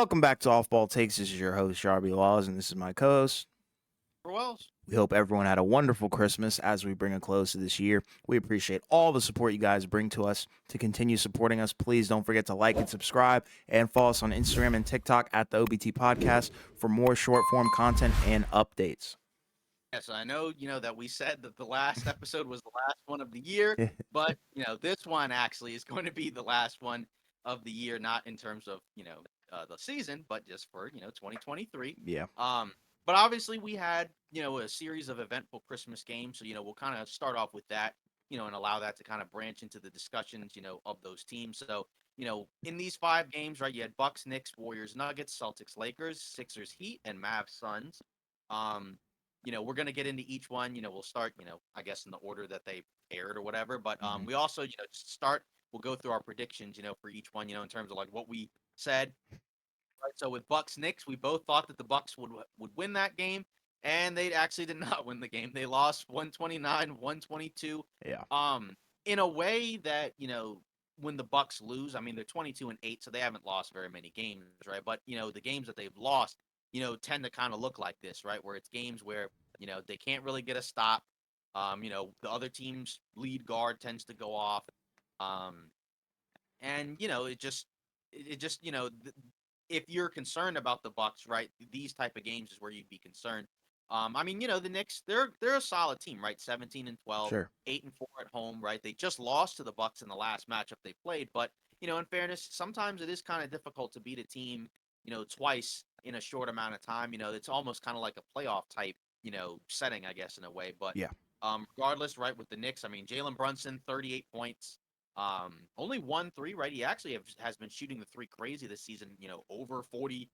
Welcome back to Off Ball Takes. This is your host, Sharby Laws, and this is my co host. Wells. We hope everyone had a wonderful Christmas as we bring a close to this year. We appreciate all the support you guys bring to us. To continue supporting us, please don't forget to like and subscribe and follow us on Instagram and TikTok at the OBT Podcast for more short form content and updates. Yes, I know, that we said that the last episode was the last one of the year, but, this one actually is going to be the last one of the year, not in terms of, the season, but just for, 2023. Yeah. Um, but obviously we had, a series of eventful Christmas games. So, we'll kind of start off with that, and allow that to kind of branch into the discussions, of those teams. So, in these five games, right, you had Bucks, Knicks, Warriors, Nuggets, Celtics, Lakers, Sixers, Heat, and Mavs, Suns. Um, we're going to get into each one. We'll start, I guess in the order that they aired or whatever. But Mhm. we also, just start, we'll go through our predictions, for each one, in terms of like what we said. Right. So with Bucks Knicks, we both thought that the Bucks would win that game, and they actually did not win the game. They lost 129-122. Yeah. Um, in a way that, when the Bucks lose, I mean they're 22-8, so they haven't lost very many games, right? But the games that they've lost, tend to kind of look like this, right? Where it's games where, they can't really get a stop. The other team's lead guard tends to go off. Um, and it just if you're concerned about the Bucks, right, these type of games is where you'd be concerned. I mean, the Knicks, they're a solid team, right? 17-12, Sure. 8-4 at home, right? They just lost to the Bucks in the last matchup they played, but in fairness, sometimes it is kind of difficult to beat a team, twice in a short amount of time. It's almost kind of like a playoff type, setting, I guess, in a way. But Yeah. regardless, right, with the Knicks, I mean, Jalen Brunson, 38 points. Only 1 3, right? He actually has been shooting the three crazy this season, over 45%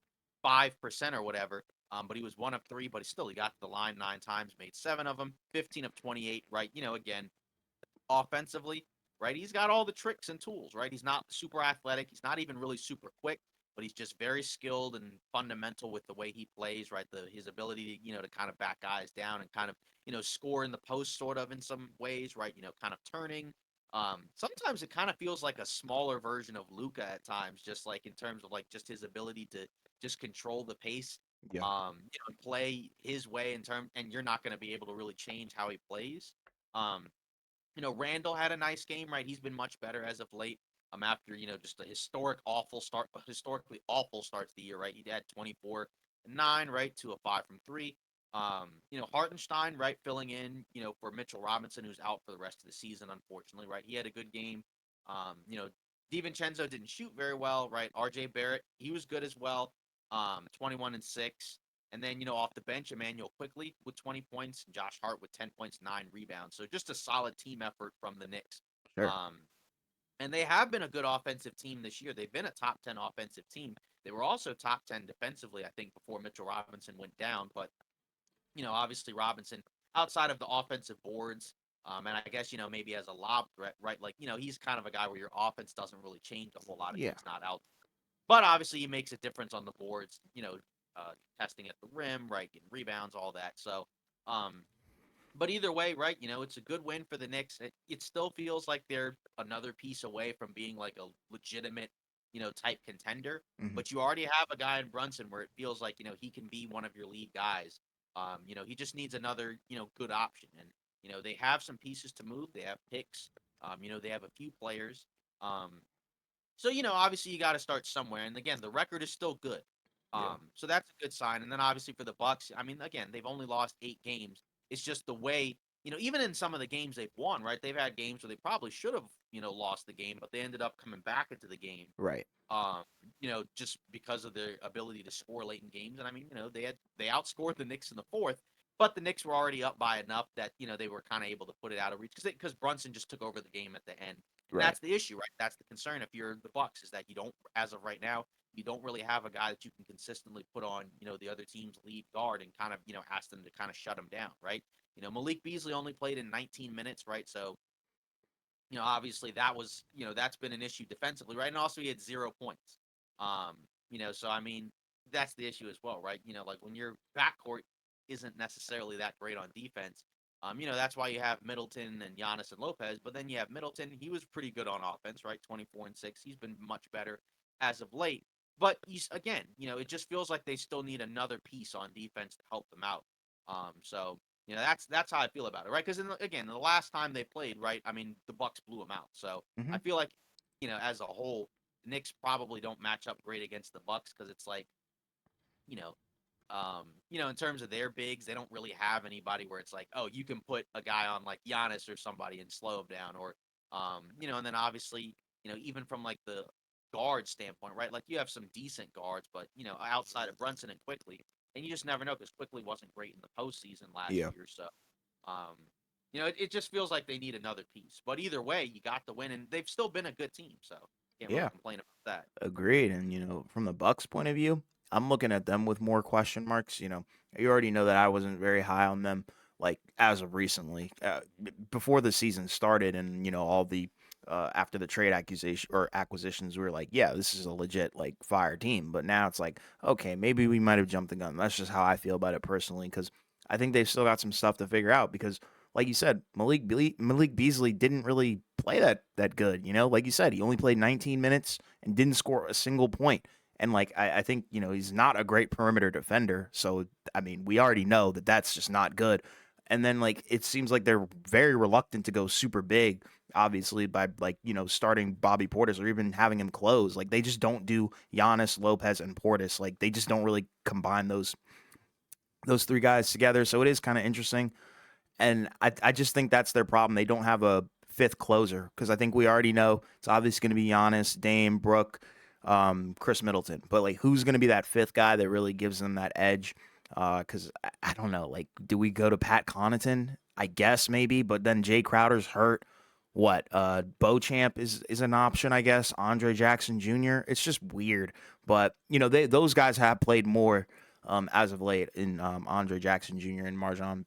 or whatever. But he was 1 of 3, but he got to the line 9 times, made 7 of them, 15 of 28, right? Again, offensively, right? He's got all the tricks and tools, right? He's not super athletic. He's not even really super quick, but he's just very skilled and fundamental with the way he plays, right? His ability to, to kind of back guys down and kind of, score in the post sort of in some ways, right? Kind of turning. Sometimes it kind of feels like a smaller version of Luca at times, just like in terms of like just his ability to just control the pace, Yeah. and play his way in term, and you're not going to be able to really change how he plays. Um, Randall had a nice game, right? He's been much better as of late. After just a historically awful start to the year, right? He had 24-9, right, to a 5 from 3. Hartenstein, right, filling in, for Mitchell Robinson, who's out for the rest of the season, unfortunately, right? He had a good game. You know, DiVincenzo didn't shoot very well, right? RJ Barrett, he was good as well. 21-6. And then, off the bench, Emmanuel Quickly with 20 points, Josh Hart with 10 points, 9 rebounds. So just a solid team effort from the Knicks. Sure. Um, and they have been a good offensive team this year. They've been a top 10 offensive team. They were also top 10 defensively, I think, before Mitchell Robinson went down. But, obviously Robinson, outside of the offensive boards, and I guess, maybe as a lob threat, right? Like, he's kind of a guy where your offense doesn't really change a whole lot if Yeah. he's not out. But obviously, he makes a difference on the boards, testing at the rim, right, getting rebounds, all that. So, um, but either way, right, it's a good win for the Knicks. It still feels like they're another piece away from being like a legitimate, type contender. Hmm. But you already have a guy in Brunson where it feels like, he can be one of your lead guys. He just needs another, good option. And, they have some pieces to move. They have picks. They have a few players. Um, so, obviously you got to start somewhere. And again, the record is still good. Yeah. So that's a good sign. And then obviously for the Bucks, I mean, again, they've only lost 8 games. It's just the way, even in some of the games they've won, right? They've had games where they probably should have, lost the game, but they ended up coming back into the game. Right. Um, just because of their ability to score late in games. And I mean, they outscored the Knicks in the fourth, but the Knicks were already up by enough that, they were kind of able to put it out of reach because Brunson just took over the game at the end. And Right. that's the issue, right? That's the concern if you're the Bucks is that you don't, as of right now, you don't really have a guy that you can consistently put on, the other team's lead guard and kind of, ask them to kind of shut him down, right? Malik Beasley only played in 19 minutes, right? So, obviously that was, that's been an issue defensively, right? And also he had 0 points. Um, so I mean, that's the issue as well, right? Like when your backcourt isn't necessarily that great on defense, that's why you have Middleton and Giannis and Lopez. But then you have Middleton, he was pretty good on offense, right? 24-6. He's been much better as of late. But again, it just feels like they still need another piece on defense to help them out. So that's how I feel about it, right? Because again, the last time they played, right? I mean, the Bucks blew them out. So I Hmm. feel like, as a whole, the Knicks probably don't match up great against the Bucks because it's like, you know, in terms of their bigs, they don't really have anybody where it's like, oh, you can put a guy on like Giannis or somebody and slow him down, or, and then obviously, even from like the guard standpoint, right? Like you have some decent guards, but outside of Brunson and Quickly, and you just never know because Quickly wasn't great in the postseason last Yeah. year, so, um, it just feels like they need another piece. But either way, you got the win, and they've still been a good team, so can't really Yeah. complain about that. Agreed. And, from the Bucks point of view, I'm looking at them with more question marks. You already know that I wasn't very high on them, like as of recently, before the season started, and all the after the trade accusation or acquisitions, we were like, yeah, this is a legit like fire team. But now it's like, okay, maybe we might have jumped the gun. That's just how I feel about it personally, because I think they've still got some stuff to figure out. Because, like you said, Malik Beasley didn't really play that good. Like you said, he only played 19 minutes and didn't score a single point. And like I think he's not a great perimeter defender. So I mean we already know that that's just not good. And then like it seems like they're very reluctant to go super big, obviously by like starting Bobby Portis or even having him close. Like they just don't do Giannis, Lopez, and Portis. Like they just don't really combine those three guys together. So it is kind of interesting. And I just think that's their problem. They don't have a fifth closer because I think we already know it's obviously going to be Giannis, Dame, Brook, Chris Middleton. But like, who's going to be that fifth guy that really gives them that edge? Because I don't know. Like, do we go to Pat Connaughton? I guess maybe, but then Jay Crowder's hurt. What? Beauchamp is an option, I guess. Andre Jackson Jr. It's just weird, but those guys have played more as of late in Andre Jackson Jr. and Marjon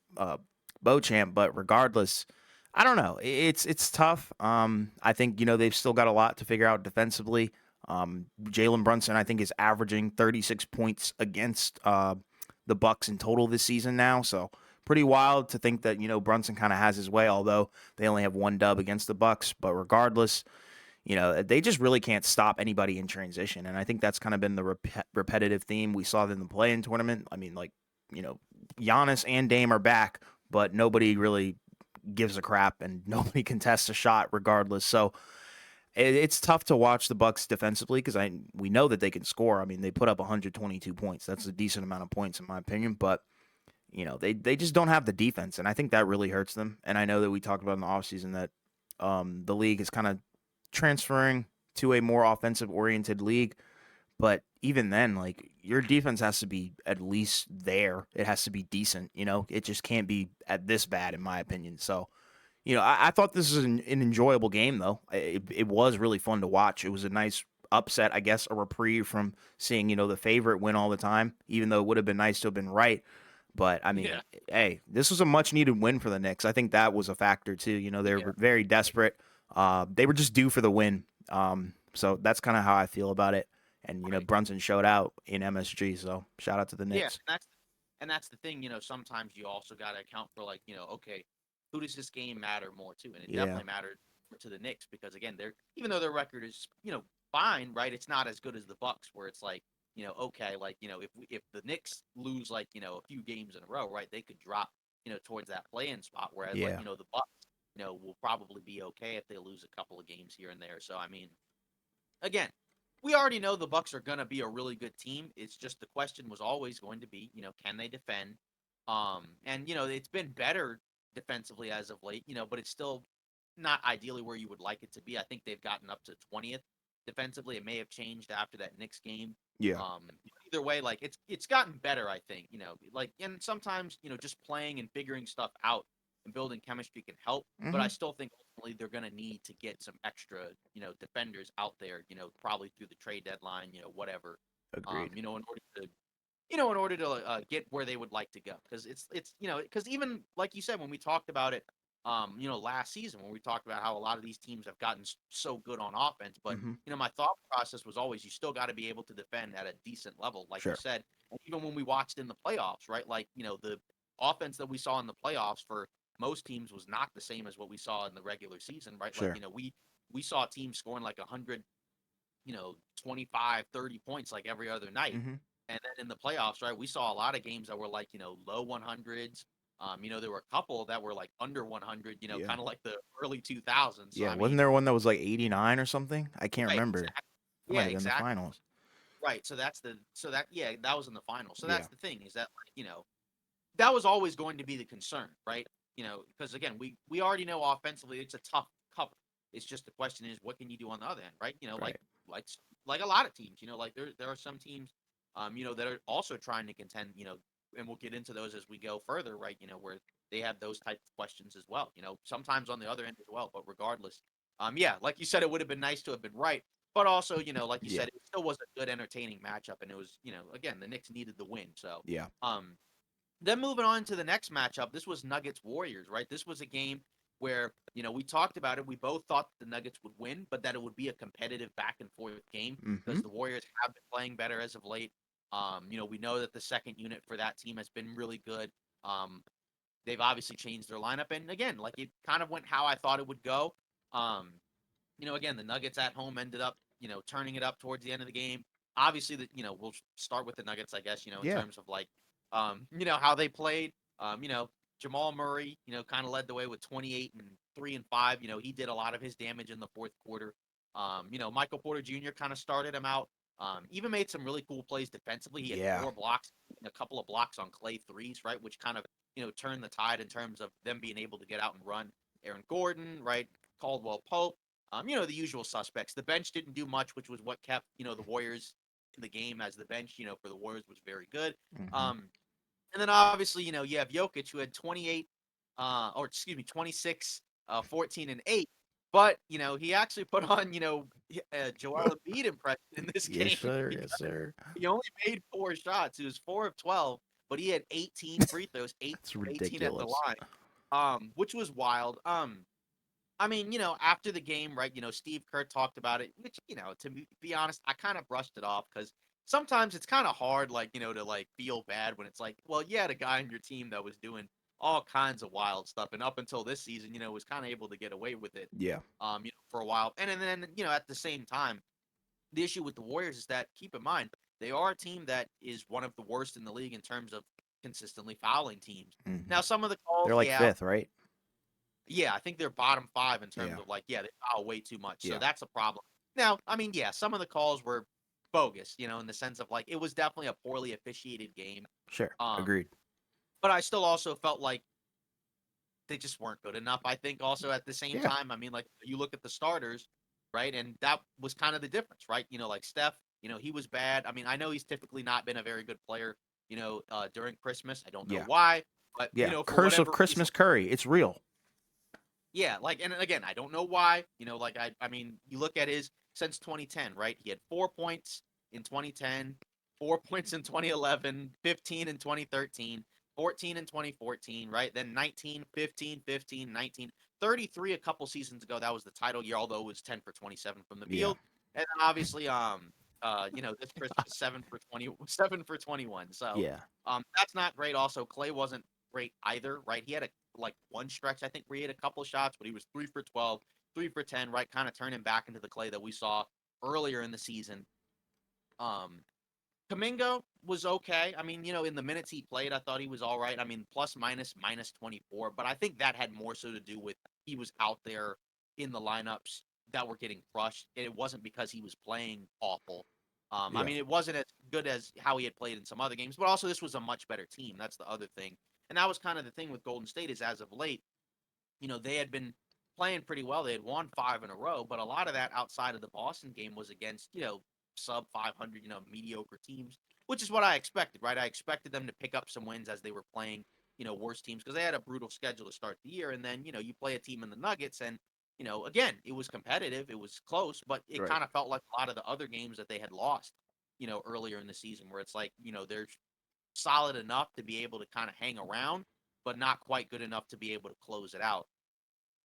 Beauchamp, but regardless, I don't know. It's tough. I think they've still got a lot to figure out defensively. Jalen Brunson, I think, is averaging 36 points against the Bucks in total this season now. So pretty wild to think that Brunson kind of has his way. Although they only have one dub against the Bucks, but regardless, they just really can't stop anybody in transition. And I think that's kind of been the repetitive theme we saw in the play-in tournament. I mean, like Giannis and Dame are back, but nobody really gives a crap and nobody contests a shot regardless. So it's tough to watch the Bucks defensively because we know that they can score. I mean, they put up 122 points. That's a decent amount of points in my opinion, but they just don't have the defense, and I think that really hurts them. And I know that we talked about in the offseason that the league is kind of transferring to a more offensive oriented league. But even then, like your defense has to be at least there. It has to be decent. It just can't be at this bad, in my opinion. So, I thought this was an enjoyable game, though. It was really fun to watch. It was a nice upset, I guess, a reprieve from seeing the favorite win all the time. Even though it would have been nice to have been right. But I Yeah, mean, hey, this was a much needed win for the Knicks. I think that was a factor too. They yeah, were very desperate. They were just due for the win. So that's kind of how I feel about it. And right. Brunson showed out in MSG, so shout out to the Yeah, Knicks. and that's the thing. Sometimes you also got to account for like, okay, who does this game matter more to? And it Yeah. definitely mattered to the Knicks because again, they're even though their record is fine, right? It's not as good as the Bucks, where it's like okay, like if the Knicks lose like a few games in a row, right? They could drop towards that play-in spot, whereas like Yeah. the Bucks will probably be okay if they lose a couple of games here and there. So I mean, again, we already know the Bucks are going to be a really good team. It's just the question was always going to be, can they defend? And it's been better defensively as of late, but it's still not ideally where you would like it to be. I think they've gotten up to 20th defensively. It may have changed after that Knicks game. Yeah. Um, Either way, like it's gotten better. I think like and sometimes just playing and figuring stuff out and building chemistry can help. But I Hmm. still think ultimately they're going to need to get some extra, defenders out there, probably through the trade deadline, whatever, Agreed. in order to, get where they would like to go. Because because even like you said, when we talked about it, last season, when we talked about how a lot of these teams have gotten so good on offense, but, Hmm. my thought process was always you still got to be able to defend at a decent level, like you Sure. said. And even when we watched in the playoffs, right? Like, the offense that we saw in the playoffs for most teams was not the same as what we saw in the regular season, right? Like, Sure. we saw teams scoring like 100 25, 30 points like every other night. Hmm. And then in the playoffs, right, we saw a lot of games that were like, low 100s. There were a couple that were like under 100, Yeah. kind of like the early 2000s. So, Yeah. I Wasn't mean, there one that was like 89 or something? I can't right, remember. exactly. That Yeah, might have been the exactly. finals. Right. Yeah, that was in the final. So Yeah. that's the thing is that, like, that was always going to be the concern, right? Because again, we already know offensively it's a tough cover. It's just the question is what can you do on the other end, right? Right. Like like a lot of teams, like there are some teams, that are also trying to contend, and we'll get into those as we go further, right? Where they have those type of questions as well. Sometimes on the other end as well. But regardless, yeah, like you said, it would have been nice to have been right, but also, like you Yeah. said, it still was a good, entertaining matchup, and it was, again, the Knicks needed the win, so. Yeah. Um, then moving on to the next matchup, this was Nuggets Warriors, right? This was a game where, we talked about it. We both thought the Nuggets would win, but that it would be a competitive back and forth game Hmm. because the Warriors have been playing better as of late. We know that the second unit for that team has been really good. Um, they've obviously changed their lineup, and again, like it kind of went how I thought it would go. Um, again, the Nuggets at home ended up, turning it up towards the end of the game. Obviously, we'll start with the Nuggets, I guess, in Yeah. terms of like, how they played. Jamal Murray, kind of led the way with 28 and 3 and 5. He did a lot of his damage in the fourth quarter. Michael Porter Jr. kind of started him out. Even made some really cool plays defensively. He had Yeah. 4 blocks and a couple of blocks on Clay threes, right, which kind of, turned the tide in terms of them being able to get out and run. Aaron Gordon, right, Caldwell Pope, the usual suspects. The bench didn't do much, which was what kept, the Warriors in the game, as the bench, for the Warriors was very good. Hmm. Um, and then obviously, you have Jokic, who had 28, or excuse me, 26, 14 and 8. But, he actually put on, Joel Embiid impression in this Yes, game. sir. Yes, sir. He only made 4 shots. He was 4 of 12, but he had 18 free throws, 8 That's for 18 at the ridiculous. line. Which was wild. I mean, after the game, right, Steve Kerr talked about it, which, to be honest, I kind of brushed it off because sometimes it's kind of hard, like, to like feel bad when it's like, well, you had a guy on your team that was doing all kinds of wild stuff. And up until this season, was kind of able to get away with it, Yeah. for a while. And then, at the same time, the issue with the Warriors is that keep in mind, they are a team that is one of the worst in the league in terms of consistently fouling teams. Hmm. Now, some of the They're calls, like yeah, fifth, right? yeah, I think they're bottom 5 in terms Yeah. of like, yeah, they foul way too much. So Yeah. that's a problem. Now, I mean, yeah, some of the calls were bogus, in the sense of like it was definitely a poorly officiated game. Sure. Um, Agreed. but I still also felt like they just weren't good enough. I think also at the same Yeah. time, I mean, like you look at the starters, right? And that was kind of the difference, right? Like Steph, he was bad. I mean, I know he's typically not been a very good player, during Christmas. I don't know Yeah. why, but Yeah. for Curse of whatever reason, Christmas Curry. It's real. yeah, like, and again, I don't know why. Like I mean, you look at his since 2010, right? He had 4 points in 2010, 4 points in 2011, 15 in 2013, 14 in 2014, right? Then 19, 15, 15, 19, 33 a couple seasons ago. That was the title year, although it was 10 for 27 from the Yeah. field. And then obviously, this Christmas 7 for 20, 7 for 21. So, Yeah. that's not great. Also, Clay wasn't great either, right? He had a like one stretch, I think, where he had a couple shots, but he was 3 for 12, 3 for 10, right? Kind of turning back into the Clay that we saw earlier in the season. Um, Kamingo was okay. I mean, in the minutes he played, I thought he was all right. I mean, plus minus 24, but I think that had more so to do with he was out there in the lineups that were getting crushed. It wasn't because he was playing awful. I Yeah. mean, it wasn't as good as how he had played in some other games, but also this was a much better team. That's the other thing. And that was kind of the thing with Golden State is as of late, they had been playing pretty well. They had won 5 in a row, but a lot of that outside of the Boston game was against, sub 500, mediocre teams, which is what I expected, right? I expected them to pick up some wins as they were playing, worse teams because they had a brutal schedule to start the year. And then, you play a team in the Nuggets and, again, it was competitive, it was close, but it Right. kind of felt like a lot of the other games that they had lost, earlier in the season where it's like, they're solid enough to be able to kind of hang around, but not quite good enough to be able to close it out.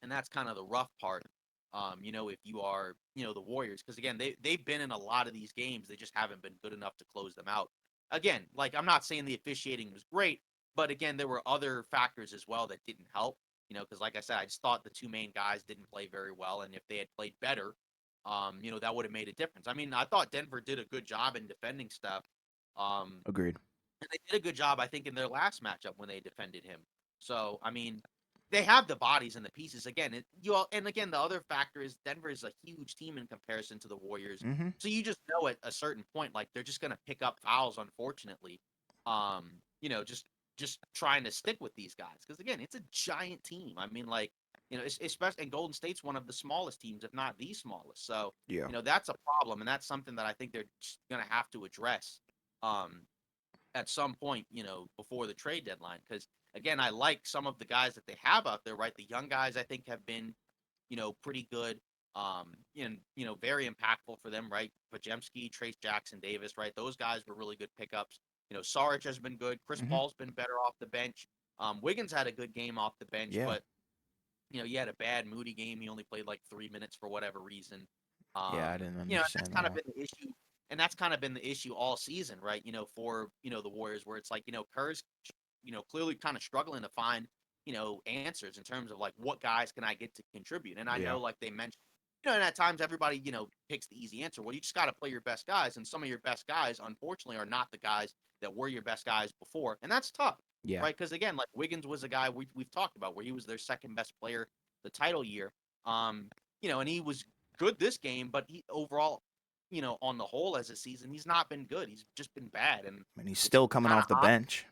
And that's kind of the rough part. If you are, the Warriors, because again, they've been in a lot of these games, they just haven't been good enough to close them out. Again, like I'm not saying the officiating was great, but again, there were other factors as well that didn't help. Because like I said, I just thought the two main guys didn't play very well, and if they had played better, that would have made a difference. I mean, I thought Denver did a good job in defending stuff. Um, Agreed. and they did a good job, I think, in their last matchup when they defended him. So, I mean, they have the bodies and the pieces. Again, and again, the other factor is Denver is a huge team in comparison to the Warriors. Mm-hmm. So you just know at a certain point, like they're just gonna pick up fouls, unfortunately. Just trying to stick with these guys because again, it's a giant team. I mean, like especially and Golden State's one of the smallest teams, if not the smallest. So Yeah. that's a problem, and that's something that I think they're just gonna have to address. Um, at some point, before the trade deadline. Because again, I like some of the guys that they have out there, right? The young guys I think have been, pretty good. And very impactful for them, right? Pajemski, Trace Jackson Davis, right? Those guys were really good pickups. Saric has been good. Chris Mm-hmm. Paul's been better off the bench. Wiggins had a good game off the bench, Yeah. but he had a bad Moody game. He only played like 3 minutes for whatever reason. Yeah, I didn't And that's understand kind that of one. been the issue. And that's kind of been the issue all season, right? For the Warriors, where it's like Kerr's, clearly kind of struggling to find answers in terms of like what guys can I get to contribute. And I Yeah. know, like they mentioned, and at times everybody picks the easy answer. Well, you just got to play your best guys, and some of your best guys, unfortunately, are not the guys that were your best guys before, and that's tough, Yeah. right? Because again, like Wiggins was a guy we've talked about where he was their second best player the title year. And he was good this game, but he overall, on the whole as a season, he's not been good. He's just been bad, and And he's it's still coming kind of off the hot, bench.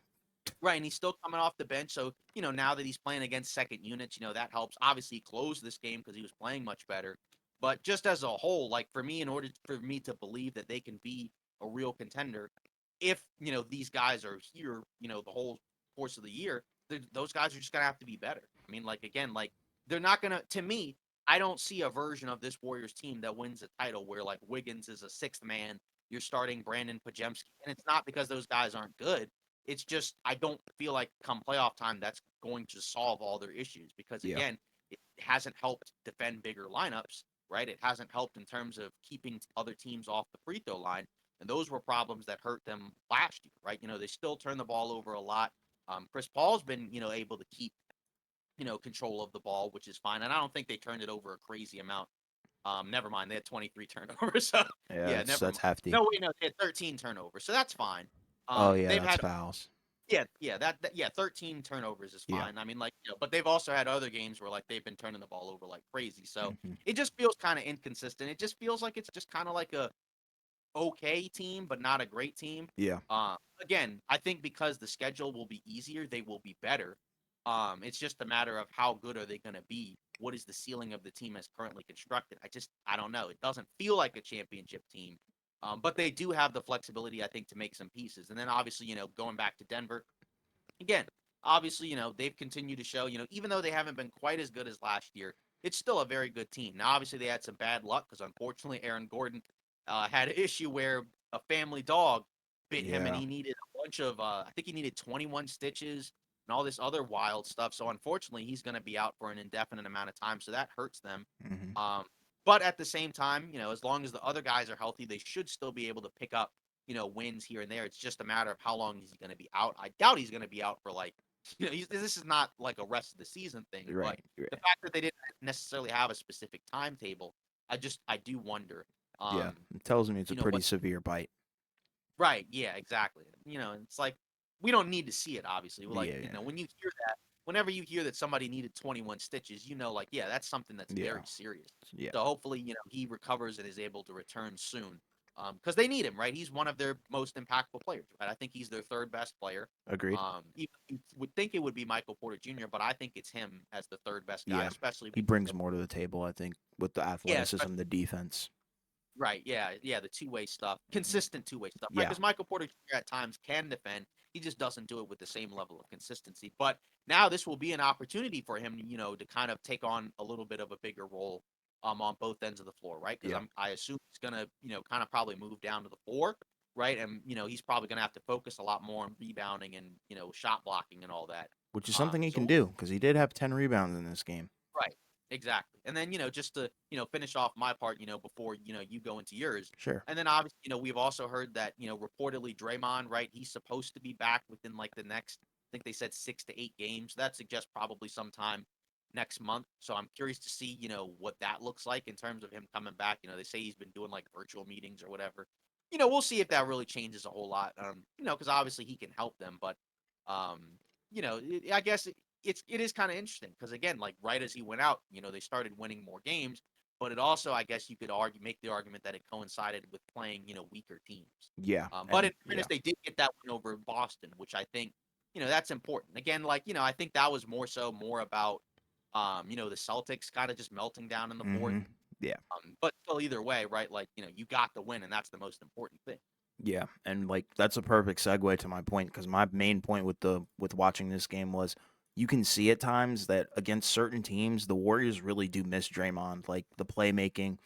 right? And he's still coming off the bench, so now that he's playing against second units, that helps. Obviously, he closed this game because he was playing much better. But just as a whole, like for me, in order for me to believe that they can be a real contender, if these guys are here, the whole course of the year, those guys are just gonna have to be better. I mean, like again, like they're not gonna. To me, I don't see a version of this Warriors team that wins a title where like Wiggins is a sixth man. You're starting Brandon Pajemski, and it's not because those guys aren't good. It's just I don't feel like come playoff time that's going to solve all their issues because Yeah. again, it hasn't helped defend bigger lineups, right? It hasn't helped in terms of keeping other teams off the free throw line. And those were problems that hurt them last year, right? They still turn the ball over a lot. Chris Paul's been, able to keep, control of the ball, which is fine. And I don't think they turned it over a crazy amount. Never mind. They had 23 turnovers. So Yeah, yeah, that's never that's mind. hefty. No, wait, no, they had 13 turnovers. So that's fine. Oh yeah, They've that's had fouls. yeah, yeah, 13 turnovers is Yeah. fine. I mean, like, but they've also had other games where like they've been turning the ball over like crazy. So Mm-hmm. it just feels kind of inconsistent. It just feels like it's just kind of like a okay team, but not a great team. Yeah. Again, I think because the schedule will be easier, they will be better. It's just a matter of how good are they going to be. What is the ceiling of the team as currently constructed? I don't know. It doesn't feel like a championship team, but they do have the flexibility, I think, to make some pieces. And then obviously, going back to Denver again, obviously, they've continued to show, even though they haven't been quite as good as last year, it's still a very good team. Now, obviously, they had some bad luck because unfortunately, Aaron Gordon had an issue where a family dog bit him and Yeah. he needed a bunch of, I think he needed 21 stitches and all this other wild stuff. So, unfortunately, he's going to be out for an indefinite amount of time. So, that hurts them. Mm-hmm. Um, but at the same time, as long as the other guys are healthy, they should still be able to pick up wins here and there. It's just a matter of how long is he going to be out. I doubt he's going to be out for like, this is not like a rest of the season thing, but Right. Right. the fact that they didn't necessarily have a specific timetable, I do wonder. Yeah. Um, It tells me it's a pretty what severe bite. Right. Yeah, exactly. It's like we don't need to see it, obviously. Like, Yeah. Yeah. when you hear that, whenever you hear that somebody needed 21 stitches, like, yeah, that's something that's Yeah. very serious. Yeah. So hopefully, he recovers and is able to return soon. Because they need him, right? He's one of their most impactful players, right? I think he's their third best player. Agreed. You would think it would be Michael Porter Jr., but I think it's him as the third best guy, Yeah. especially He brings more to the table, I think, with the yeah, especially athleticism, the defense. Right, yeah, yeah, the two-way stuff, Mhm. consistent two-way stuff, right? Yeah. Because Michael Porter Jr. at times can defend, he just doesn't do it with the same level of consistency. But now this will be an opportunity for him, to kind of take on a little bit of a bigger role, on both ends of the floor, right? Because Yeah. I assume he's gonna, kind of probably move down to the four, right? And he's probably gonna have to focus a lot more on rebounding and shot blocking and all that. Which is something he can So do because he did have 10 rebounds in this game. right. Exactly. And then, just to, finish off my part, before, you go into yours. Sure. And then obviously, we've also heard that, reportedly Draymond, right, he's supposed to be back within like the next, I think they said 6 to 8 games. That suggests probably sometime next month. So I'm curious to see, what that looks like in terms of him coming back. They say he's been doing like virtual meetings or whatever. We'll see if that really changes a whole lot. Because obviously he can help them, but um, I guess it is kind of interesting because again, like right as he went out, they started winning more games, but it also, I guess you could make the argument that it coincided with playing, weaker teams. Yeah, But in and fairness, yeah. they did get that win over Boston, which I think, that's important. Again, like, I think that was more about, the Celtics kind of just melting down in the fourth. Mhm. Yeah. But still, either way, right? Like, you got the win, and that's the most important thing. Yeah, and like that's a perfect segue to my point because my main point with watching this game was you can see at times that against certain teams the Warriors really do miss Draymond, like the playmaking,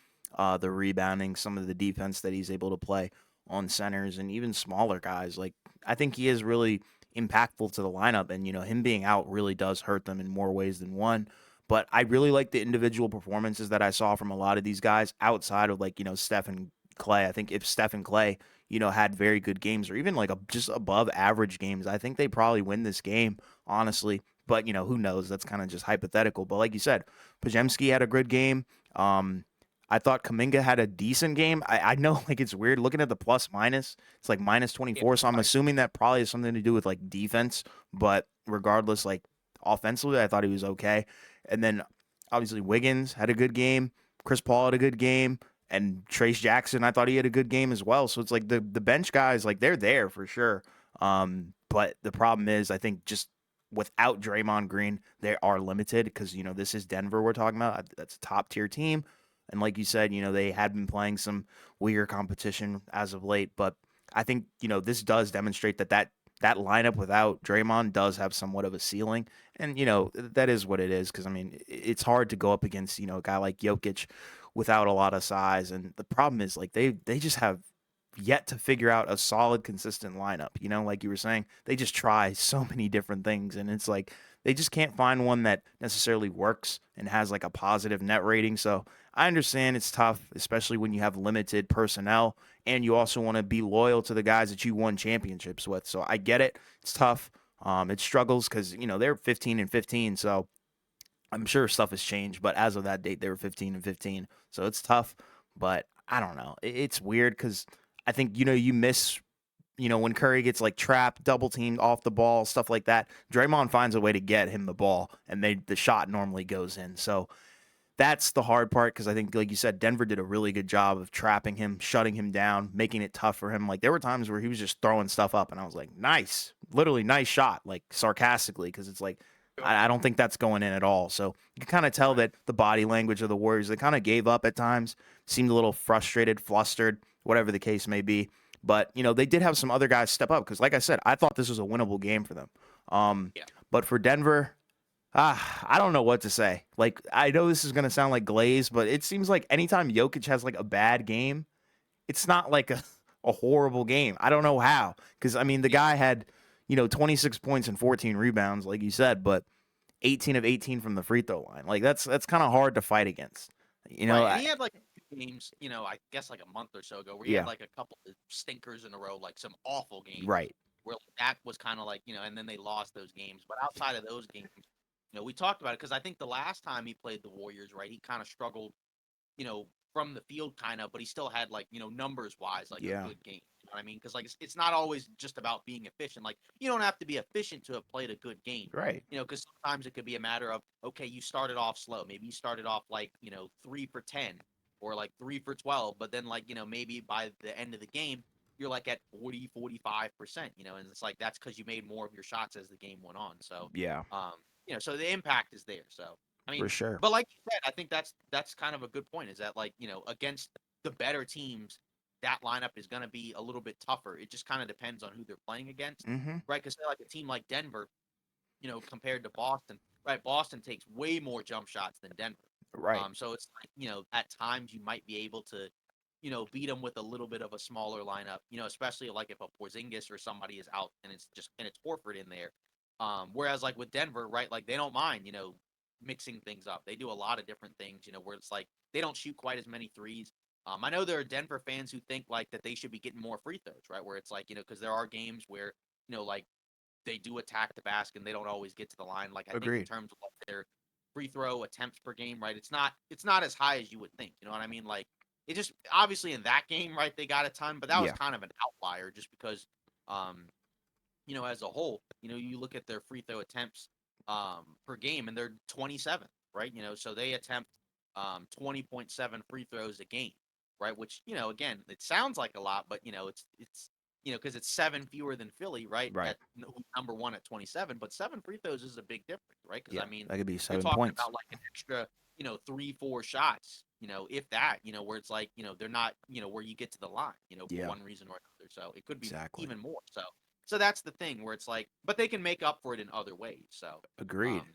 the rebounding, some of the defense that he's able to play on centers and even smaller guys. Like I think he is really impactful to the lineup, and him being out really does hurt them in more ways than one. But I really like the individual performances that I saw from a lot of these guys outside of like Steph and Clay. I think if Steph and Clay had very good games or even like just above average games, I think they probably win this game, honestly. But who knows? That's kind of just hypothetical. But like you said, Pajemski had a good game. I thought Kaminga had a decent game. I know like it's weird looking at the plus minus. It's like minus Yeah, 24. So I'm right. assuming that probably has something to do with like defense. But regardless, like offensively, I thought he was okay. And then obviously Wiggins had a good game. Chris Paul had a good game. And Trace Jackson, I thought he had a good game as well. So it's like the bench guys, like they're there for sure. But the problem is, I think just without Draymond Green, they are limited because this is Denver we're talking about. That's a top tier team, and like you said, they had been playing some weaker competition as of late. But I think this does demonstrate that lineup without Draymond does have somewhat of a ceiling, and that is what it is. Because I mean, it's hard to go up against a guy like Jokic without a lot of size. And the problem is like they just have yet to figure out a solid, consistent lineup. Like you were saying, they just try so many different things, and it's like they just can't find one that necessarily works and has like a positive net rating. So I understand it's tough, especially when you have limited personnel and you also want to be loyal to the guys that you won championships with. So I get it. It's tough. It struggles because they're 15-15, so I'm sure stuff has changed, but as of that date, they were 15-15. So it's tough, but I don't know. It's weird because I think you miss when Curry gets like trapped, double teamed off the ball, stuff like that. Draymond finds a way to get him the ball, and the shot normally goes in. So that's the hard part because I think, like you said, Denver did a really good job of trapping him, shutting him down, making it tough for him. Like there were times where he was just throwing stuff up, and I was like, nice, literally nice shot, like sarcastically, because it's like Sure. I don't think that's going in at all. So you can kind of tell Right. that the body language of the Warriors, they kind of gave up at times, seemed a little frustrated, flustered, whatever the case may be. But they did have some other guys step up because, like I said, I thought this was a winnable game for them. Um, Yeah. but for Denver, I don't know what to say. Like, I know this is gonna sound like glaze, but it seems like anytime Jokic has like a bad game, it's not like a horrible game. I don't know how, because I mean the Yeah. guy had 26 points and 14 rebounds, like you said, but 18 of 18 from the free throw line. Like that's kind of hard to fight against. Right. And I, he had like a few games, I guess like a month or so ago, where he had yeah, like a couple of stinkers in a row, like some awful games, right, where like, that was kind of like, and then they lost those games. But outside of those games, we talked about it because I think the last time he played the Warriors, right, he kind of struggled, from the field kind of, but he still had like, numbers wise, like a yeah, good game. You know what I mean? Because like it's not always just about being efficient. Like you don't have to be efficient to have played a good game. right, Because sometimes it could be a matter of okay, you started off slow. Maybe you started off like 3 for 10 or like 3 for 12, but then like maybe by the end of the game you're like at 40, 45%. And it's like that's because you made more of your shots as the game went on. So yeah, um, so the impact is there. So I for mean, sure. but like you said, I think that's kind of a good point. Is that like against the better teams, that lineup is going to be a little bit tougher. It just kind of depends on who they're playing against, Mm-hmm. right? Because like a team like Denver, compared to Boston, right? Boston takes way more jump shots than Denver. Right. So it's like at times you might be able to beat them with a little bit of a smaller lineup. Especially like if a Porzingis or somebody is out and it's Horford in there. Whereas like with Denver, right? Like they don't mind mixing things up. They do a lot of different things. Where it's like they don't shoot quite as many threes. I know there are Denver fans who think like that they should be getting more free throws, right? Where it's like because there are games where like they do attack the basket and they don't always get to the line. Like I think in Agreed. terms of like free throw attempts per game, right? It's not as high as you would think. You know what I mean? Like it just obviously in that game, right? They got a ton, but that was Yeah. kind of an outlier just because, um, as a whole, you look at their free throw attempts per game and they're 27th, right? So they attempt 20.7 free throws a game, right? Which, again, it sounds like a lot, but it's because it's seven fewer than Philly, right? Right. At who's number one at 27, but seven free throws is a big difference, right? Because Yeah. I mean, That could be you're 7 talking points. about like an extra, three, four shots, if that, where it's like, they're not, where you get to the line, for Yeah. one reason or another. So it could be Exactly. even more. So that's the thing where it's like, but they can make up for it in other ways. So, Agreed. um,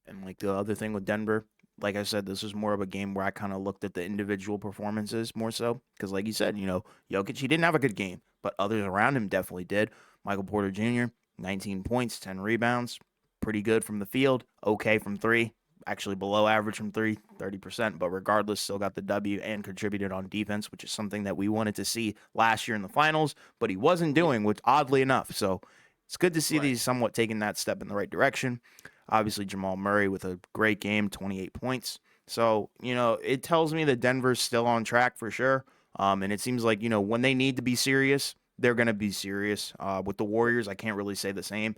And like the other thing with Denver, like I said, this was more of a game where I kind of looked at the individual performances more so. Because, like you said, Jokic, he didn't have a good game, but others around him definitely did. Michael Porter Jr., 19 points, 10 rebounds, pretty good from the field, okay from three, actually below average from three, 30%, but regardless, still got the W and contributed on defense, which is something that we wanted to see last year in the finals, but he wasn't yeah, doing, which oddly enough. So it's good to see that right, he's somewhat taking that step in the right direction. Obviously, Jamal Murray with a great game, 28 points. So, it tells me that Denver's still on track for sure. And it seems like, when they need to be serious, they're going to be serious. With the Warriors, I can't really say the same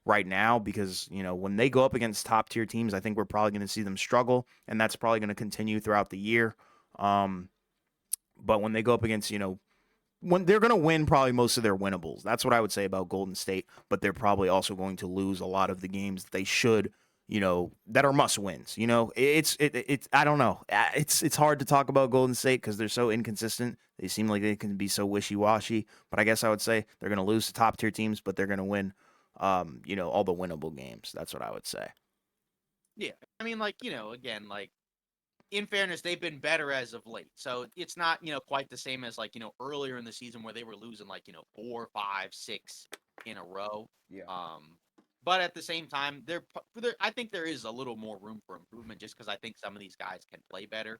right now because, when they go up against top tier teams, I think we're probably going to see them struggle. And that's probably going to continue throughout the year. Um, but when they go up against, when they're going to win probably most of their winnables. That's what I would say about Golden State, but they're probably also going to lose a lot of the games that they should, that are must wins. It's I don't know. It's hard to talk about Golden State cuz they're so inconsistent. They seem like they can be so wishy-washy, but I guess I would say they're going to lose to top tier teams, but they're going to win all the winnable games. That's what I would say. yeah. I mean, like again, like in fairness, they've been better as of late. So it's not quite the same as like earlier in the season where they were losing like four, five, six in a row. Yeah. Um, but at the same time, I think there is a little more room for improvement just because I think some of these guys can play better.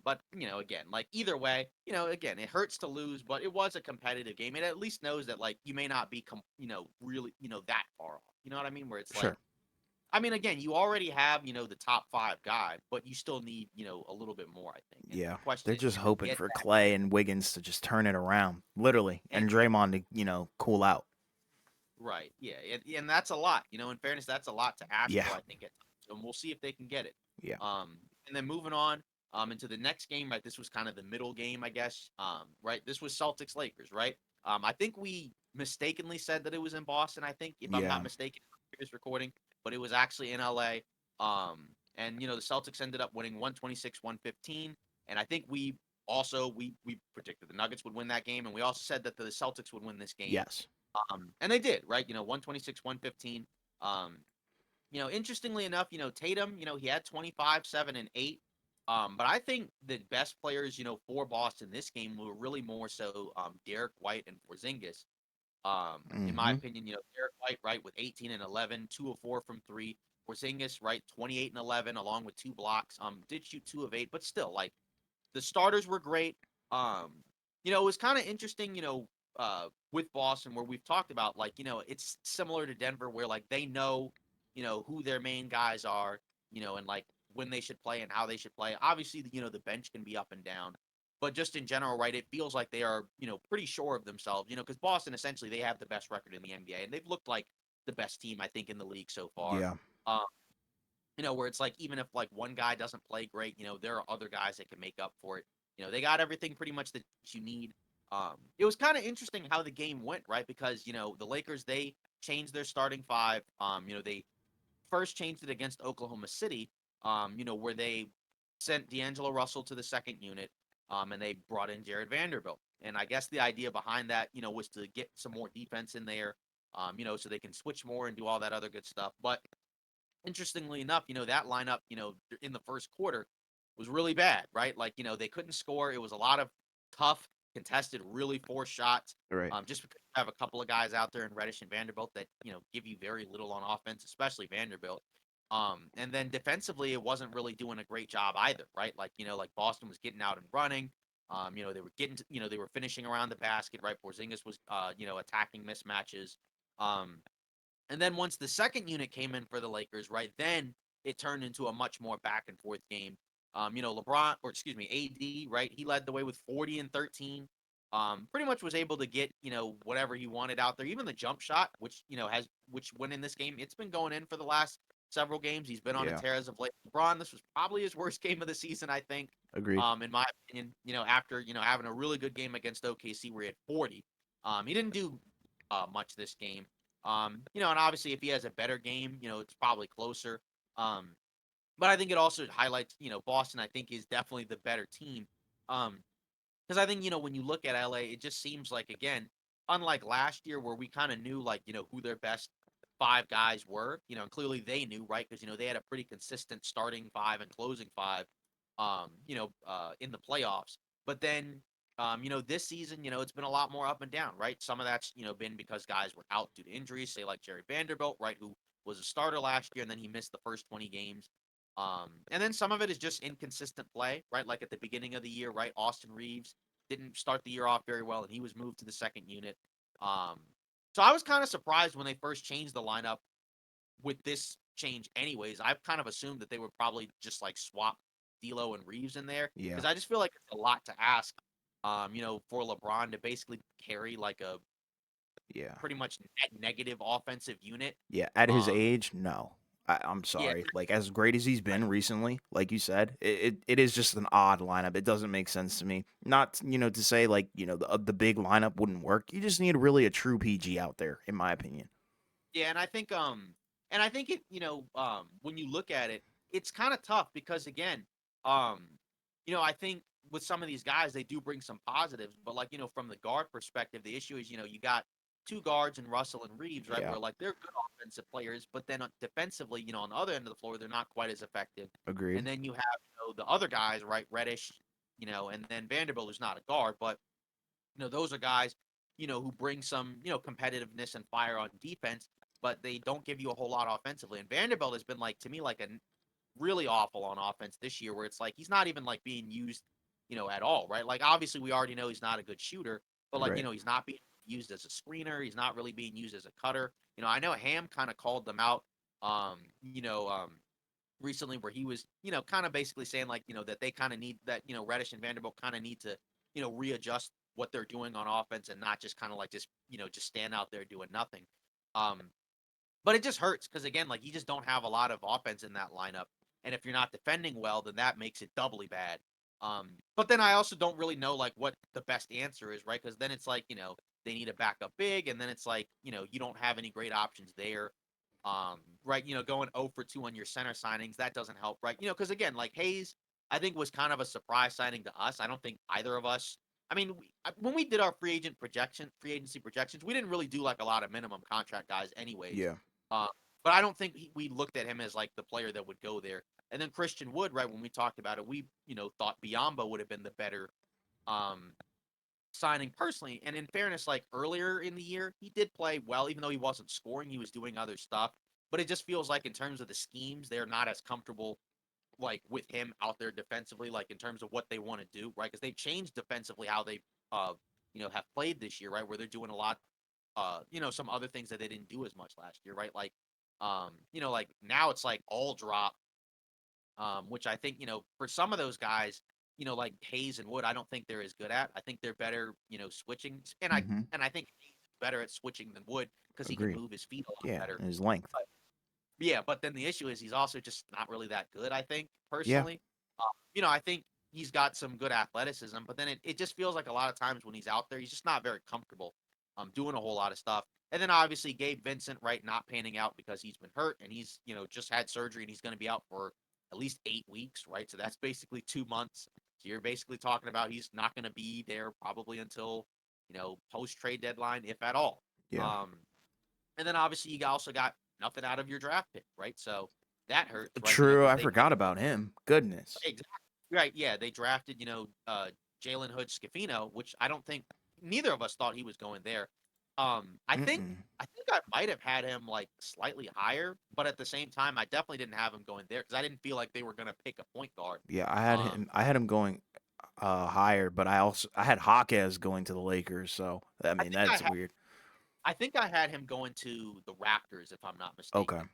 But again, like either way, again, it hurts to lose, but it was a competitive game. It at least knows that like you may not be, really, that far off. You know what I mean? Where it's like, Sure. I mean, again, you already have, the top five guy, but you still need, a little bit more, I think. And Yeah. the question They're is, just can they hoping get for that? Clay and Wiggins to just turn it around, literally, And and Draymond to, cool out. right, yeah, and that's a lot. In fairness, that's a lot to ask Yeah. for, I think. And we'll see if they can get it. Yeah. And then moving on, into the next game, right? This was kind of the middle game, I guess. Right, this was Celtics Lakers, right? I think we mistakenly said that it was in Boston. I think, if I'm not Yeah. mistaken, previous recording, but it was actually in LA. And the Celtics ended up winning 126-115. And I think we predicted the Nuggets would win that game, and we also said that the Celtics would win this game. Yes. And they did, right? 126-115. Um, interestingly enough, Tatum, he had 25, 7, and 8. But I think the best players, for Boston this game were really more so Derek White and Porzingis. In my Mm-hmm. opinion, Derek White, right, with 18 and 11, 2 of 4 from three. Porzingis, right, 28 and 11, along with two blocks. Did shoot 2 of 8, but still, like, the starters were great. Um, it was kind of interesting, with Boston where we've talked about like, it's similar to Denver where like they know, who their main guys are, and like when they should play and how they should play. Obviously, the bench can be up and down, but just in general, right, it feels like they are, pretty sure of themselves, because Boston essentially they have the best record in the NBA and they've looked like the best team I think in the league so far. Yeah. Um, where it's like even if like one guy doesn't play great, there are other guys that can make up for it. They got everything pretty much that you need. It was kind of interesting how the game went, right? Because the Lakers they changed their starting five. They first changed it against Oklahoma City. Where they sent D'Angelo Russell to the second unit, and they brought in Jared Vanderbilt. And I guess the idea behind that, was to get some more defense in there, so they can switch more and do all that other good stuff. But interestingly enough, that lineup, in the first quarter was really bad, right? Like, they couldn't score. It was a lot of tough, contested, really forced shots. Right. Just because you have a couple of guys out there in Reddish and Vanderbilt that, give you very little on offense, especially Vanderbilt. And then defensively, it wasn't really doing a great job either, right? Like, like Boston was getting out and running. They were getting to, they were finishing around the basket, right? Porzingis was, attacking mismatches. Um, and then once the second unit came in for the Lakers, right then it turned into a much more back and forth game. LeBron, or excuse me, AD, right? He led the way with 40 and 13. Pretty much was able to get, whatever he wanted out there. Even the jump shot, which went in this game, it's been going in for the last several games. He's been on a Yeah. tear as of late. LeBron, this was probably his worst game of the season, I think. Agreed. In my opinion, after having a really good game against OKC where he had 40. He didn't do much this game. And obviously if he has a better game, it's probably closer. Um, but I think it also highlights, Boston, I think, is definitely the better team. Because I think, when you look at LA, it just seems like, again, unlike last year where we kind of knew, like, who their best five guys were, and clearly they knew, right? Because, they had a pretty consistent starting five and closing five, in the playoffs. But then, this season, it's been a lot more up and down, right? Some of that's, been because guys were out due to injuries, say like Jerry Vanderbilt, right, who was a starter last year and then he missed the first 20 games. And then some of it is just inconsistent play, right? Like at the beginning of the year, right? Austin Reeves didn't start the year off very well, and he was moved to the second unit. Um, so I was kind of surprised when they first changed the lineup with this change. Anyways, I've kind of assumed that they would probably just like swap D'Lo and Reeves in there Yeah. because I just feel like it's a lot to ask. For LeBron to basically carry like a Yeah. pretty much net negative offensive unit. Yeah, at his Um, age, no. I'm yeah, sorry. Like as great as he's been recently, like you said, it is just an odd lineup. It doesn't make sense to me. Not to say like the big lineup wouldn't work. You just need really a true PG out there, in my opinion. Yeah, and I think when you look at it, it's kind of tough because again, um, I think with some of these guys they do bring some positives, but like, from the guard perspective, the issue is, you got two guards in Russell and Reeves, right, Yeah, where like they're good offensive players, but then defensively, on the other end of the floor, they're not quite as effective. agreed. And then you have, the other guys, right, Reddish, and then Vanderbilt who's not a guard, but those are guys, who bring some, competitiveness and fire on defense, but they don't give you a whole lot offensively. And Vanderbilt has been like, to me, like a really awful on offense this year, where it's like he's not even like being used, at all, right? Like obviously we already know he's not a good shooter, but like, Right. he's not being used as a screener. He's not really being used as a cutter. I know Ham kind of called them out, um, you know, um, recently where he was, kind of basically saying like, that they kind of need that, Reddish and Vanderbilt kind of need to, readjust what they're doing on offense and not just kind of like just stand out there doing nothing. Um, but it just hurts because again, like you just don't have a lot of offense in that lineup, and if you're not defending well, then that makes it doubly bad. But then I also don't really know like what the best answer is, right? Because then it's like they need a backup big, and then it's like you don't have any great options there. Right? Going 0 for 2 on your center signings that doesn't help, right? Because again, like Hayes, I think was kind of a surprise signing to us. I don't think either of us. I mean, when we did our free agency projections, we didn't really do like a lot of minimum contract guys, anyways. Yeah. Uh, but I don't think we looked at him as like the player that would go there. And then Christian Wood, right? When we talked about it, we thought Biombo would have been the better um, signing personally. And in fairness, like earlier in the year, he did play well, even though he wasn't scoring, he was doing other stuff. But it just feels like in terms of the schemes, they're not as comfortable like with him out there defensively, like in terms of what they want to do, right? Because they've changed defensively how they have played this year, right? Where they're doing a lot some other things that they didn't do as much last year, right? Like like now it's like all drop, which I think, for some of those guys, like Hayes and Wood, I don't think they're as good at. I think they're better, switching, Mm-hmm. and I think Hayes is better at switching than Wood because he can Agreed. move his feet a lot Yeah, better. and his length. But yeah, but then the issue is he's also just not really that good, I think, Yeah. personally. I think he's got some good athleticism, but then it just feels like a lot of times when he's out there, he's just not very comfortable doing a whole lot of stuff. And then obviously Gabe Vincent, right, not panning out because he's been hurt and he's, just had surgery and he's going to be out for at least 8 weeks, right? So that's basically 2 months. So you're basically talking about he's not going to be there probably until, post trade deadline, if at all. Yeah. Um, and then obviously you also got nothing out of your draft pick, right? So that hurts, right? True. Because I they forgot about him. Goodness. exactly right, yeah, they drafted, Jalen Hood Scafino, which I don't think neither of us thought he was going there. I think Mm-mm. I think I might have had him like slightly higher, but at the same time, I definitely didn't have him going there because I didn't feel like they were gonna pick a point guard. Yeah, I had Um, him. I had him going higher, but I had Hawkes going to the Lakers. So I I mean think I that's had weird. I think I had him going to the Raptors, if I'm not Okay. mistaken.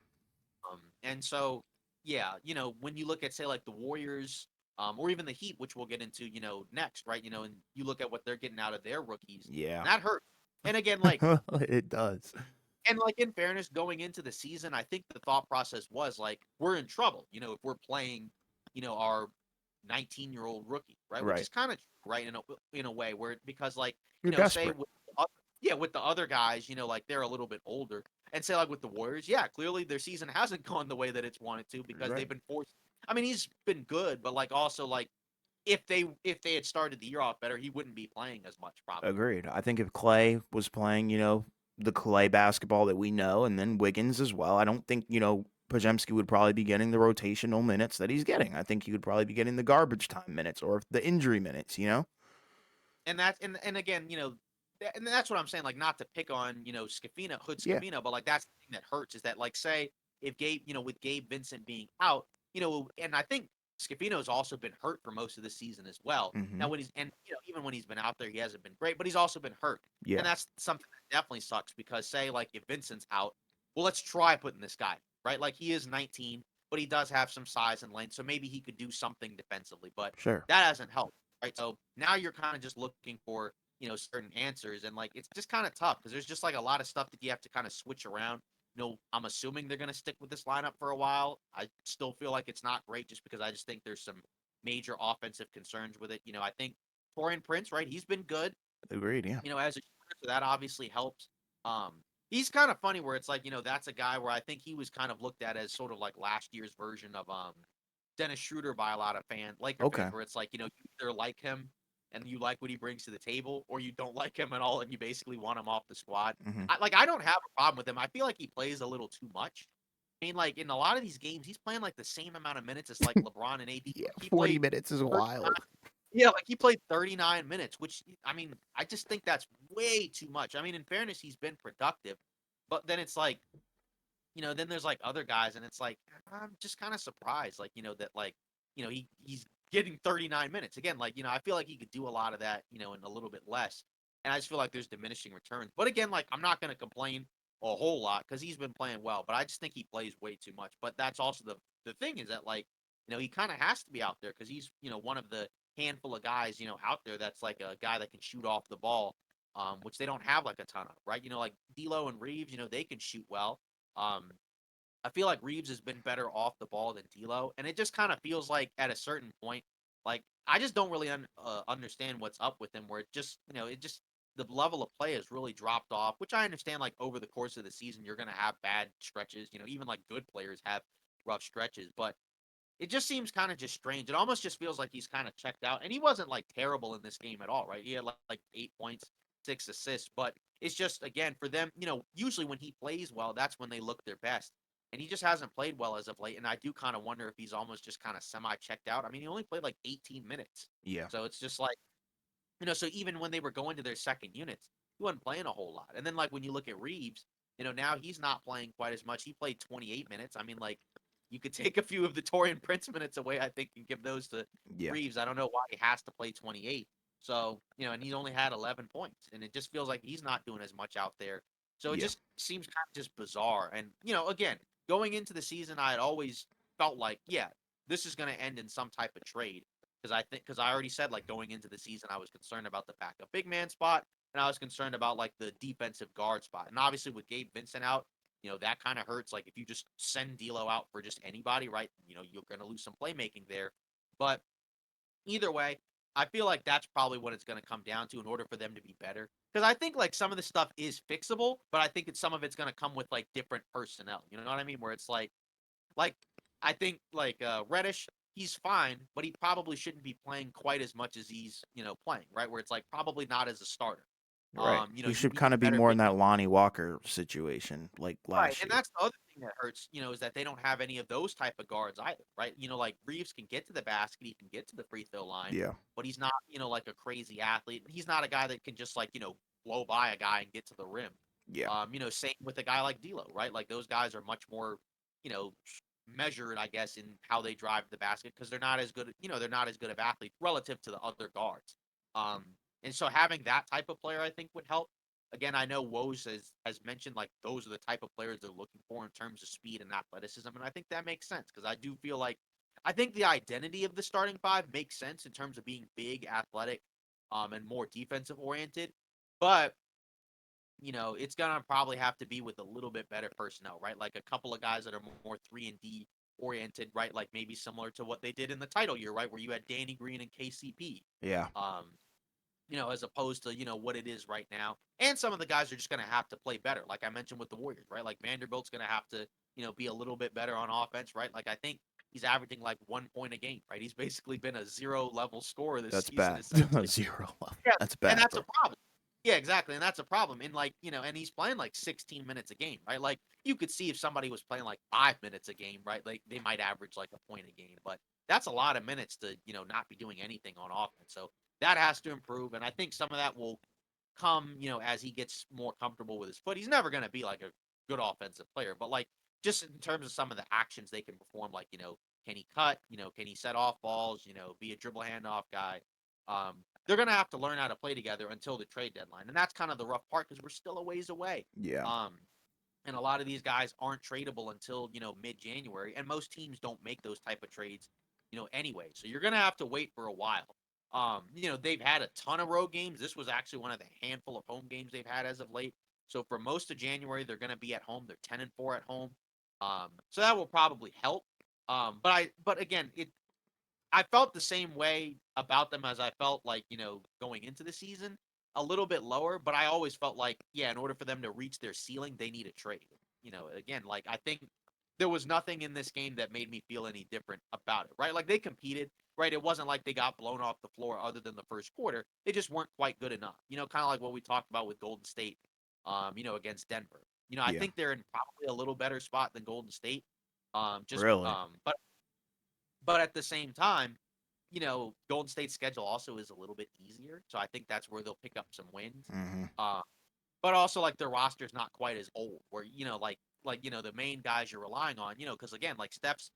And so yeah, when you look at say like the Warriors, or even the Heat, which we'll get into, next, right? And you look at what they're getting out of their rookies, Yeah. and that hurt. And again, like It does. in fairness, going into the season, I think the thought process was like we're in trouble, if we're playing, our 19-year-old rookie, right? Which Right. is kind of right in a way where because like, You're say desperate. with yeah, with the other guys, like they're a little bit older. And say like with the Warriors, yeah, clearly their season hasn't gone the way that it's wanted to because Right. they've been forced. I mean, he's been good, but like also like if they had started the year off better, he wouldn't be playing as much probably. Agreed. I think if Clay was playing, the Clay basketball that we know, and then Wiggins as well, I don't think, Pajemski would probably be getting the rotational minutes that he's getting. I think he would probably be getting the garbage time minutes or the injury minutes. And again, and that's what I'm saying. Like, not to pick on Hood Yeah. Scafino, but like that's the thing that hurts is that like say if Gabe, with Gabe Vincent being out, and I think Scafino's also been hurt for most of the season as well. Hmm. Now when he's and even when he's been out there, he hasn't been great, but he's also been hurt, and Yeah. that's something that definitely sucks because say like if Vincent's out, well let's try putting this guy right. Like he is 19, but he does have some size and length, so maybe he could do something defensively, but Sure. that hasn't helped right? So now you're kind of just looking for, certain answers. And like, it's just kind of tough because there's just like a lot of stuff that you have to kind of switch around. I'm assuming they're going to stick with this lineup for a while. I still feel like it's not great just because I just think there's some major offensive concerns with it. I think Torian Prince, right? He's been good, Agreed. Yeah. as a shooter, so that obviously helps. Um, he's kind of funny where it's like, that's a guy where I think he was kind of looked at as sort of like last year's version of Dennis Schroeder by a lot of Laker Okay. fans, where it's like, you either like him and you like what he brings to the table, or you don't like him at all and you basically want him off the squad. Hmm. I don't have a problem with him. I feel like he plays a little too much. I mean, like in a lot of these games, he's playing like the same amount of minutes as like LeBron and AD. Yeah. Like, he 40 played minutes is 39, wild. yeah, like he played 39 minutes, which I mean, I just think that's way too much. I mean, in fairness, he's been productive, but then it's like, then there's like other guys, and it's like I'm just kind of surprised, like that like he's getting 39 minutes again. Like I feel like he could do a lot of that, in a little bit less, and I just feel like there's diminishing returns. But again, like I'm not going to complain a whole lot because he's been playing well, but I just think he plays way too much. But that's also the thing is that like he kind of has to be out there because he's one of the handful of guys out there that's like a guy that can shoot off the ball. Which they don't have like a ton of, right? Like D'Lo and Reeves, they can shoot well. Um, I feel like Reeves has been better off the ball than D'Lo, and it just kind of feels like at a certain point, like I just don't really understand what's up with him. Where it just the level of play has really dropped off. Which I understand, like over the course of the season, you're gonna have bad stretches. Even like good players have rough stretches, but it just seems kind of just strange. It almost just feels like he's kind of checked out, and he wasn't like terrible in this game at all, right? He had like 8 points, 6 assists, but it's just again for them, usually when he plays well, that's when they look their best, and he just hasn't played well as of late. And I do kind of wonder if he's almost just kind of semi checked out. I mean, he only played like 18 minutes, Yeah. so it's just like so even when they were going to their second units, he wasn't playing a whole lot. And then like when you look at Reeves, now he's not playing quite as much. He played 28 minutes. I mean, like you could take a few of the Torian Prince minutes away, I think, and give those to Yeah. Reeves. I don't know why he has to play 28. So, and he only had 11 points. And it just feels like he's not doing as much out there. So it Yeah. just seems kind of just bizarre. And, again, going into the season, I had always felt like, yeah, this is going to end in some type of trade because I already said like going into the season I was concerned about the backup big man spot and I was concerned about like the defensive guard spot. And obviously with Gabe Vincent out, that kind of hurts. Like if you just send D'Lo out for just anybody, right? You're going to lose some playmaking there. But either way, I feel like that's probably what it's going to come down to in order for them to be better. Because I think like some of the stuff is fixable, but I think some of it's going to come with like different personnel. You know what I mean? Where it's like I think like Reddish, he's fine, but he probably shouldn't be playing quite as much as he's playing, right? Where it's like probably not as a starter. Right. He You should need kind of be better more big in that Lonnie Walker situation like right, last and year. that's the other thing that hurts, is that they don't have any of those type of guards either, right? Like Reeves can get to the basket, he can get to the free throw line, Yeah. but he's not, like a crazy athlete. He's not a guy that can just like, blow by a guy and get to the rim. Yeah. Same with a guy like D'Lo, right? Like those guys are much more, you know, measured, I guess, in how they drive the basket because they're not as good, they're not as good of athletes relative to the other guards. Um, and so having that type of player, I think, would help. Again, I know Woj has mentioned like those are the type of players they're looking for in terms of speed and athleticism, and I think that makes sense because I do feel like I think the identity of the starting five makes sense in terms of being big, athletic, and more defensive oriented. But it's gonna probably have to be with a little bit better personnel, right? Like a couple of guys that are more 3-and-D oriented, right? Like maybe similar to what they did in the title year, right? Where you had Danny Green and KCP. Yeah. Um, as opposed to, what it is right now. And some of the guys are just going to have to play better. Like I mentioned with the Warriors, right? Like Vanderbilt's going to have to, be a little bit better on offense, right? Like I think he's averaging like 1 point a game, right? He's basically been a zero level scorer this That's season, bad. essentially. Zero level. Yeah. That's And bad, that's a bro. problem. Yeah, exactly. And that's a problem. And like, and he's playing like 16 minutes a game, right? Like you could see if somebody was playing like 5 minutes a game, right? Like they might average like a point a game, but that's a lot of minutes to, not be doing anything on offense. So that has to improve. And I think some of that will come, as he gets more comfortable with his foot. He's never going to be like a good offensive player, but like just in terms of some of the actions they can perform, like, can he cut? Can he set off balls? Be a dribble handoff guy. They're going to have to learn how to play together until the trade deadline. And that's kind of the rough part because we're still a ways away. Yeah. Um, and a lot of these guys aren't tradable until, mid-January. And most teams don't make those type of trades, anyway. So you're going to have to wait for a while. They've had a ton of road games. This was actually one of the handful of home games they've had as of late. So for most of January, they're going to be at home. They're 10-4 at home. So that will probably help. But again, I felt the same way about them as I felt like, going into the season, a little bit lower, but I always felt like, yeah, in order for them to reach their ceiling, they need a trade. Again, like I think there was nothing in this game that made me feel any different about it, right? Like they competed, right? It wasn't like they got blown off the floor other than the first quarter. They just weren't quite good enough. Kind of like what we talked about with Golden State, against Denver. I Yeah. think they're in probably a little better spot than Golden State. Really. But at the same time, Golden State's schedule also is a little bit easier, so I think that's where they'll pick up some wins. Mm-hmm. Uh, but also like their roster's not quite as old, where the main guys you're relying on, because again, like Steph's,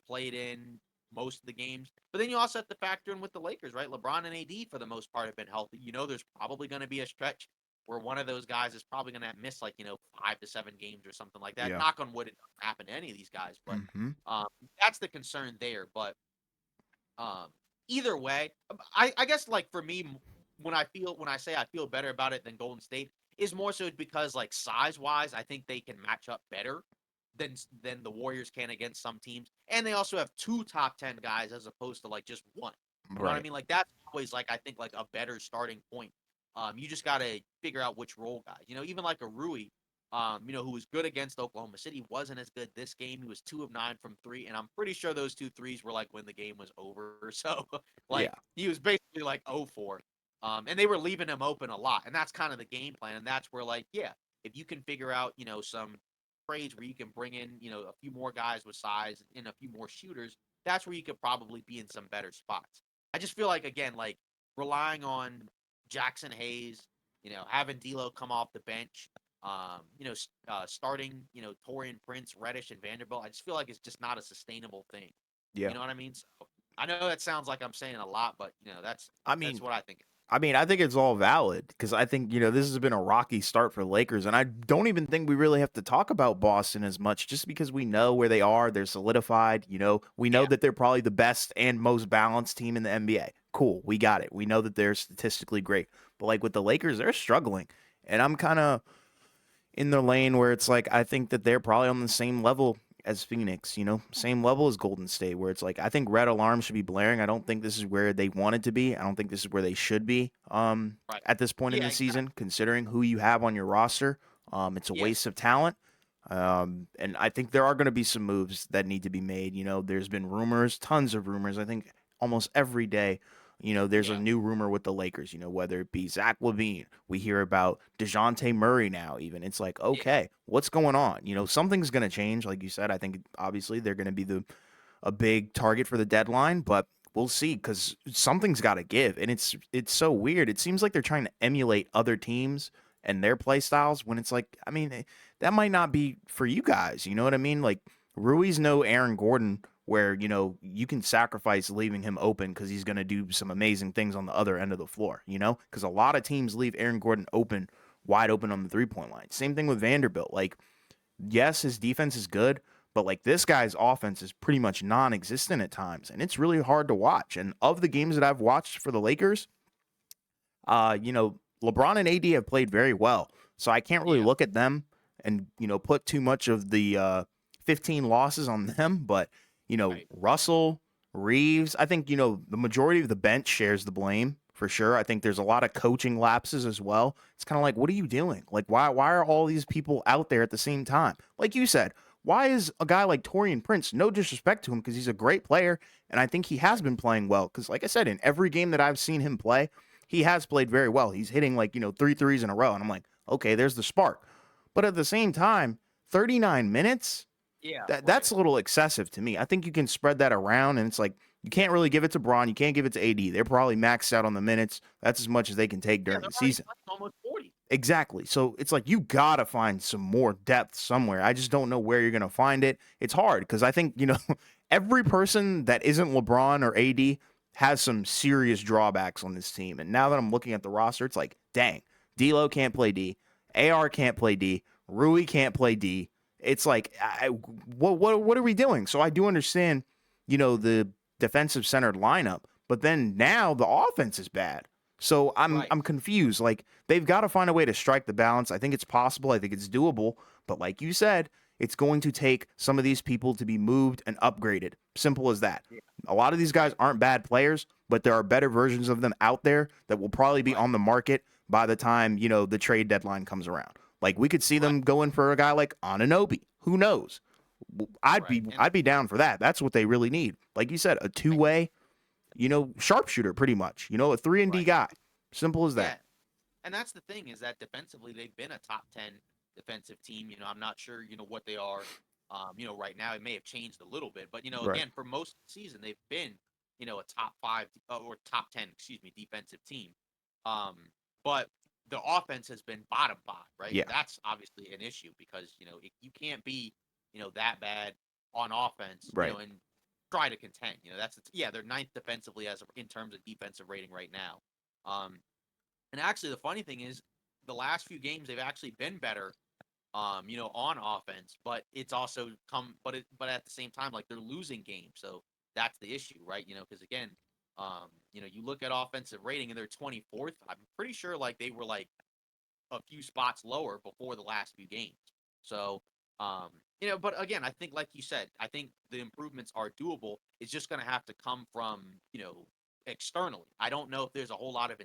played in most of the games, but then you also have to factor in with the Lakers, right? LeBron and AD for the most part have been healthy. There's probably going to be a stretch where one of those guys is probably going to miss like 5 to 7 games or something like that. Yeah. Knock on wood, it doesn't happen to any of these guys, but Mm-hmm. um, that's the concern there. But um, either way, I guess like for me, when I say I feel better about it than Golden State is more so because like size wise, I think they can match up better than the Warriors can against some teams, and they also have two top 10 guys as opposed to like just one. You know what I Right. mean? Like that's always like I think like a better starting point. You just got to figure out which role guys. Even like a Rui, who was good against Oklahoma City, wasn't as good this game. He was 2 of 9 from three, and I'm pretty sure those two threes were like when the game was over. So, like, Yeah. he was basically like 0 for. And they were leaving him open a lot, and that's kind of the game plan. And that's where, like, yeah, if you can figure out, some trades where you can bring in, a few more guys with size and a few more shooters, that's where you could probably be in some better spots. I just feel like, again, like relying on Jackson Hayes, having D'Lo come off the bench, starting, Torian Prince, Reddish, and Vanderbilt. I just feel like it's just not a sustainable thing. Yeah. You know what I mean? So I know that sounds like I'm saying a lot, but I that's mean, what I think. I think it's all valid because I think, this has been a rocky start for the Lakers. And I don't even think we really have to talk about Boston as much just because we know where they are. They're solidified. We know Yeah, that they're probably the best and most balanced team in the NBA. Cool. We got it. We know that they're statistically great. But like with the Lakers, they're struggling. And I'm kind of in the lane where it's like I think that they're probably on the same level as Phoenix, same level as Golden State, where it's like I think red alarms should be blaring. I don't think this is where they wanted to be. I don't think this is where they should be right. at this point in Yeah, the exactly. season, considering who you have on your roster. It's a Yes. waste of talent. And I think there are going to be some moves that need to be made. There's been rumors, tons of rumors. I think almost every day, there's a Yeah. new rumor with the Lakers, whether it be Zach LaVine. We hear about DeJounte Murray now, even. It's like, Yeah. okay, what's going on? Something's going to change. Like you said, I think obviously they're going to be a big target for the deadline, but we'll see because something's got to give. And it's so weird. It seems like they're trying to emulate other teams and their play styles when it's like, I mean, that might not be for you guys. You know what I mean? Like Rui's no Aaron Gordon where, you can sacrifice leaving him open because he's going to do some amazing things on the other end of the floor, because a lot of teams leave Aaron Gordon wide open on the 3-point line. Same thing with Vanderbilt. Like, yes, his defense is good, but like this guy's offense is pretty much non existent at times, and it's really hard to watch. And of the games that I've watched for the Lakers, LeBron and AD have played very well. So I can't really Yeah. look at them and, put too much of the 15 losses on them. But, Right. Russell, Reeves, I think, the majority of the bench shares the blame for sure. I think there's a lot of coaching lapses as well. It's kind of like, what are you doing? Like, why are all these people out there at the same time? Like you said, why is a guy like Torian Prince, no disrespect to him because he's a great player, and I think he has Right. been playing well because, like I said, in every game that I've seen him play, he has played very well. He's hitting like, 3 threes in a row. And I'm like, okay, there's the spark. But at the same time, 39 minutes, Yeah. Right. that's a little excessive to me. I think you can spread that around, and it's like you can't really give it to Braun. You can't give it to AD. They're probably maxed out on the minutes. That's as much as they can take Yeah, during they're the already season. playing almost 40. Exactly. So it's like you gotta find some more depth somewhere. I just don't know where you're gonna find it. It's hard because I think every person that isn't LeBron or AD has some serious drawbacks on this team. And now that I'm looking at the roster, it's like, dang, D'Lo can't play D, AR can't play D, Rui can't play D. It's like, what are we doing? So I do understand, the defensive centered lineup, but then now the offense is bad. So I'm Right. I'm confused. Like they've got to find a way to strike the balance. I think it's possible. I think it's doable. But like you said, it's going to take some of these people to be moved and upgraded. Simple as that. Yeah. A lot of these guys Right. aren't bad players, but there are better versions of them out there that will probably be Right. on the market by the time, the trade deadline comes around. Like we could see Right. them going for a guy like Anunoby. Who knows? I'd Right. be And I'd be down for that. That's what they really need. Like you said, a two-way, sharpshooter pretty much. A 3 and D right. guy. Simple as that. Yeah. And that's the thing is that defensively they've been a top 10 defensive team. I'm not sure, what they are. Right now it may have changed a little bit, but Right. again, for most of the season they've been, a top 5 or top 10, excuse me, defensive team. Um, but the offense has been bottom 5, right? Yeah. That's obviously an issue because, you can't be, that bad on offense, Right. and try to contend. Yeah, they're ninth defensively in terms of defensive rating right now. Um, and actually, the funny thing is, the last few games they've actually been better, on offense. But it's also but at the same time, like they're losing games, so that's the issue, right? Because again, you look at offensive rating and they're 24th. I'm pretty sure like they were like a few spots lower before the last few games. So, um, but again, I think like you said, I think the improvements are doable. It's just going to have to come from, externally. I don't know if there's a whole lot of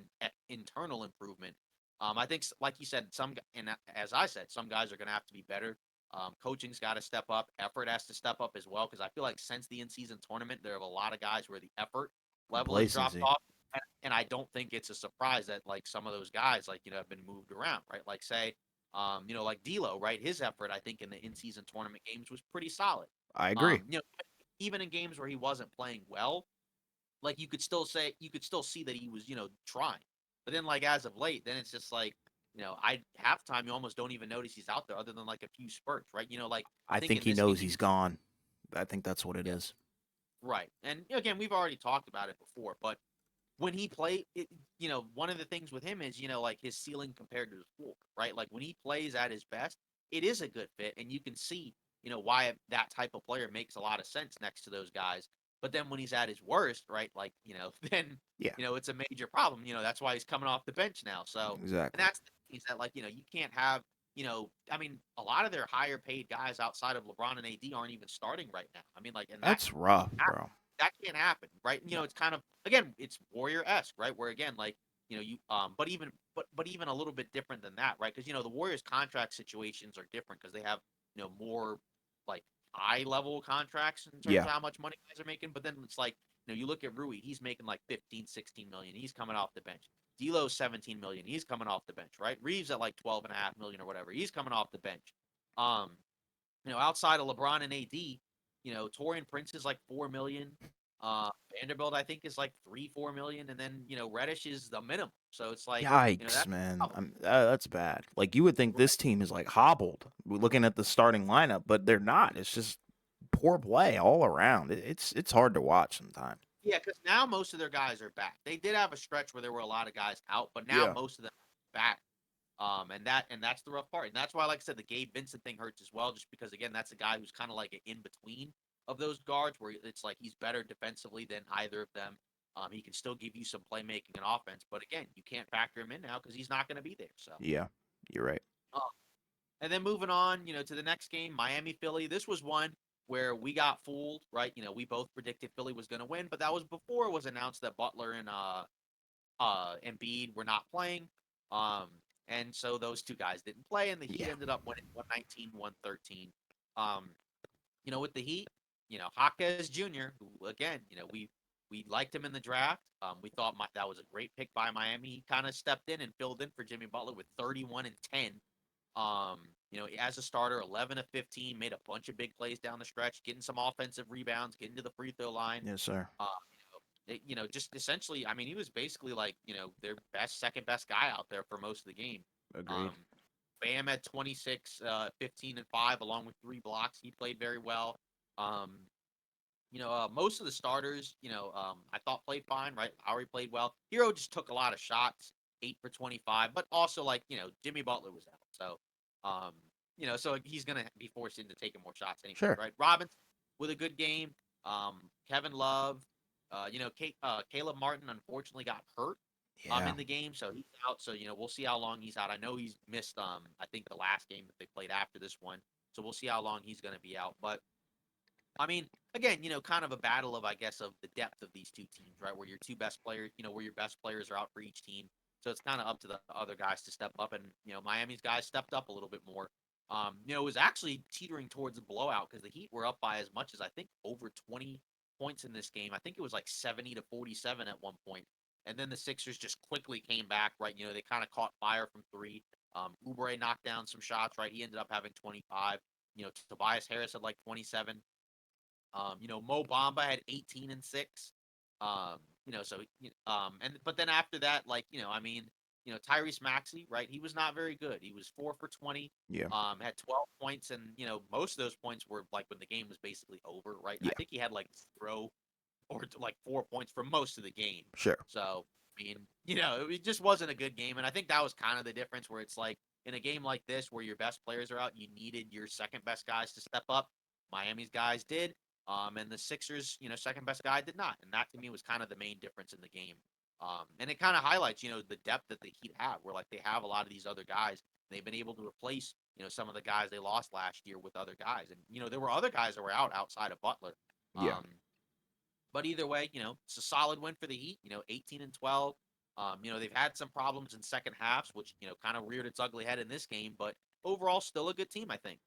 internal improvement. I think, like you said, and as I said, some guys are going to have to be better. Coaching's got to step up. Effort has to step up as well because I feel like since the in-season tournament, there are a lot of guys where the effort level has dropped Complacency. off. And I don't think it's a surprise that like some of those guys like have been moved around, right? Like say, like D'Lo, right? His effort, I think, in the in-season tournament games was pretty solid. I agree. Even in games where he wasn't playing well, like you could still see that he was trying. But then like as of late, then it's just like I half time you almost don't even notice he's out there other than like a few spurts, right? Like I I think think in he this knows game, he's gone. I think that's what it yeah, is. right. And again, we've already talked about it before, but when he played, one of the things with him is, like his ceiling compared to his floor, right? Like when he plays at his best, it is a good fit, and you can see, why that type of player makes a lot of sense next to those guys. But then when he's at his worst, right, like then Yeah. it's a major problem. That's why he's coming off the bench now. So, and Exactly. that's the thing is that like you can't have. I mean, a lot of their higher paid guys outside of LeBron and AD aren't even starting right now. I mean, like, and That's rough, happen. bro. That can't happen, right? No. It's kind of again, it's Warrior-esque, right? Where again, like but even a little bit different than that, right? Because the Warriors' contract situations are different because they have more like high level contracts in terms Yeah. of how much money guys are making. But then it's like you look at Rui, he's making like 15, 16 million. He's coming off the bench. D'Lo's 17 million. He's coming off the bench, right? Reeves at like 12.5 million or whatever. He's coming off the bench. Um, outside of LeBron and AD, Torian Prince is like 4 million. Vanderbilt, I think, is like 3, 4 million, and then Reddish is the minimum. So it's like Yikes, that's a man. problem, That's bad. Like you would think this right? team is like hobbled. We're looking at the starting lineup, but they're not. It's just poor play all around. It's hard to watch sometimes. Yeah, because now most of their guys are back. They did have a stretch where there were a lot of guys out, but now Yeah. most of them are back. And that's the rough part. And that's why, like I said, the Gabe Vincent thing hurts as well, just because again, that's a guy who's kind of like an in between of those guards, where it's like he's better defensively than either of them. He can still give you some playmaking and offense, but again, you can't factor him in now because he's not going to be there. So, Yeah. You're right. uh, and then moving on, to the next game, Miami Philly. This was one where we got fooled, right? We both predicted Philly was going to win, but that was before it was announced that Butler and Embiid were not playing. Um, and so those two guys didn't play, and the Heat Yeah. ended up winning 119, 113. Um, with the Heat, Jaquez Jr., who again, we liked him in the draft. We thought that was a great pick by Miami. He kind of stepped in and filled in for Jimmy Butler with 31 and 10. As a starter, 11 of 15, made a bunch of big plays down the stretch, getting some offensive rebounds, getting to the free throw line. Yes, sir. Uh, just essentially, I mean, he was basically like, their second best guy out there for most of the game. Agreed. Um, Bam had 26, 15 and 5, along with 3 blocks. He played very well. Um, most of the starters, I thought played fine, right? Lowry played well. Hero just took a lot of shots, 8 for 25, but also like, Jimmy Butler was out. So he's going to be forced into taking more shots anyway, Sure. right? Robinson with a good game. Kevin Love, Caleb Martin unfortunately got hurt Yeah. in the game, so he's out. So we'll see how long he's out. I know he's missed I think the last game that they played after this one, so we'll see how long he's going to be out. But I mean, again, kind of a battle of, I guess, of the depth of these two teams, right? Where your two best players, where your best players are out for each team. So it's kind of up to the other guys to step up, and Miami's guys stepped up a little bit more. It was actually teetering towards a blowout because the Heat were up by as much as I think over 20 points in this game. I think it was like 70 to 47 at one point, and then the Sixers just quickly came back, right? They kind of caught fire from three. Oubre knocked down some shots, right? He ended up having 25. Tobias Harris had like 27. Mo Bamba had 18 and 6. So but then after that, like, I mean, Tyrese Maxey, right? He was not very good. He was 4 for 20, Yeah. had 12 points, and most of those points were like when the game was basically over, right? I Yeah. think he had like 0 or like 4 points for most of the game. Sure. So I mean, it just wasn't a good game, and I think that was kind of the difference where it's like in a game like this where your best players are out, you needed your second best guys to step up. Miami's guys did. And the Sixers, second best guy did not. And that to me was kind of the main difference in the game. And it kind of highlights, the depth that the Heat have, where like they have a lot of these other guys. They've been able to replace, some of the guys they lost last year with other guys. And, there were other guys that were out outside of Butler. Yeah. Um, but either way, it's a solid win for the Heat, 18 and 12. They've had some problems in second halves, which, kind of reared its ugly head in this game, but overall still a good team, I think.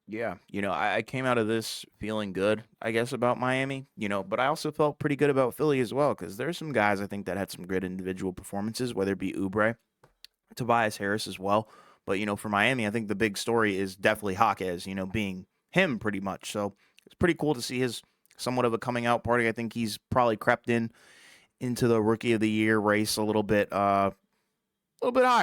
Yeah, I came out of this feeling good, I guess, about Miami, but I also felt pretty good about Philly as well because there's some guys I think that had some good individual performances, whether it be Oubre, Tobias Harris as well. But, for Miami, I think the big story is definitely Jaquez, being him pretty much. So it's pretty cool to see his somewhat of a coming out party. I think he's probably crept into the rookie of the year race a little bit higher.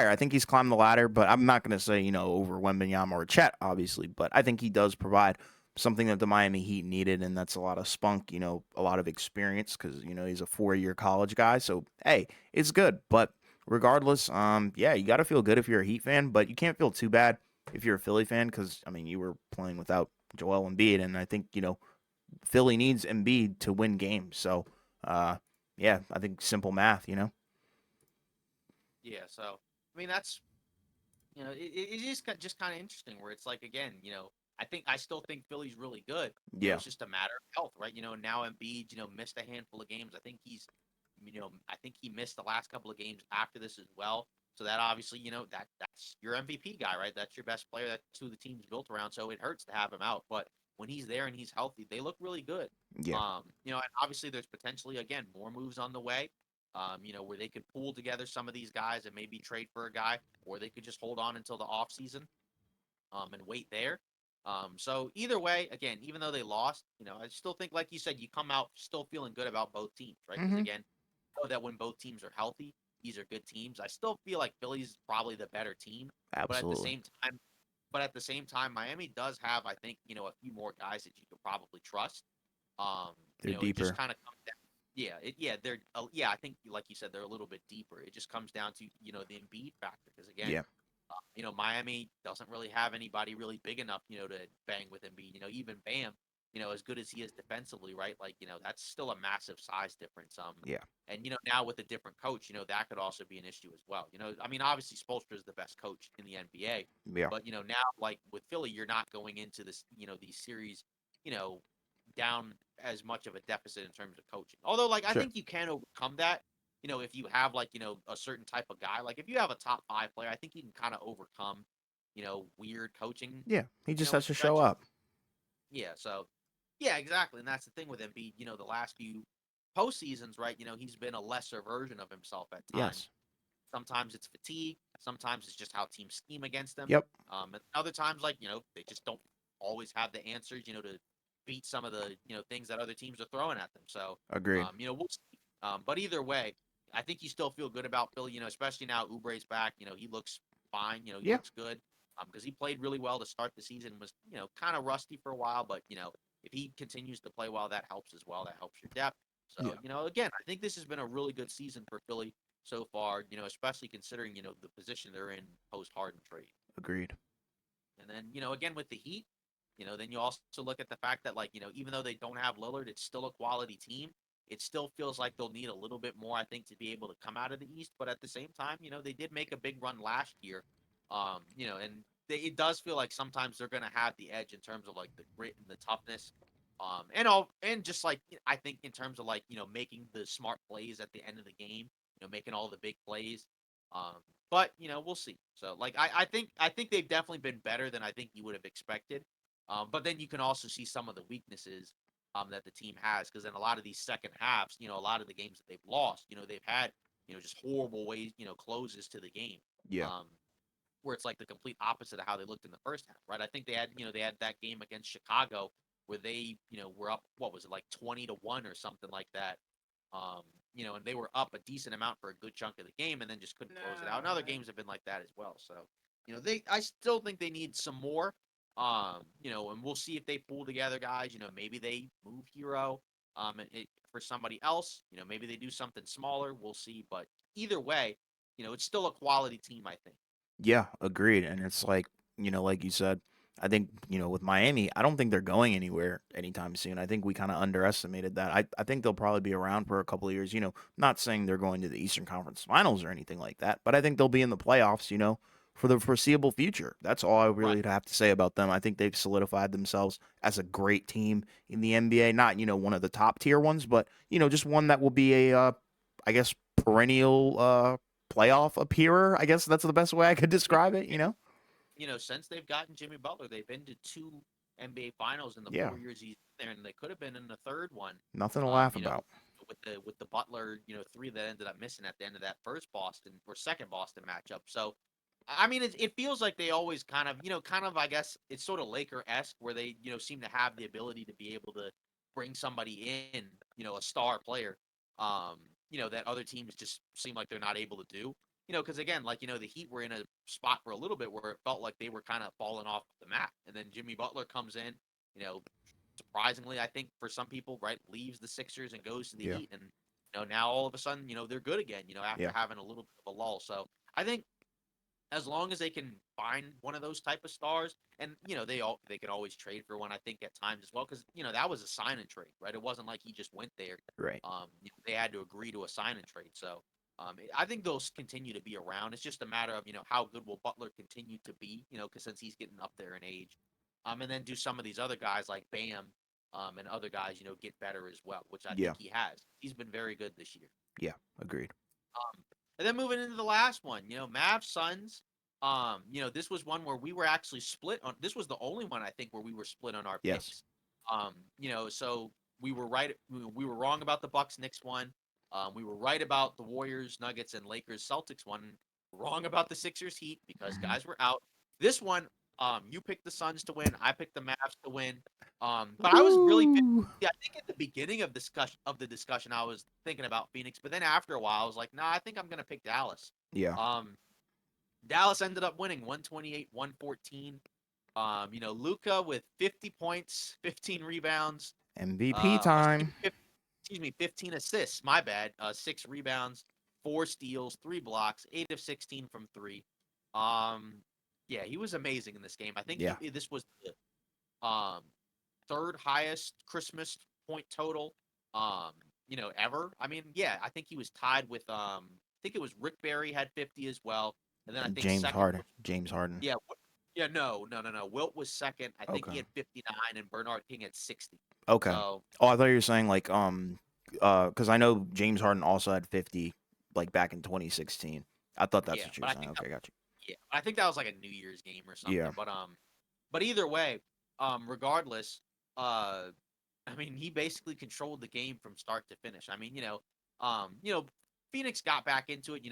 I think he's climbed the ladder, but I'm not going to say, over Wembanyama or Chet, obviously. But I think he does provide something that the Miami Heat needed, and that's a lot of spunk, a lot of experience because, he's a 4-year college guy. So, hey, it's good. But regardless, yeah, you got to feel good if you're a Heat fan, but you can't feel too bad if you're a Philly fan because, I mean, you were playing without Joel Embiid, and I think, Philly needs Embiid to win games. So, yeah, I think simple math. Yeah, so I mean that's it is just kind of interesting where it's like again, I still think Philly's really good. Yeah. It's just a matter of health, right? Now Embiid, missed a handful of games. I think he missed the last couple of games after this as well. So that obviously, that's your MVP guy, right? That's your best player. That's who the team's built around. So it hurts to have him out, but when he's there and he's healthy, they look really good. Yeah. And obviously there's potentially again more moves on the way. Where they could pool together some of these guys and maybe trade for a guy, or they could just hold on until the off season, and wait there. So either way, again, even though they lost, I still think, like you said, you come out still feeling good about both teams, right? Because Mm-hmm. again, know that when both teams are healthy, these are good teams. I still feel like Philly's probably the better team, but at the Absolutely. same time, but at the same time, Miami does have, I think, a few more guys that you could probably trust. They're It just deeper. kind of comes down. Yeah, they're yeah, I think like you said, they're a little bit deeper. It just comes down to, the Embiid factor because again, Yeah, Miami doesn't really have anybody really big enough, to bang with Embiid. Even Bam, as good as he is defensively, right? Like, that's still a massive size difference. yeah, And now with a different coach, that could also be an issue as well. I mean, obviously Spoelstra is the best coach in the NBA, yeah. but now like with Philly, you're not going into this, these series, you know, down as much of a deficit in terms of coaching. Although, like, I Sure. think you can overcome that. If you have like a certain type of guy, like if you have a top five player, I think you can kind of overcome, weird coaching, Yeah, he just has to show stretches. up. Yeah, so yeah, exactly. And that's the thing with Embiid, the last few postseasons, right? He's been a lesser version of himself at times. Yes. Sometimes it's fatigue, sometimes it's just how teams scheme against them. Yep. And other times, like, they just don't always have the answers, to beat some of the, things that other teams are throwing at them. So, Agreed. we'll see. But either way, I think you still feel good about Philly, especially now Oubre's back. He looks fine, he Yeah. looks good. Because he played really well to start the season, was, kind of rusty for a while, but, if he continues to play well, that helps as well. That helps your depth. So, Yeah. again, I think this has been a really good season for Philly so far, especially considering, the position they're in post Harden trade. Agreed. And then, again with the Heat, then you also look at the fact that, like, even though they don't have Lillard, it's still a quality team. It still feels like they'll need a little bit more, I think, to be able to come out of the East. But at the same time, they did make a big run last year. And it does feel like sometimes they're going to have the edge in terms of like the grit and the toughness. And just like I think in terms of like, making the smart plays at the end of the game, making all the big plays. Um, but we'll see. So like I think they've definitely been better than I think you would have expected. But then you can also see some of the weaknesses that the team has because in a lot of these second halves, a lot of the games that they've lost, they've had just horrible ways, closes to the game. Yeah. Um, where it's like the complete opposite of how they looked in the first half, right? I think they had that game against Chicago where they were up, what was it, like 20-1 or something like that. Um, and they were up a decent amount for a good chunk of the game and then just couldn't close it out. And other games have been like that as well. So, I still think they need some more. And we'll see if they pull together guys. Maybe they move Hero for somebody else. Maybe they do something smaller. We'll see. But either way, it's still a quality team, I think. Yeah, agreed. And it's like you said, I think, with Miami, I don't think they're going anywhere anytime soon. I think we kind of underestimated that. I think they'll probably be around for a couple of years, not saying they're going to the Eastern Conference Finals or anything like that, but I think they'll be in the playoffs, for the foreseeable future. That's all I Right. really have to say about them. I think they've solidified themselves as a great team in the NBA, not, one of the top tier ones, but, just one that will be a I guess perennial playoff appearer. I guess that's the best way I could describe it. Since they've gotten Jimmy Butler, they've been to two NBA Finals in the Yeah, 4 years he's there, and they could have been in the third one. nothing to Um, laugh you know, about. with the Butler, three that ended up missing at the end of that first Boston or second Boston matchup. So, I mean, it feels like they always kind of, I guess it's sort of Laker esque where they, seem to have the ability to be able to bring somebody in, a star player, um, that other teams just seem like they're not able to do. Because again, like the Heat were in a spot for a little bit where it felt like they were kind of falling off the map, and then Jimmy Butler comes in, you know, surprisingly, I think for some people, right, leaves the Sixers and goes to the Yeah, Heat, and now all of a sudden, they're good again, after yeah, having a little bit of a lull. So I think as long as they can find one of those type of stars, and they could always trade for one, I think at times as well, because that was a sign and trade, right? It wasn't like he just went there. right. They had to agree to a sign and trade, so. I think those continue to be around. It's just a matter of how good will Butler continue to be, because since he's getting up there in age, and then do some of these other guys like Bam, and other guys, get better as well, which I Yeah, think he has. He's been very good this year. yeah, agreed. And then moving into the last one, Mavs Suns. This was one where we were actually split on. This was the only one I think where we were split on our Yes. picks. So we were right. We were wrong about the Bucks Knicks one. We were right about the Warriors, Nuggets, and Lakers Celtics one. Wrong about the Sixers Heat because Hmm. guys were out. This one, you picked the Suns to win. I picked the Mavs to win. But I was really Woo! yeah, I think at the beginning of the discussion, I was thinking about Phoenix, but then after a while, I was like, nah, I think I'm gonna pick Dallas. Yeah, Um, Dallas ended up winning 128-114. Luca with 50 points, 15 rebounds, MVP excuse time. me, 15 assists. My bad. 6 rebounds, 4 steals, 3 blocks, 8 of 16 from three. Um, yeah, he was amazing in this game. I think Yeah, this was the third highest Christmas point total, um, ever. I mean, yeah, I think he was tied with I think it was Rick Barry had 50 as well, and then I and think James second Harden. was James Harden. yeah, yeah, no. Wilt was second. I think Okay. he had 59 and Bernard King had 60. Okay. So Oh, I thought you were saying like because I know James Harden also had 50 like back in 2016. I thought that's yeah, what you were but I saying. think that Okay, got yeah, I think that was like a New Year's game or you. Yeah. something. But either way, regardless, uh, I mean, he basically controlled the game from start to finish. I mean, Phoenix got back into it,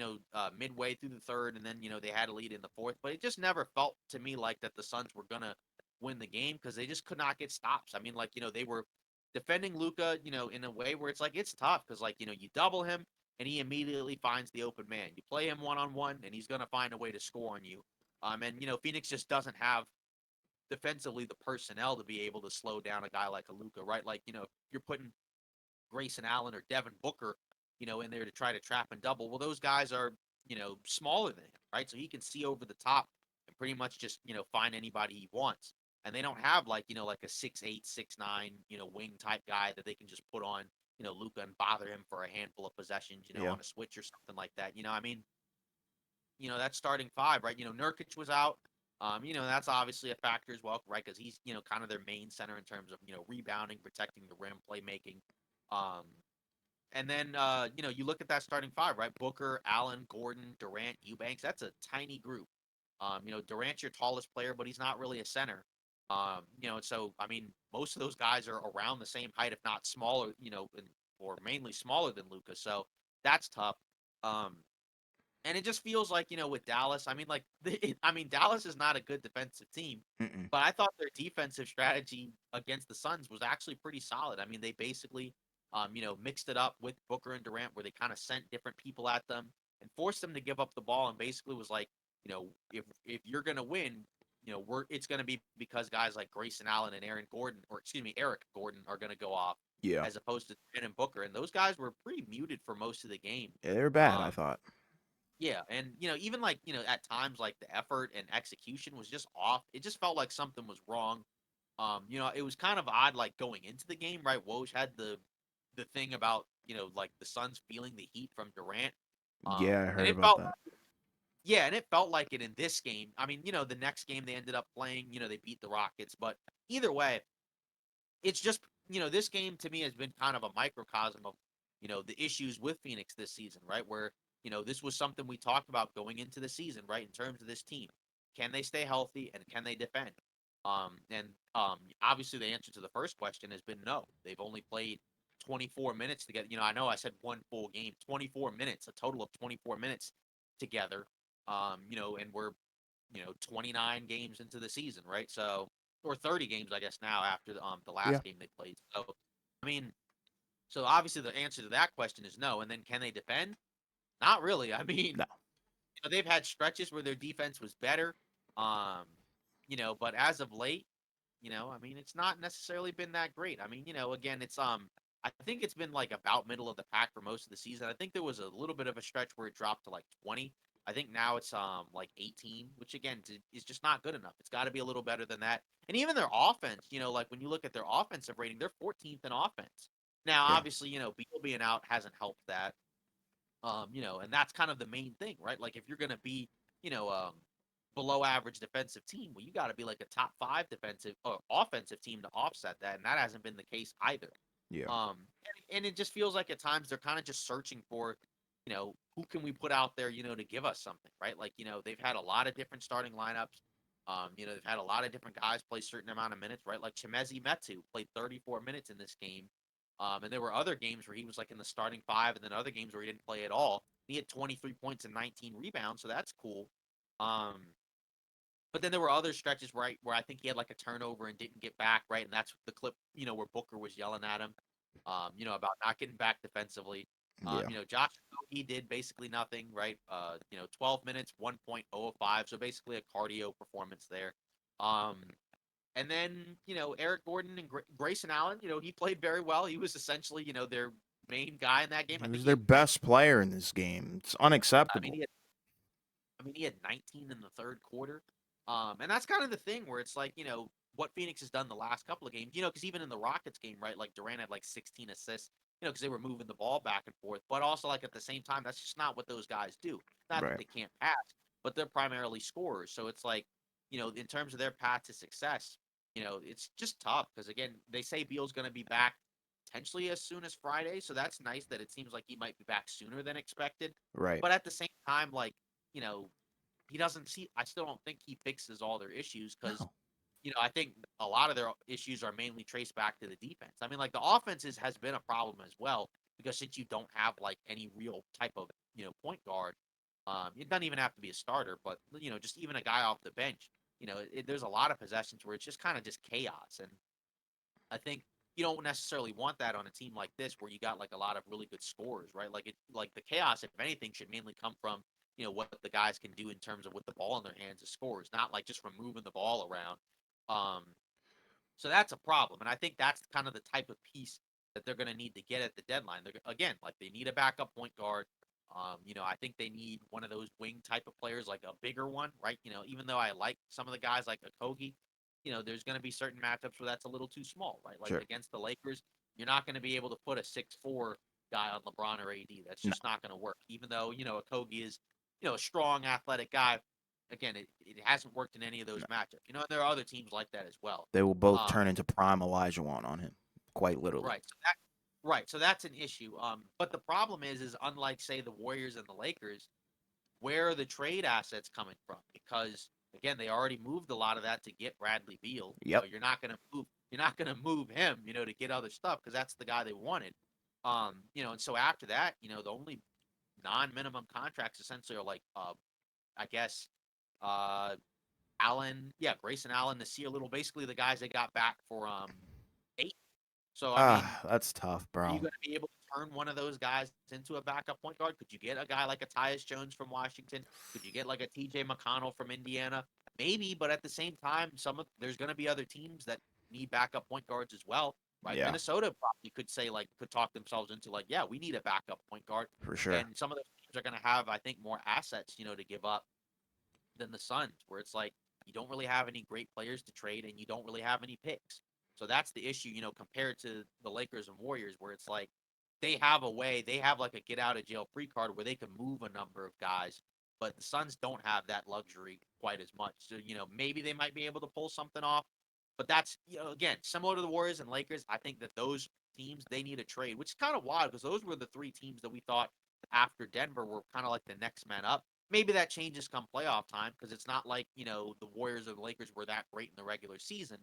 midway through the third, and then they had a lead in the fourth. But it just never felt to me like that the Suns were gonna win the game because they just could not get stops. I mean, like they were defending Luca, in a way where it's like it's tough because like you double him and he immediately finds the open man. You play him one on one and he's gonna find a way to score on you. And Phoenix just doesn't have defensively the personnel to be able to slow down a guy like a Luca, right? Like, if you're putting Grayson Allen or Devin Booker, in there to try to trap and double. Well, those guys are, smaller than him, right? So he can see over the top and pretty much just, find anybody he wants. And they don't have like, like a 6'8", 6'9", wing type guy that they can just put on, Luca and bother him for a handful of possessions, Yeah. on a switch or something like that. I mean, that starting five, right? Nurkic was out. That's obviously a factor as well, right? Because he's, kind of their main center in terms of, rebounding, protecting the rim, playmaking. Um, and then, you look at that starting five, right? Booker, Allen, Gordon, Durant, Eubanks. That's a tiny group. Durant's your tallest player, but he's not really a center. So I mean, most of those guys are around the same height, if not smaller, or mainly smaller than Luca. So that's tough. Um, and it just feels like, with Dallas, I mean, like, I mean, Dallas is not a good defensive team, Mm-mm. but I thought their defensive strategy against the Suns was actually pretty solid. I mean, they basically, mixed it up with Booker and Durant, where they kind of sent different people at them and forced them to give up the ball, and basically was like, if you're gonna win, it's gonna be because guys like Grayson Allen and Aaron Gordon, or excuse me, Eric Gordon, are gonna go off, Yeah. as opposed to Durant and Booker, and those guys were pretty muted for most of the game. Yeah, they were bad, I Um, thought. yeah, and even like at times like the effort and execution was just off. It just felt like something was wrong. It was kind of odd like going into the game, right? Woj had the thing about like the Suns feeling the heat from Durant, Yeah, I and heard it about felt that. yeah, and it felt like it in this game. I mean, the next game they ended up playing, they beat the Rockets, but either way, it's just this game to me has been kind of a microcosm of the issues with Phoenix this season, right? Where this was something we talked about going into the season, right? In terms of this team, can they stay healthy and can they defend? And obviously the answer to the first question has been no. They've only played 24 minutes together. I know I said one full game, 24 minutes, a total of 24 minutes together. And we're 29 games into the season, right? So, or 30 games, I guess now after the Yeah. last game they played. So, I mean, so obviously the answer to that question is no. And then can they defend? Not really. I mean, No. they've had stretches where their defense was better. Um, but as of late, I mean, it's not necessarily been that great. I mean, again, it's I think it's been like about middle of the pack for most of the season. I think there was a little bit of a stretch where it dropped to like 20. I think now it's like 18, which again is just not good enough. It's got to be a little better than that. And even their offense, like when you look at their offensive rating, they're 14th in offense. Now, Yeah. obviously, Beal being out hasn't helped that. And that's kind of the main thing, right? Like if you're gonna be, below average defensive team, well, you got to be like a top five defensive or offensive team to offset that, and that hasn't been the case either. Yeah. And it just feels like at times they're kind of just searching for, who can we put out there, to give us something, right? Like, they've had a lot of different starting lineups. They've had a lot of different guys play certain amount of minutes, right? Like Chimezi Metu played 34 minutes in this game. And there were other games where he was like in the starting five, and then other games where he didn't play at all. He had 23 points and 19 rebounds, so that's cool. Um, but then there were other stretches where I think he had like a turnover and didn't get back, right? And that's the clip, where Booker was yelling at him, about not getting back defensively. Yeah. Josh, he did basically nothing, right? 12 minutes, 1.05, so basically a cardio performance there. Um, and then, Eric Gordon and Grayson Allen, he played very well. He was essentially, their main guy in that game. He I think was he their had 19. best player in this game. It's I mean, unacceptable. he had 19 in the third quarter. And that's kind of the thing where it's like, what Phoenix has done the last couple of games, because even in the Rockets game, right, like Durant had like 16 assists, because they were moving the ball back and forth. But also, like, at the same time, that's just not what those guys do. Not that Right. they can't pass, but they're primarily scorers. So it's like, in terms of their path to success, it's just tough because, again, they say Beal's going to be back potentially as soon as Friday. So that's nice that it seems like he might be back sooner than expected. Right. But at the same time, like, you know, he doesn't see. I still don't think he fixes all their issues because No. I think a lot of their issues are mainly traced back to the defense. I mean, like the offenses has been a problem as well because since you don't have like any real type of point guard, it doesn't even have to be a starter, but just even a guy off the bench. There's a lot of possessions where it's just kind of just chaos, and I think you don't necessarily want that on a team like this where you got like a lot of really good scorers, right? Like the chaos, if anything, should mainly come from what the guys can do in terms of with the ball in their hands as scorers, not like just from moving the ball around. Um, so that's a problem, and I think that's kind of the type of piece that they're going to need to get at the deadline. They're again like they need a backup point guard. I think they need one of those wing type of players, like a bigger one, right? Even though I like some of the guys like Okogie, there's going to be certain matchups where that's a little too small, right? Like Sure. against the Lakers, you're not going to be able to put a 6'4" guy on LeBron or AD. That's No. just not going to work. Even though Okogie is a strong, athletic guy. Again, it hasn't worked in any of those No. matchups. There are other teams like that as well. They will both Um, turn into prime Elijah on him, quite literally. right. So that's an issue. But the problem is unlike say the Warriors and the Lakers, where are the trade assets coming from? Because again, they already moved a lot of that to get Bradley Beal. Yep. You're not gonna move him, to get other stuff because that's the guy they wanted. And so after that, the only non-minimum contracts essentially are like, I guess, uh, Allen, yeah, Grayson Allen, Nasir Little, basically the guys they got back for 8. So I mean, That's tough, are you bro. going to be able to turn one of those guys into a backup point guard? Could you get a guy like a Tyus Jones from Washington? Could you get like a TJ McConnell from Indiana? Maybe, but at the same time, there's going to be other teams that need backup point guards as well, right? Yeah, Minnesota probably could talk themselves into like, yeah, we need a backup point guard, for sure. and some of those teams are going to have, I think, more assets, to give up than the Suns, where it's like you don't really have any great players to trade and you don't really have any picks. So that's the issue, compared to the Lakers and Warriors, where it's like they have a way, they have like a get out of jail free card where they can move a number of guys, but the Suns don't have that luxury quite as much. So, maybe they might be able to pull something off, but that's, again, similar to the Warriors and Lakers. I think that those teams, they need a trade, which is kind of wild because those were the three teams that we thought after Denver were kind of like the next man up. Maybe that changes come playoff time because it's not like the Warriors or the Lakers were that great in the regular season.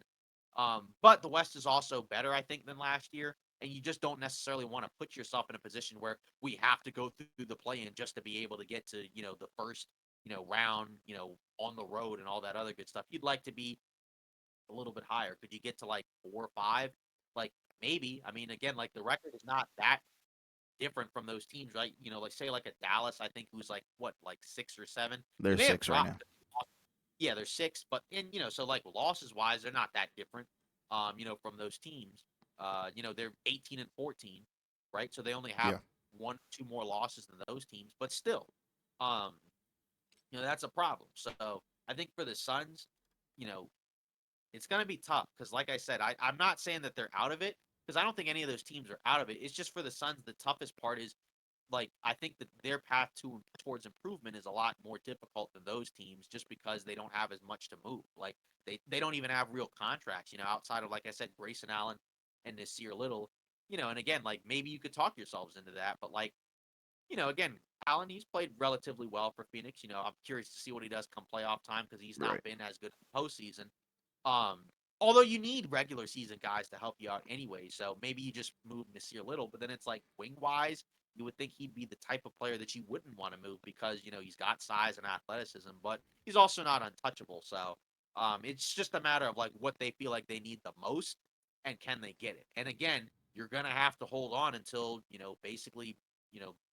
But the West is also better, I think, than last year, and you just don't necessarily want to put yourself in a position where we have to go through the play-in just to be able to get to the first round on the road and all that other good stuff. You'd like to be a little bit higher. Could you get to like 4 or 5? Like maybe. I mean, again, like the record is not that different from those teams, right? Like say like a Dallas, I think who's like what, like 6 or 7. They They're may have 6 right dropped. now. Yeah, they're 6, but and so like losses wise, they're not that different. From those teams. They're 18 and 14, right? So they only have Yeah. 1, 2 more losses than those teams, but still, um, that's a problem. So I think for the Suns, you know, it's going to be tough because, like I said, I'm not saying that they're out of it because I don't think any of those teams are out of it. It's just for the Suns, the toughest part is like I think that their path towards improvement is a lot more difficult than those teams just because they don't have as much to move. Like they don't even have real contracts, outside of like I said, Grayson Allen and Nasir Little, and again, like maybe you could talk yourselves into that, but like again, Allen, he's played relatively well for Phoenix. I'm curious to see what he does come playoff time because he's not Right. been as good in the postseason. Um, Although you need regular season guys to help you out anyway, so maybe you just move Nasir Little, but then it's like wing wise, you would think he'd be the type of player that you wouldn't want to move because he's got size and athleticism, but he's also not untouchable. So it's just a matter of like what they feel like they need the most and can they get it. And again, you're gonna have to hold on until basically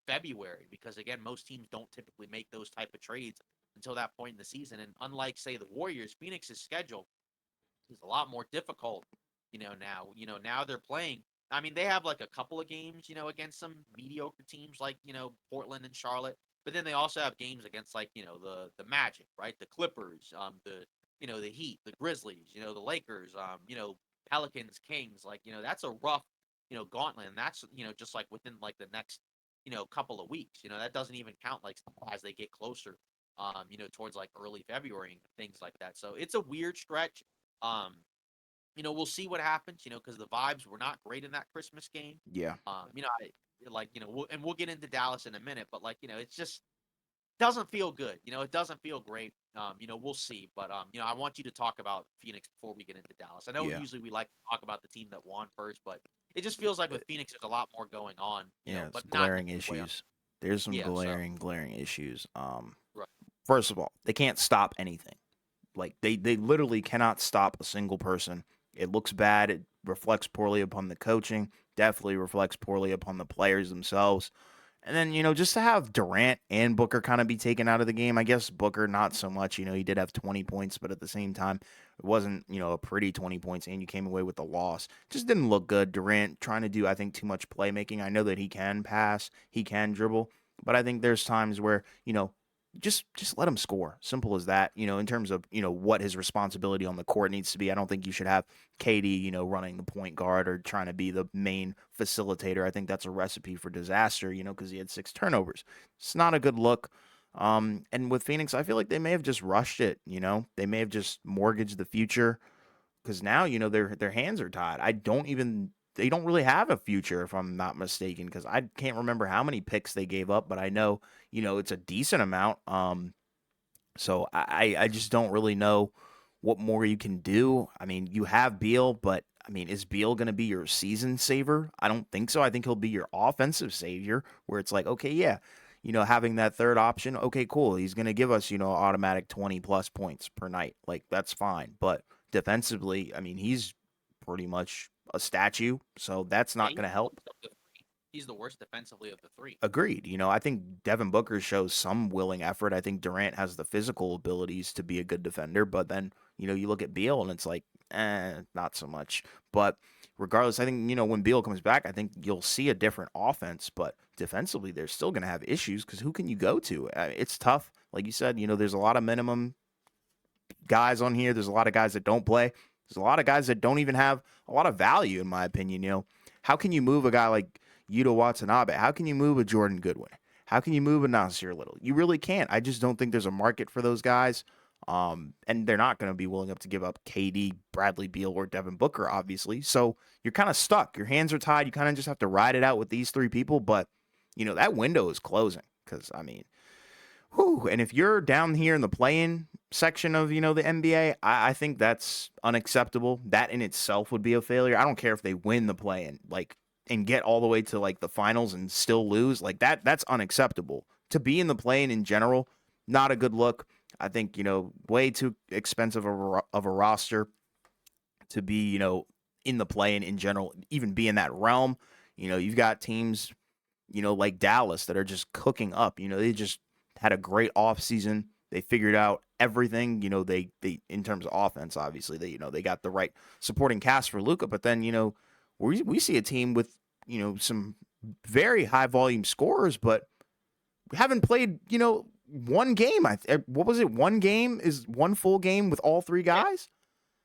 February because again, most teams don't typically make those type of trades until that point in the season. And unlike, say, the Warriors, Phoenix's schedule is a lot more difficult, now. Now they're playing. I mean, they have like a couple of games, against some mediocre teams like, Portland and Charlotte. But then they also have games against like, the Magic, right? The Clippers, the Heat, the Grizzlies, the Lakers, Pelicans, Kings. Like, that's a rough, gauntlet. And that's, just like within like the next, couple of weeks. That doesn't even count like as they get closer, towards like early February and things like that. So it's a weird stretch. Um, we'll see what happens, because the vibes were not great in that Christmas game. Yeah. We'll get into Dallas in a minute, but like, it's just doesn't feel good. It doesn't feel great. We'll see. But I want you to talk about Phoenix before we get into Dallas. I know Yeah. usually we like to talk about the team that won first, but it just feels like with Phoenix there's a lot more going on, Yeah, it's but not in glaring a good way. issues. There's some Yeah, so glaring issues. right. First of all, they can't stop anything. Like they literally cannot stop a single person. It looks bad. It reflects poorly upon the coaching. Definitely reflects poorly upon the players themselves. And then, just to have Durant and Booker kind of be taken out of the game. I guess Booker not so much. He did have 20 points, but at the same time, it wasn't, a pretty 20 points, and you came away with the loss. Just didn't look good. Durant trying to do, I think, too much playmaking. I know that he can pass, he can dribble, but I think there's times where, just let him score. Simple as that. In terms of, what his responsibility on the court needs to be. I don't think you should have KD, running the point guard or trying to be the main facilitator. I think that's a recipe for disaster, because he had 6 turnovers. It's not a good look. And with Phoenix, I feel like they may have just rushed it, They may have just mortgaged the future because now, their hands are tied. They don't really have a future if I'm not mistaken because I can't remember how many picks they gave up, but I know, it's a decent amount. So I just don't really know what more you can do. I mean, you have Beal, but I mean, is Beal going to be your season saver? I don't think so. I think he'll be your offensive savior, where it's like, okay, yeah, having that third option, okay, cool. He's going to give us, automatic 20 plus points per night. Like, that's fine. But defensively, I mean, he's pretty much a statue, so that's Yeah, not going to help. he's the worst defensively of the three. Agreed. I think Devin Booker shows some willing effort. I think Durant has the physical abilities to be a good defender, but then, you look at Beal and it's like, not so much. But regardless, I think, when Beal comes back, I think you'll see a different offense, but defensively, they're still going to have issues because who can you go to? It's tough. Like you said, there's a lot of minimum guys on here. There's a lot of guys that don't play. There's a lot of guys that don't even have a lot of value, in my opinion. How can you move a guy like Yuta Watanabe? How can you move a Jordan Goodwin? How can you move a Nasir Little? You really can't. I just don't think there's a market for those guys. And they're not going to be willing up to give up KD, Bradley Beal, or Devin Booker, obviously. So you're kind of stuck. Your hands are tied. You kind of just have to ride it out with these 3 people. But, that window is closing because, I mean, whew, and if you're down here in the play-in section of, the NBA, I think that's unacceptable. That in itself would be a failure. I don't care if they win the play-in, like, and get all the way to like the finals and still lose. Like that's unacceptable. To be in the play-in in general, not a good look. I think, way too expensive of a roster to be, in the play-in in general, even be in that realm. You've got teams like Dallas that are just cooking up. They just had a great offseason. They figured out everything. They in terms of offense, obviously, they got the right supporting cast for Luka. But then, we see a team with, some very high volume scorers, but haven't played, one game. What was it? One game is one full game with all 3 guys.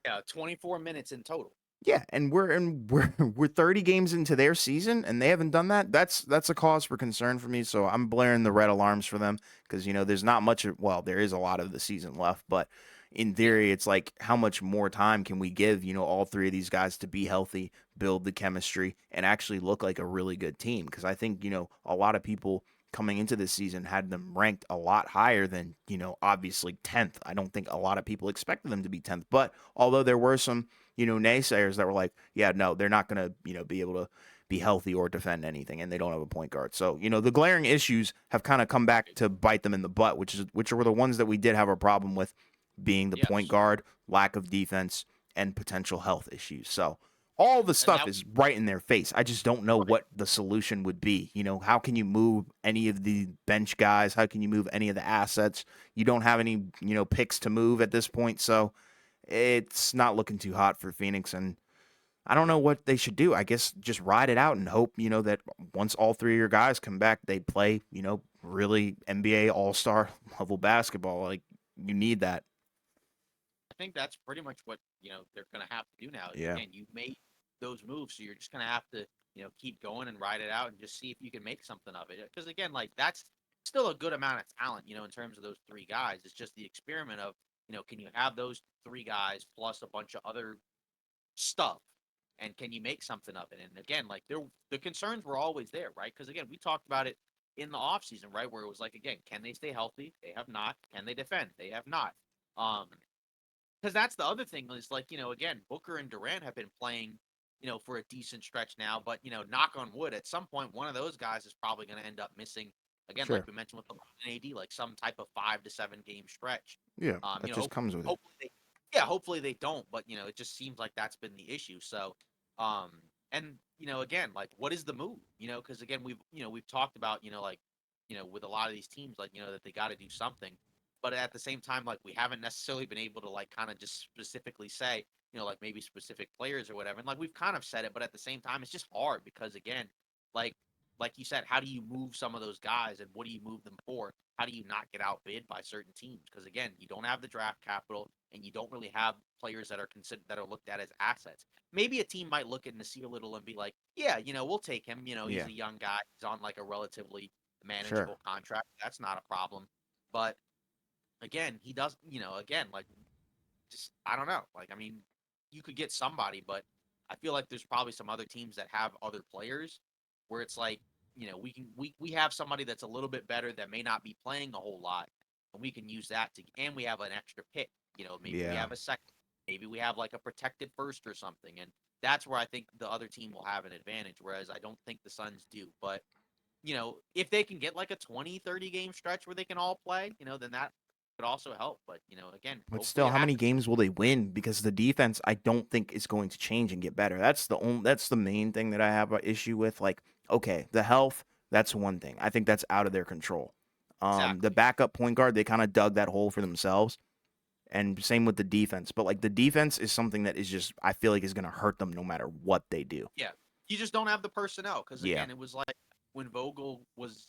Yeah, 24 minutes in total. Yeah, and we're 30 games into their season, and they haven't done that. That's a cause for concern for me. So I'm blaring the red alarms for them because there's not much. Well, there is a lot of the season left, but in theory, it's like how much more time can we give all 3 of these guys to be healthy, build the chemistry, and actually look like a really good team? Because I think a lot of people coming into this season had them ranked a lot higher than obviously 10th. I don't think a lot of people expected them to be 10th, but although there were some naysayers that were like, yeah, no, they're not going to, be able to be healthy or defend anything, and they don't have a point guard. So, the glaring issues have kind of come back to bite them in the butt, which were the ones that we did have a problem with, being the point Yes. guard, lack of defense, and potential health issues. So, all the And stuff that is right in their face. I just don't know right, what the solution would be. How can you move any of the bench guys? How can you move any of the assets? You don't have any, picks to move at this point, so it's not looking too hot for Phoenix. And I don't know what they should do. I guess just ride it out and hope, that once all three of your guys come back, they play, really NBA All-Star level basketball. Like, you need that. I think that's pretty much what they're going to have to do now. Is Yeah, again, you made those moves, so you're just going to have to keep going and ride it out and just see if you can make something of it. Because again, like that's still a good amount of talent, in terms of those three guys. It's just the experiment of can you have those three guys plus a bunch of other stuff, and can you make something of it? And again, like the concerns were always there, right? Because again, we talked about it in the offseason, right? Where it was like, again, can they stay healthy? They have not. Can they defend? They have not. Um, because that's the other thing is like, again, Booker and Durant have been playing, for a decent stretch now, but knock on wood, at some point one of those guys is probably going to end up missing again, like sure. we mentioned with LeBron and AD, like some type of 5 to 7 game stretch. Yeah, that just comes with it. Hopefully they, yeah, hopefully they don't, but it just seems like that's been the issue. So, um, and again, like what is the move? Because again, we've talked about, like, with a lot of these teams, like that they got to do something, but at the same time, like we haven't necessarily been able to like kind of just specifically say, like maybe specific players or whatever. And like we've kind of said it, but at the same time, it's just hard because again, like like you said, how do you move some of those guys and what do you move them for? How do you not get outbid by certain teams? Because again, you don't have the draft capital and you don't really have players that are considered that are looked at as assets. Maybe a team might look at Nasir Little and be like, yeah, we'll take him. He's Yeah, a young guy. He's on like a relatively sure. manageable contract. That's not a problem. But again, he does, again, like just I don't know. Like I mean, you could get somebody, but I feel like there's probably some other teams that have other players where it's like, we have somebody that's a little bit better that may not be playing a whole lot, and we can use that to and we have an extra pick. Maybe we Yeah. have a second, maybe we have like a protected first or something, and that's where I think the other team will have an advantage, whereas I don't think the Suns do. But if they can get like a 20, 30 game stretch where they can all play, then that could also help. But, again, But hopefully still, it how many happens. games will they win? Because the defense, I don't think is going to change and get better. That's the main thing that I have an issue with. Like, okay, the health, that's one thing. I think that's out of their control. The Exactly. backup point guard, they kind of dug that hole for themselves. And same with the defense. But like the defense is something that is just I feel like is going to hurt them no matter what they do. Yeah. You just don't have the personnel because, Yeah. again, it was like when Vogel was,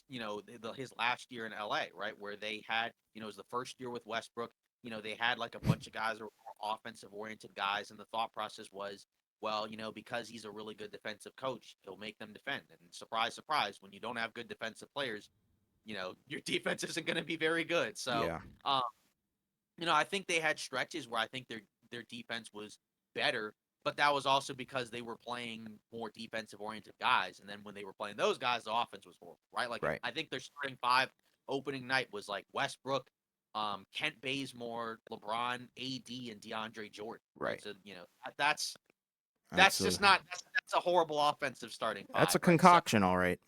his last year in LA, right? Where they had, it was the first year with Westbrook. They had like a bunch of guys that were more offensive oriented guys. And the thought process was, well, because he's a really good defensive coach, he'll make them defend. And surprise, surprise, when you don't have good defensive players, your defense isn't going to be very good. So, Yeah. um, I think they had stretches where I think their defense was better, but that was also because they were playing more defensive oriented guys. And then when they were playing those guys, the offense was horrible, right? Like Right. I think their starting five opening night was like Westbrook, Kent Bazemore, LeBron, AD, and DeAndre Jordan, right? Right. So that's That's just a not that's a horrible offensive starting that's a five, right? So concoction, all right.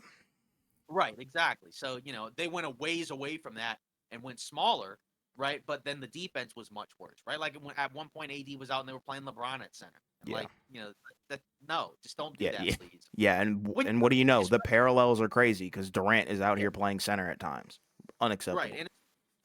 right, exactly. So, they went a ways away from that and went smaller, right? But then the defense was much worse, right? Like at one point, AD was out and they were playing LeBron at center, and Yeah. like, that no, just don't do Yeah, that, yeah, please. yeah, and When and what do you know? The especially, parallels are crazy because Durant is out yeah, here playing center at times. right, Unacceptable.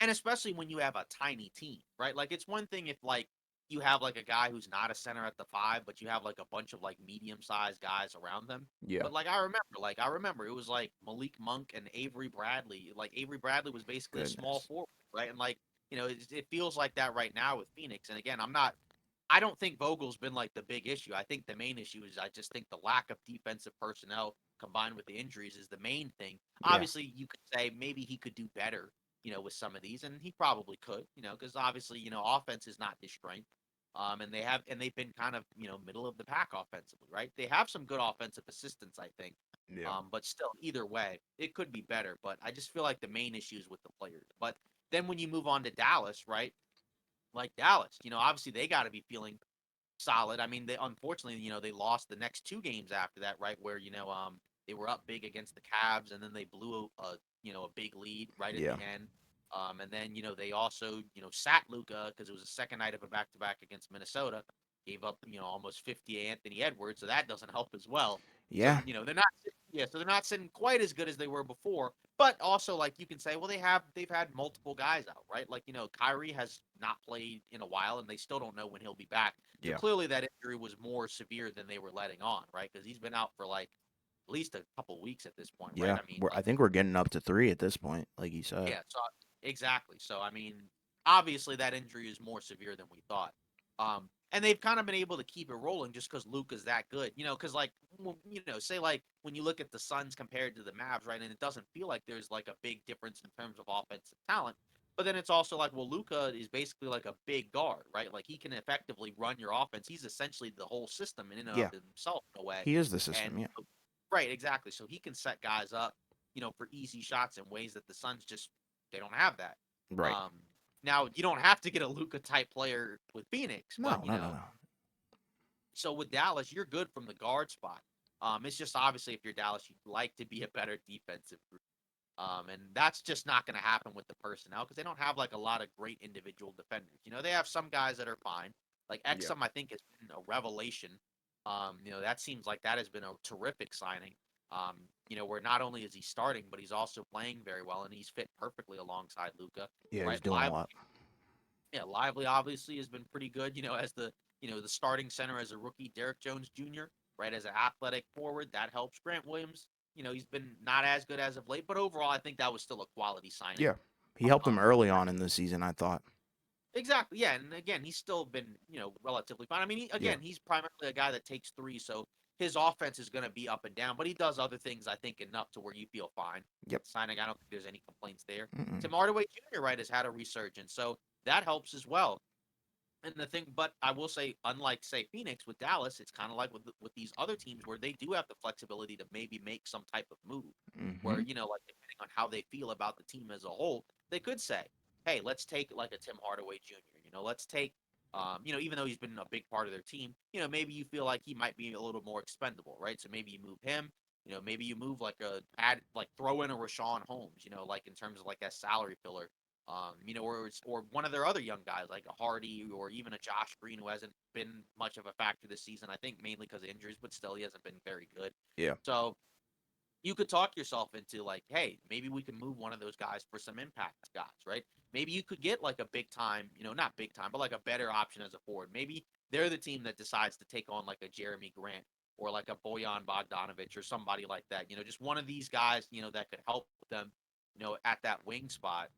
and especially when you have a tiny team, right? Like it's one thing if like you have like a guy who's not a center at the five, but you have like a bunch of like medium sized guys around them. Yeah, But I remember it was like Malik Monk and Avery Bradley. Like Avery Bradley was basically a small goodness. forward, right? And like it feels like that right now with Phoenix. And again, I don't think Vogel's been like the big issue. I think the main issue is I just think the lack of defensive personnel combined with the injuries is the main thing. Yeah, Obviously, you could say maybe he could do better, with some of these, and he probably could, because obviously, offense is not his strength. And they've been kind of, middle of the pack offensively, right? They have some good offensive assistants, I think. yeah, But still, either way, it could be better. But I just feel like the main issue is with the players. But then when you move on to Dallas, right? Like Dallas, obviously they got to be feeling solid. I mean, they unfortunately, they lost the next two games after that, right? Where they were up big against the Cavs, and then they blew a big lead right at yeah, the end. And then they also sat Luca because it was the second night of a back to back against Minnesota. gave up, almost 50 Anthony Edwards, so that doesn't help as well. So, Yeah, they're not yeah, so they're not sitting quite as good as they were before. But also, like you can say, well, they've had multiple guys out, right? Like, Kyrie has not played in a while, and they still don't know when he'll be back. So yeah, clearly, that injury was more severe than they were letting on, right? Because he's been out for like at least a couple weeks at this point, right? yeah. I mean, I like, think we're getting up to 3 at this point, like you said. yeah, so exactly. So I mean, obviously that injury is more severe than we thought. And they've kind of been able to keep it rolling just because Luka's that good. Because like say like when you look at the Suns compared to the Mavs, right, and it doesn't feel like there's like a big difference in terms of offensive talent. But then it's also like, well, Luka is basically like a big guard, right? Like he can effectively run your offense. He's essentially the whole system in and of Yeah, himself in a way. he is the And system. Yeah, right, exactly. So he can set guys up, for easy shots in ways that the Suns just they don't have that. right. Um, Now you don't have to get a Luca type player with Phoenix, but No, no, no, no. so with Dallas, you're good from the guard spot. It's just obviously if you're Dallas, you'd like to be a better defensive group. And that's just not going to happen with the personnel because they don't have like a lot of great individual defenders. They have some guys that are fine. Like Yeah, Exum, I think has been a revelation. That seems like that has been a terrific signing. Where not only is he starting, but he's also playing very well, and he's fit perfectly alongside Luca. yeah. Right, He's doing a lot. yeah, Lively obviously has been pretty good. As the starting center as a rookie, Derek Jones Jr. Right, as an athletic forward that helps. Grant Williams, he's been not as good as of late, but overall I think that was still a quality signing. Yeah, he helped him Um, early on in the season. I thought. exactly, yeah, and again he's still been relatively fine. I mean, Yeah. again he's primarily a guy that takes three, so his offense is going to be up and down, but he does other things I think enough to where you feel fine. Yep. Signing, I don't think there's any complaints there. Mm-mm. Tim Hardaway Jr. right has had a resurgence, so that helps as well. And the thing, but I will say, unlike say Phoenix with Dallas, it's kind of like with these other teams where they do have the flexibility to maybe make some type of move, where Mm-hmm. like depending on how they feel about the team as a whole, they could say, hey, let's take like a Tim Hardaway Jr. Let's take, even though he's been a big part of their team, maybe you feel like he might be a little more expendable, right? So maybe you move him. Maybe you move like like throw in a Rashawn Holmes, like in terms of like that salary filler or one of their other young guys like a Hardy or even a Josh Green who hasn't been much of a factor this season. I think mainly because of injuries, but still he hasn't been very good. Yeah. So you could talk yourself into like, hey, maybe we can move one of those guys for some impact guys, right? Maybe you could get like a big time, not big time, but like a better option as a forward. Maybe they're the team that decides to take on like a Jeremy Grant or like a Boyan Bogdanovich or somebody like that. Just one of these guys, that could help them, at that wing spot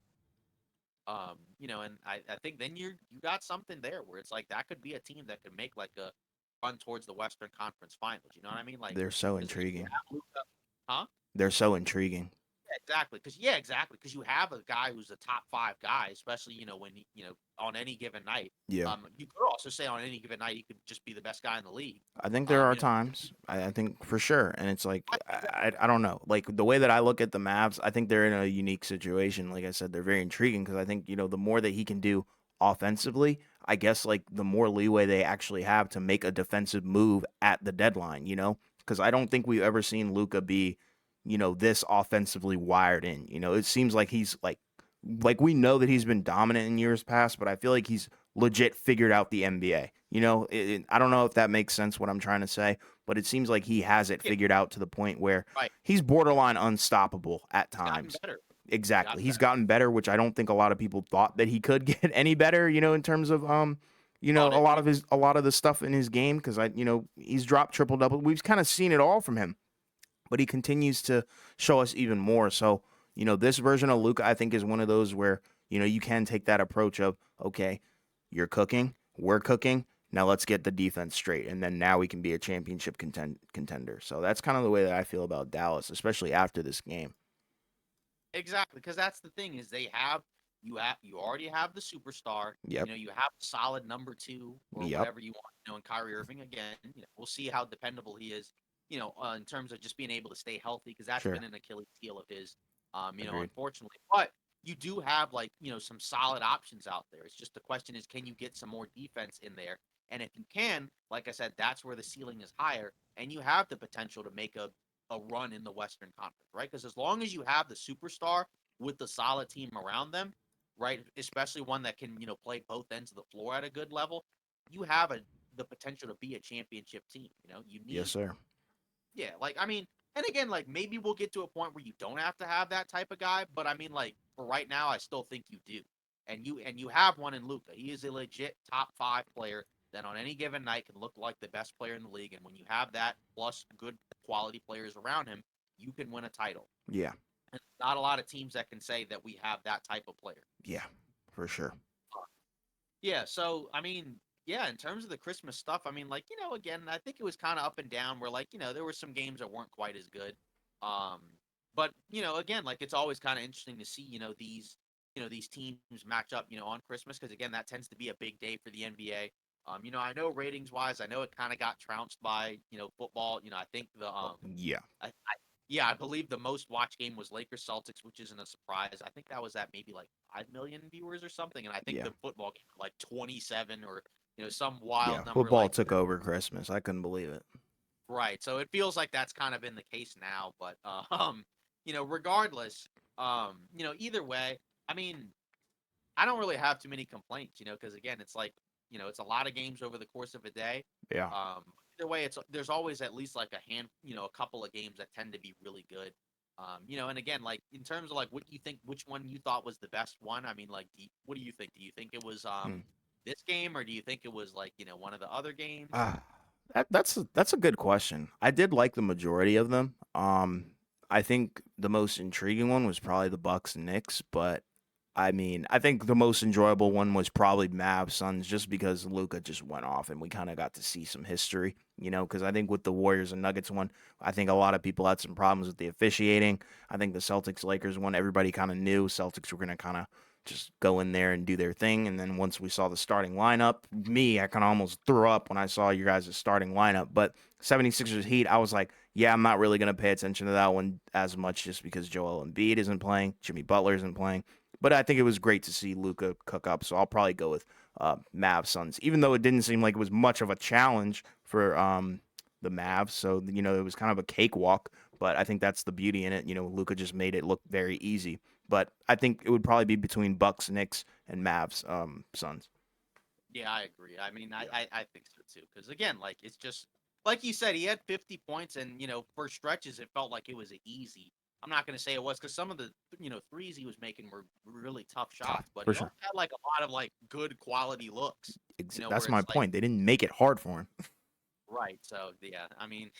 and I think then you got something there where it's like that could be a team that could make like a run towards the Western Conference Finals. You know what I mean? Like They're so because you intriguing. have Luka, huh? They're so intriguing. Yeah, exactly. Because you have a guy who's a top five guy, especially when on any given night. Yeah. You could also say on any given night he could just be the best guy in the league. I think there are You know, times. I think for sure, and it's like exactly. I don't know. Like the way that I look at the Mavs, I think they're in a unique situation. Like I said, they're very intriguing because I think the more that he can do offensively, I guess like the more leeway they actually have to make a defensive move at the deadline. Because I don't think we've ever seen Luca be, this offensively wired in. It seems like he's like we know that he's been dominant in years past, but I feel like he's legit figured out the NBA. I don't know if that makes sense what I'm trying to say, but it seems like he has it Yeah, figured out to the point where right. he's borderline unstoppable at He's gotten times. better. He's Exactly. gotten He's better. gotten better, which I don't think a lot of people thought that he could get any better, in terms of On it. a lot of the stuff in his game cuz he's dropped triple double. We've kind of seen it all from him, but he continues to show us even more. So, this version of Luca, I think, is one of those where, you can take that approach of, okay, you're cooking, we're cooking. Now let's get the defense straight. And then now we can be a championship contender. So that's kind of the way that I feel about Dallas, especially after this game. Exactly, because that's the thing is you already have the superstar. Yep. You have a solid number two or Yep. whatever you want. In Kyrie Irving again. We'll see how dependable he is. In terms of just being able to stay healthy, because that's been Sure. an Achilles heel of his. Agreed. Unfortunately, but you do have like some solid options out there. It's just the question is, can you get some more defense in there? And if you can, like I said, that's where the ceiling is higher, and you have the potential to make a run in the Western Conference, right? Because as long as you have the superstar with the solid team around them, right, especially one that can play both ends of the floor at a good level, you have the potential to be a championship team. You Yes, need, sir. yeah, like I mean, and again, like maybe we'll get to a point where you don't have to have that type of guy, but I mean, like for right now, I still think you do, and you have one in Luca. He is a legit top 5 player that on any given night can look like the best player in the league, and when you have that plus good quality players around him, you can win a title. Yeah. And not a lot of teams that can say that we have that type of player. Yeah, for sure. Yeah, so I mean, yeah, in terms of the Christmas stuff, I mean, like, again, I think it was kind of up and down where like, there were some games that weren't quite as good. Um, but, again, like it's always kind of interesting to see, these teams match up, on Christmas because again, that tends to be a big day for the NBA. I know ratings wise, I know it kind of got trounced by, football. I think Yeah. yeah, I believe the most watched game was Lakers Celtics, which isn't a surprise. I think that was at maybe like 5 million viewers or something, and I think Yeah. the football game like 27 or some Yeah. wild number Football like took over Christmas. I couldn't believe it. right. So it feels like that's kind of been the case now, but regardless, either way, I mean, I don't really have too many complaints, because again, it's like, it's a lot of games over the course of a day. Yeah. Um, Either way, there's always at least like a couple of games that tend to be really good. And again, like in terms of like what you think, which one you thought was the best one? I mean, like, what do you think? Do you think it was Hmm. this game, or do you think it was like one of the other games? Ah, that's a good question. I did like the majority of them. I think the most intriguing one was probably the Bucks and Knicks, but I mean, I think the most enjoyable one was probably Mavs Suns, just because Luca just went off and we kind of got to see some history. Because I think with the Warriors and Nuggets one, I think a lot of people had some problems with the officiating. I think the Celtics Lakers one, everybody kind of knew Celtics were going to kind of just go in there and do their thing. And then once we saw the starting lineup, I kind of almost threw up when I saw you guys' starting lineup. But 76ers Heat, I was like, yeah, I'm not really going to pay attention to that one as much just because Joel Embiid isn't playing, Jimmy Butler isn't playing. But I think it was great to see Luca cook up, so I'll probably go with Mavs Suns, even though it didn't seem like it was much of a challenge for the Mavs. So it was kind of a cakewalk. But I think that's the beauty in it. Luca just made it look very easy. But I think it would probably be between Bucks, Knicks, and Mavs, Suns. Yeah, I agree. I mean, I think so too. Because again, like it's just like you said, he had 50 points, and for stretches it felt like it was easy. I'm not going to say it was because some of the threes he was making were really tough Tough shots, but for he also sure. had like a lot of like good quality looks. Where That's my it's like point. They didn't make it hard for him. right. So yeah, I mean,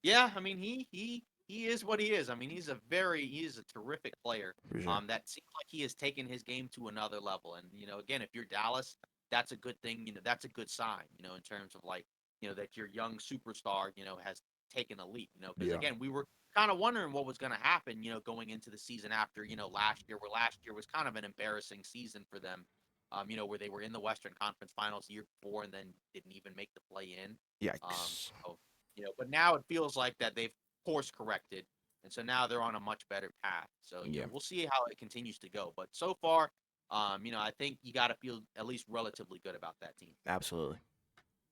yeah, I mean he is what he is. I mean he is a terrific player. For sure. That seems like he has taken his game to another level. And again, if you're Dallas, that's a good thing. That's a good sign. In terms of like that your young superstar has taken a leap. Because Yeah. again, we were kind of wondering what was going to happen. Going into the season after last year, where last year was kind of an embarrassing season for them. Where they were in the Western Conference Finals the year before and then didn't even make the play in. Yikes. So, but now it feels like that they've course corrected, and so now they're on a much better path. So, Yeah. we'll see how it continues to go. But so far, I think you got to feel at least relatively good about that team. Absolutely.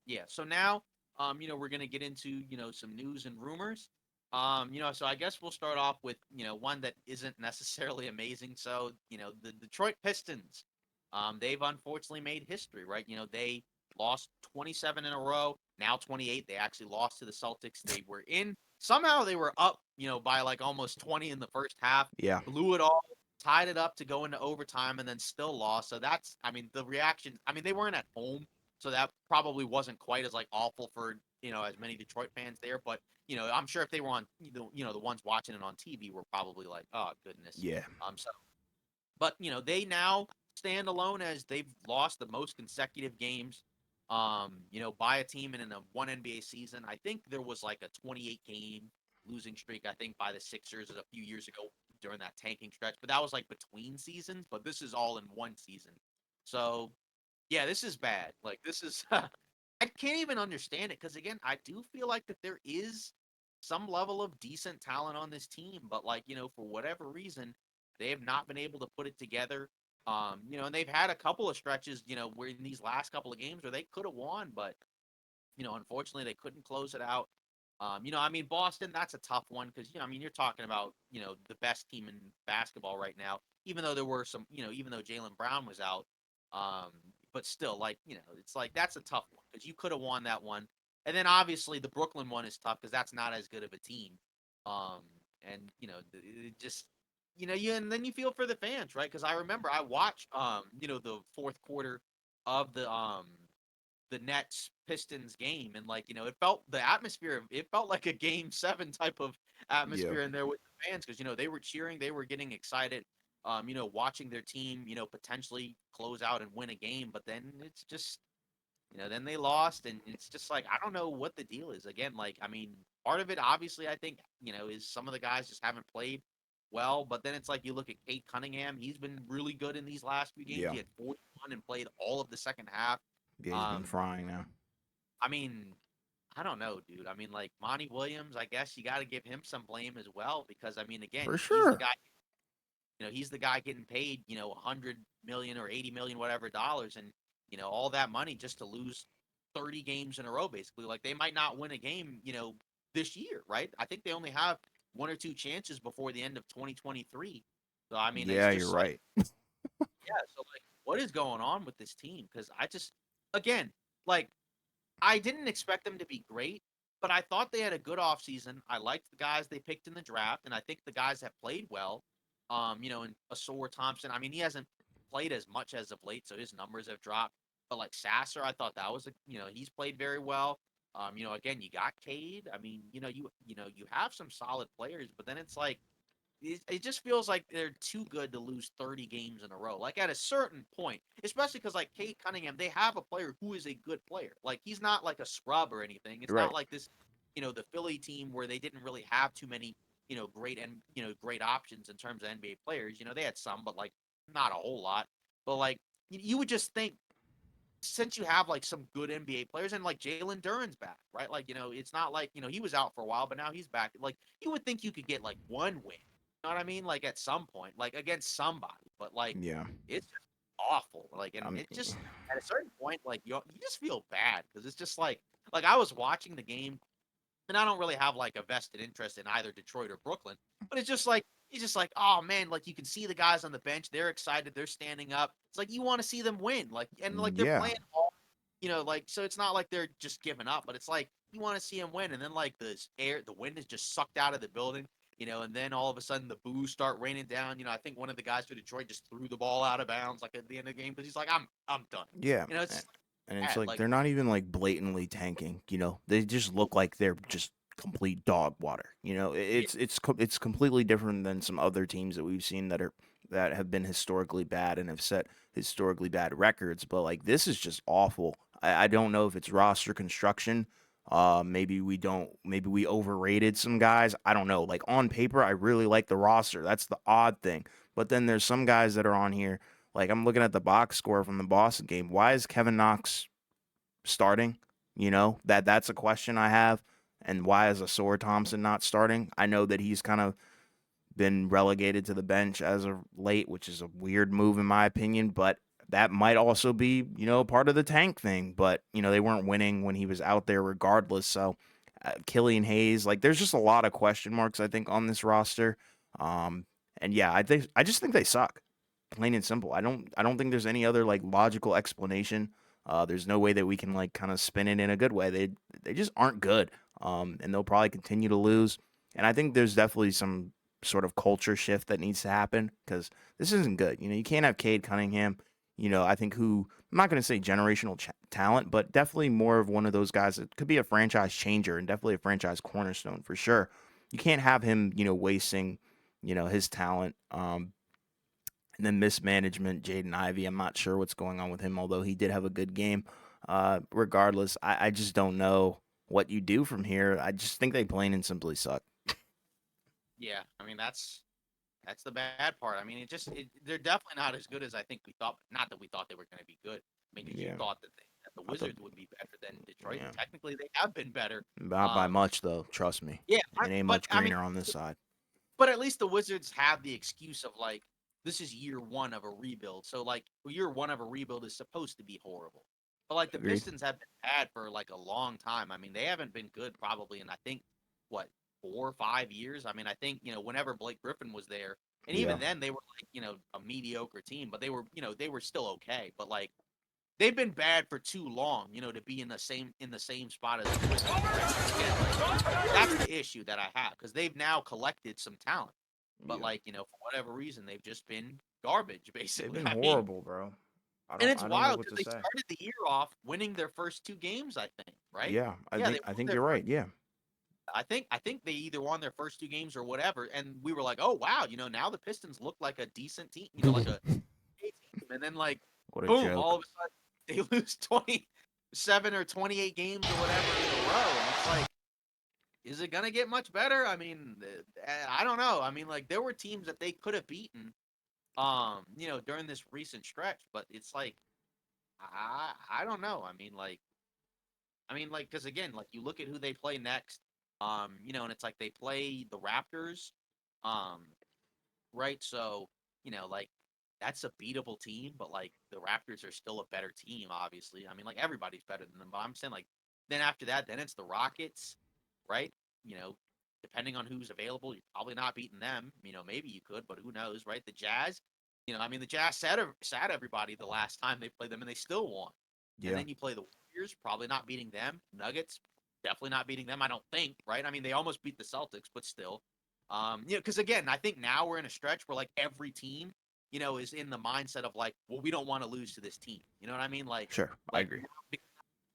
Yeah. So now, we're gonna get into some news and rumors. So I guess we'll start off with one that isn't necessarily amazing. So the Detroit Pistons, they've unfortunately made history, right? They lost 27 in a row, now 28. They actually lost to the Celtics. They were in somehow they were up, by like almost 20 in the first half, Yeah. blew it all, tied it up to go into overtime, and then still lost. So that's, I mean, the reaction. I mean, they weren't at home, so that probably wasn't quite as like awful for as many Detroit fans there. But I'm sure if they were on the ones watching it on TV were probably like, oh goodness. Yeah. So but they now stand alone as they've lost the most consecutive games. By a team in a one NBA season. I think there was like a 28 game losing streak. I think by the Sixers a few years ago during that tanking stretch, but that was like between seasons. But this is all in one season. So yeah, this is bad. Like this is I can't even understand it because again, I do feel like that there is some level of decent talent on this team, but like, for whatever reason, they have not been able to put it together. And they've had a couple of stretches, where in these last couple of games where they could have won, but unfortunately they couldn't close it out. I mean, Boston, that's a tough one because, I mean, you're talking about, the best team in basketball right now, even though there were some, even though Jalen Brown was out, um, but still, like, it's like that's a tough one because you could have won that one. And then obviously the Brooklyn one is tough because that's not as good of a team. Um, and it just you and then you feel for the fans, right? Because I remember I watched the fourth quarter of the Nets Pistons game, and like it felt the atmosphere. It felt like a Game 7 type of Yeah. atmosphere in there with the fans because they were cheering, they were getting excited, watching their team potentially close out and win a game. But then it's just then they lost, and it's just like I don't know what the deal is. Again, like I mean, part of it obviously I think is some of the guys just haven't played well, but then it's like you look at Kate Cunningham, he's been really good in these last few games. Yeah. He had 41 and played all of the second half. Yeah, he's been Um, frying now. I mean, I don't know, dude. I mean, like Monty Williams, I guess you got to give him some blame as well because I mean, again, For he's the sure. guy. He's the guy getting paid 100 million or 80 million, whatever dollars, and all that money just to lose 30 games in a row, basically. Like they might not win a game, this year, right? I think they only have one or two chances before the end of 2023. So I mean, it's Yeah, you're just like, right. yeah. So like, what is going on with this team? Because I just, again, like I didn't expect them to be great, but I thought they had a good offseason. I liked the guys they picked in the draft, and I think the guys have played well. And Asor Thompson, I mean, he hasn't played as much as of late, so his numbers have dropped. But like Sasser, I thought that was he's played very well. Again, you got Cade. I mean, you have some solid players, but then it's like it just feels like they're too good to lose 30 games in a row. Like at a certain point, especially because like Kate Cunningham, they have a player who is a good player. Like he's not like a scrub or anything. It's not Right. like this, the Philly team where they didn't really have too many, great and great options in terms of NBA players. They had some, but like not a whole lot. But like you would just think since you have like some good NBA players and like Jalen Duren's back, right? Like, it's not like, he was out for a while, but now he's back. Like, you would think you could get like one win. You know what I mean? Like at some point, like against somebody, but like Yeah. it's just awful. Like, and Um, it just at a certain point, like you just feel bad because it's just like I was watching the game and I don't really have like a vested interest in either Detroit or Brooklyn, but it's just like, oh man, like you can see the guys on the bench, they're excited, they're standing up. It's like you want to see them win, like and like they're yeah. playing all, like so it's not like they're just giving up, but it's like you want to see them win, and then like the wind is just sucked out of the building. And then all of a sudden the boos start raining down. I think one of the guys for Detroit just threw the ball out of bounds like at the end of the game because he's like, I'm done. Yeah. It's just And it's bad. like Like they're not even like blatantly tanking, They just look like they're just complete dog water. yeah, It's completely different than some other teams that we've seen that have been historically bad and have set historically bad records, but like this is just awful. I don't know if it's roster construction. Maybe we overrated some guys. I don't know. Like on paper, I really like the roster. That's the odd thing. But then there's some guys that are on here like I'm looking at the box score from the Boston game. Why is Kevin Knox starting? That's a question I have. And why is Asor Thompson not starting? I know that he's kind of been relegated to the bench as of late, which is a weird move in my opinion, but that might also be, part of the tank thing. But, they weren't winning when he was out there regardless. So, Killian Hayes, like, there's just a lot of question marks, I think, on this roster. Um, and yeah, I just think they suck, plain and simple. I don't think there's any other like logical explanation. There's no way that we can like kind of spin it in a good way. They just aren't good. And they'll probably continue to lose. And I think there's definitely some sort of culture shift that needs to happen because this isn't good. You can't have Cade Cunningham. I think who I'm not going to say generational talent, but definitely more of one of those guys that could be a franchise changer and definitely a franchise cornerstone for sure. You can't have him, wasting, his talent. And then mismanagement, Jaden Ivey. I'm not sure what's going on with him, although he did have a good game. Regardless, I just don't know what you do from here. I just think they plain and simply suck. yeah. I mean that's the bad part. I mean, they're definitely not as good as I think we thought. Not that we thought they were going to be good. I mean, because you Yeah, thought that the I thought, Wizards would be better than Detroit, and yeah, technically they have been better. not by Um, much though. Trust me, yeah, it ain't but much I mean, greener on this side. but at least the Wizards have the excuse of like this is year one of a rebuild. So like year one of a rebuild is supposed to be horrible. But like the Agreed. Pistons have been bad for like a long time. I mean, they haven't been good probably in I think what 4 or 5 years. I mean, I think whenever Blake Griffin was there, and Yeah, even then they were like a mediocre team, but they were they were still okay. But like they've been bad for too long, to be in the same spot as the Pistons. Right? Again, like, that's the issue that I have because they've now collected some talent, but Yeah. for whatever reason, they've just been garbage, They've basically. been I mean, horrible, bro. and it's I don't know wild what because to they say. started the year off winning their first two games, I think, right? Yeah, Yeah, they I won think their you're first. right. Yeah. I think they either won their first two games or whatever, and we were like, oh wow, now the Pistons look like a decent team, like a team, and then like, What a boom, all joke. of a sudden they lose 27 or 28 games or whatever in a row, and it's like, is it gonna get much better? I mean, I don't know. I mean, like there were teams that they could have beaten, during this recent stretch, but it's like I don't know. Because again, like you look at who they play next, and it's like they play the Raptors, um, right? So, like that's a beatable team, but like the Raptors are still a better team, obviously. I mean, like everybody's better than them, but I'm saying like then after that, then it's the Rockets, right? You know, depending on who's available, you're probably not beating them. Maybe you could, but who knows, right? The Jazz, the Jazz sat everybody the last time they played them, and they still won. And Yeah. then you play the Warriors, probably not beating them. Nuggets, definitely not beating them. I don't think, right? I mean, they almost beat the Celtics, but still. Because again, I think now we're in a stretch where like every team, is in the mindset of like, well, we don't want to lose to this team. You know what I mean? Sure. I Like agree.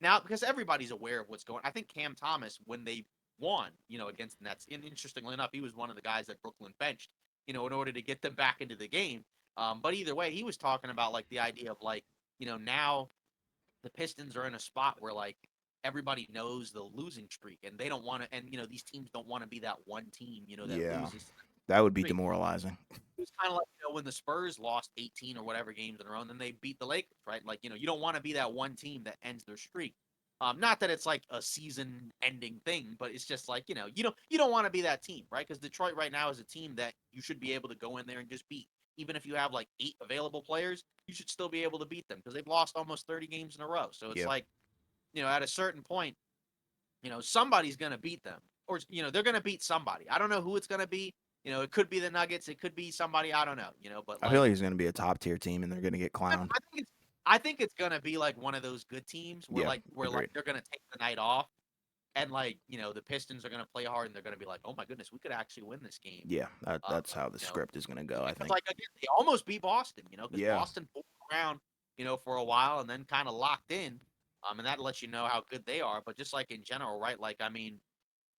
now because everybody's aware of what's going. I think Cam Thomas, when they won, against the Nets, and interestingly enough, he was one of the guys that Brooklyn benched, in order to get them back into the game. But either way, he was talking about like the idea of like, now the Pistons are in a spot where like everybody knows the losing streak and they don't want to, and these teams don't want to be that one team, that Yeah. loses That would be streak. demoralizing. It was kind of like when the Spurs lost 18 or whatever games in a row, and then they beat the Lakers, right? Like you don't want to be that one team that ends their streak. Not that it's like a season-ending thing, but it's just like you don't want to be that team, right? Because Detroit right now is a team that you should be able to go in there and just beat. Even if you have like 8 available players, you should still be able to beat them because they've lost almost 30 games in a row. So it's Yep. like at a certain point, somebody's going to beat them, or they're going to beat somebody. I don't know who it's going to be. It could be the Nuggets, it could be somebody, I don't know. But I feel like like he's going to be a top tier team and they're going to get I clowned. think it's I think it's going to be like one of those good teams where Yeah. like Agreed. they're going to take the night off, and like the Pistons are going to play hard and they're going to be like, oh my goodness, we could actually win this game. Yeah. Um, That's how the you know, script is going to go, I because think. like again, they almost beat Boston, because Yeah. Boston pulled around, for a while and then kind of locked in, and that lets you know how good they are. But just like in general, right? Like I mean,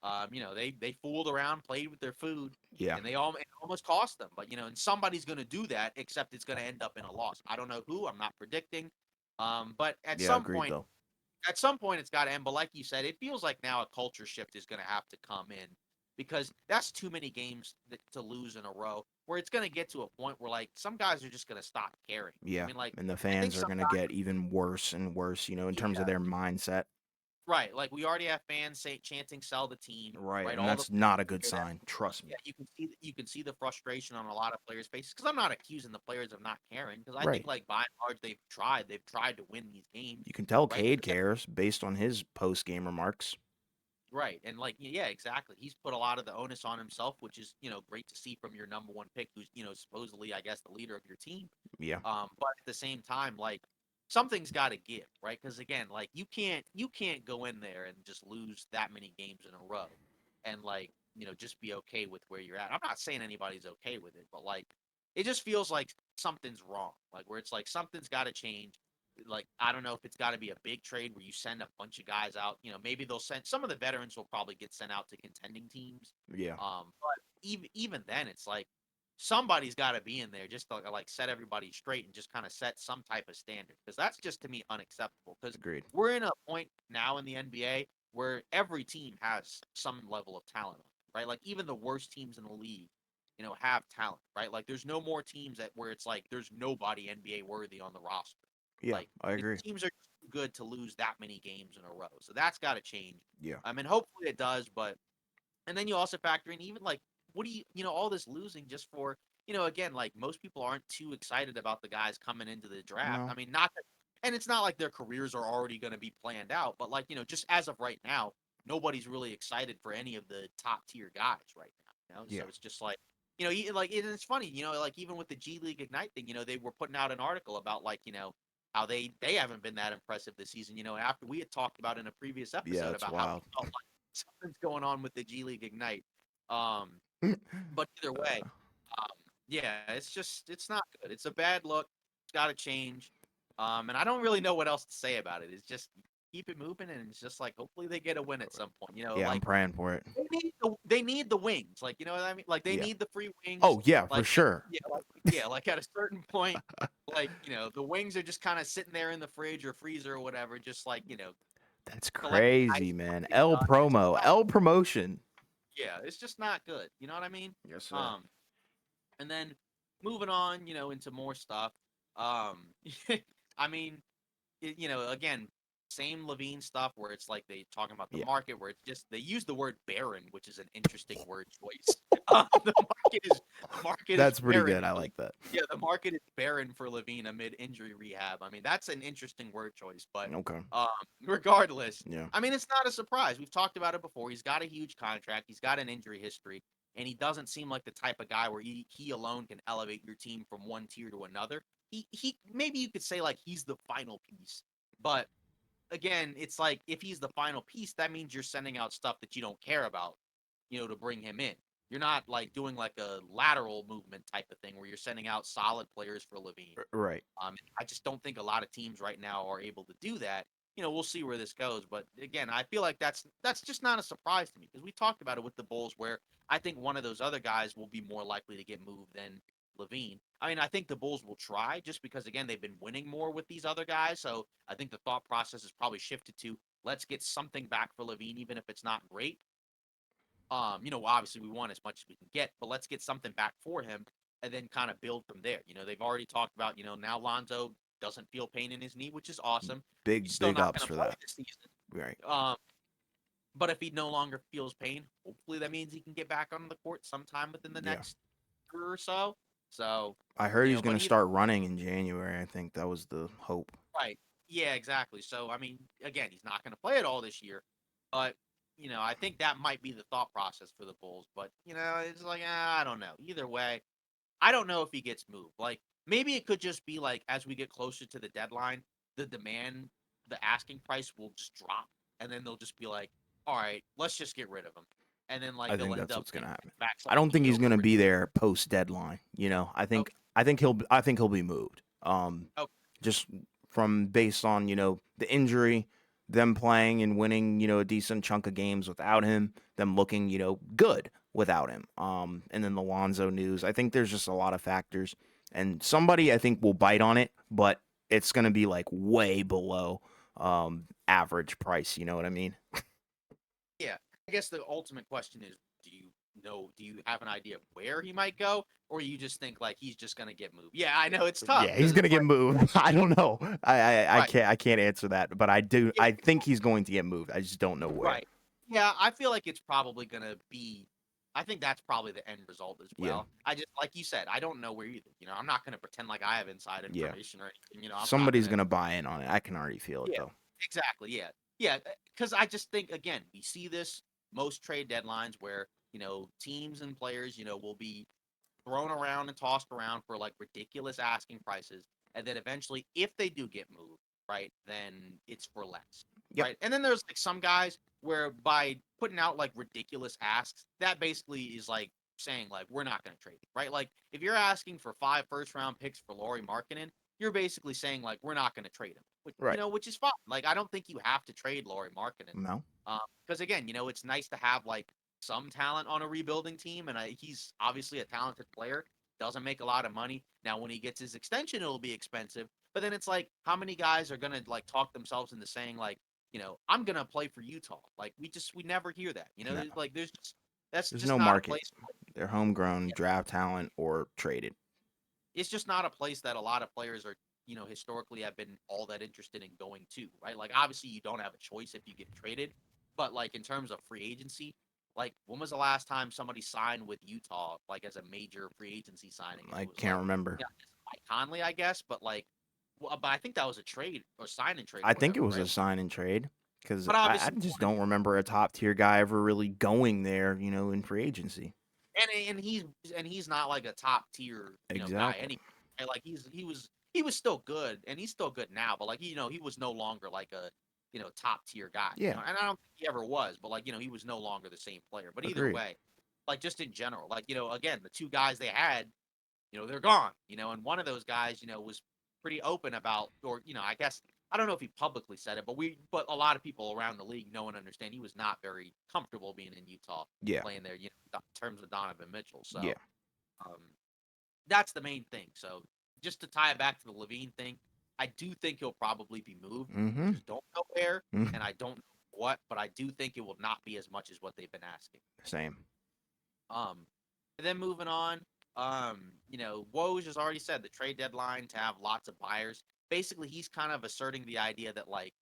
they fooled around, played with their food, Yeah. and it almost cost them. But and somebody's going to do that, except it's going to end up in a loss. I don't know who. I'm not predicting. But Yeah. Agreed, though. at some point, it's got to end. But like you said, it feels like now a culture shift is going to have to come in because that's too many games to lose in a row. Where it's going to get to a point where like some guys are just going to stop caring. I Yeah. mean, like And the I think fans are some going to get even worse and worse, in terms of yeah, their mindset. right. Like we already have fans chanting "Sell the team," Right. right? And All the that's not a good hear that. sign. Trust Yeah, me. you can see the frustration on a lot of players' faces because I'm not accusing the players of not caring because I think Right. like by and large they've tried to win these games, You can tell right? Cade cares based on his post game remarks. Right, and like yeah, exactly. He's put a lot of the onus on himself, which is great to see from your number one pick, who's supposedly I guess the leader of your team. Yeah. But at the same time, like something's got to give, right? Because again, like you can't go in there and just lose that many games in a row, and like just be okay with where you're at. I'm not saying anybody's okay with it, but like it just feels like something's wrong, like where it's like something's got to change. Like I don't know if it's got to be a big trade where you send a bunch of guys out. Maybe they'll send some of the veterans will probably get sent out to contending teams. Yeah. But even then, it's like somebody's got to be in there just to like set everybody straight and just kind of set some type of standard because that's just to me unacceptable. Because Agreed. we're in a point now in the NBA where every team has some level of talent, right? Like even the worst teams in the league, have talent, right? Like there's no more teams that where it's like there's nobody NBA worthy on the roster. Yeah. Like I the agree. teams are too good to lose that many games in a row. So that's got to change. Yeah. I mean, hopefully it does, but and then you also factor in even like what do all this losing just for again like most people aren't too excited about the guys coming into the draft. No. I mean, not that, and it's not like their careers are already going to be planned out, but like just as of right now, nobody's really excited for any of the top tier guys right now. So Yeah. it's just like like it's funny like even with the G League Ignite thing, they were putting out an article about like how they haven't been that impressive this season. After we had talked about in a previous Yeah, episode it's about how wild. we felt like something's going on with the G League Ignite. Um, but either way, Uh, um, yeah, it's not good. It's a bad look. It's got to change. And I don't really know what else to say about it. It's just keep it moving, and it's just like hopefully they get a win at some point. yeah, I'm Like praying for it. they need the wings. Like, you know what I mean? Like they Yeah. need the free wings. Oh, yeah, for Like sure. like at a certain point, like, the wings are just kind of sitting there in the fridge or freezer or whatever, just like, That's collecting crazy, ice man. getting L done. It's just promo, not, L promotion. yeah, it's just not good. You know what I mean? Yes, sir. Um, and then moving on, into more stuff. Um, I mean, again, same Levine stuff where it's like they talking about the Yeah, market where it's just they use the word barren, which is an interesting word choice. The market is that's pretty barren. good. I like that. Yeah, the market is barren for Levine amid injury rehab. I mean, that's an interesting word choice, but Okay. um, regardless, Yeah. I mean, it's not a surprise. We've talked about it before. He's got a huge contract. He's got an injury history, and he doesn't seem like the type of guy where he alone can elevate your team from one tier to another. He maybe you could say like he's the final piece, but again, it's like if he's the final piece, that means you're sending out stuff that you don't care about, to bring him in. You're not like doing like a lateral movement type of thing where you're sending out solid players for Levine. Right. I just don't think a lot of teams right now are able to do that. We'll see where this goes, but again, I feel like that's just not a surprise to me because we talked about it with the Bulls, where I think one of those other guys will be more likely to get moved than Levine. I mean, I think the Bulls will try just because again they've been winning more with these other guys, so I think the thought process has probably shifted to let's get something back for Levine, even if it's not great. Obviously we want as much as we can get, but let's get something back for him and then kind of build from there. They've already talked about, now Lonzo doesn't feel pain in his knee, which is awesome. He's Big, still big not ups going to for play that. this season. Right. But if he no longer feels pain, hopefully that means he can get back on the court sometime within the Yeah. next year or so. So, I heard he's going but to either start running in January. I think that was the hope. right. Yeah, exactly. So, I mean, again, he's not going to play it all this year, but I think that might be the thought process for the Bulls. But it's like I don't know. Either way, I don't know if he gets moved. Like maybe it could just be like as we get closer to the deadline, the demand, the asking price will just drop, and then they'll just be like, all right, let's just get rid of him, and then like I they'll think end that's up what's going to happen. back I something don't think he's going mediocre. to be there post deadline. I think Okay, I think he'll be moved. okay, Just from based on the injury, them playing and winning a decent chunk of games without him, them looking good without him. And then the Lonzo news. I think there's just a lot of factors, and somebody I think will bite on it, but it's going to be like way below average price. You know what I mean? yeah. I guess the ultimate question is, do you know? Do you have an idea of where he might go, or you just think like he's just gonna get moved? Yeah, I know it's tough Yeah, he's because gonna it's get like moved. I don't know. I right. can't answer that, but I do. Yeah, I think he's going to get moved. I just don't know where. right. Yeah, I feel like it's probably gonna be. I think that's probably the end result as Yeah, well. I just, like you said, I don't know where either. I'm not gonna pretend like I have inside yeah. information or anything. I'm not Somebody's gonna. gonna buy in on it. I can already feel it Yeah, though. exactly. Yeah, yeah. Because I just think again, we see this most trade deadlines where teams and players will be thrown around and tossed around for like ridiculous asking prices, and then eventually, if they do get moved, right, then it's for less, Yep. right? And then there's like some guys where by putting out like ridiculous asks, that basically is like saying like we're not going to trade, right? Like if you're asking for 5 first-round picks for Laurie Markkinen, you're basically saying like we're not going to trade him, which Right. which is fine. Like I don't think you have to trade Laurie Markkinen, No. because again, it's nice to have like some talent on a rebuilding team, and he's obviously a talented player. Doesn't make a lot of money. Now, when he gets his extension, it'll be expensive. But then it's like, how many guys are gonna like talk themselves into saying like, I'm gonna play for Utah? Like we never hear that. No. Like there's just that's There's just no not a market. place. They're homegrown, draft talent, or traded. It's just not a place that a lot of players are, historically have been all that interested in going to, right? Like obviously you don't have a choice if you get traded, but like in terms of free agency, like when was the last time somebody signed with Utah like as a major free agency signing? And I it was can't like, remember. yeah, Mike Conley, I guess, but like, well, but I think that was a trade or sign and trade or I think it whatever, was right? a sign and trade because But I obviously, just don't remember a top tier guy ever really going there. In free agency. and he's not like a top tier guy Exactly. anyway. Like he was he was still good, and he's still good now. But like he was no longer like a top tier guy. Yeah, And I don't think he ever was. But like he was no longer the same player. But either agreed. way, like just in general, like again, the two guys they had, they're gone. And one of those guys, was pretty open about, or I guess I don't know if he publicly said it, but a lot of people around the league know and understand he was not very comfortable being in Utah Yeah, playing there. In terms of Donovan Mitchell. yeah. So um, that's the main thing. So just to tie it back to the Levine thing, I do think he'll probably be moved. I Mm-hmm. just don't know where, Mm-hmm. and I don't know what, but I do think it will not be as much as what they've been asking. Same. Um, and then moving on, Woj has already said the trade deadline to have lots of buyers. Basically, he's kind of asserting the idea that like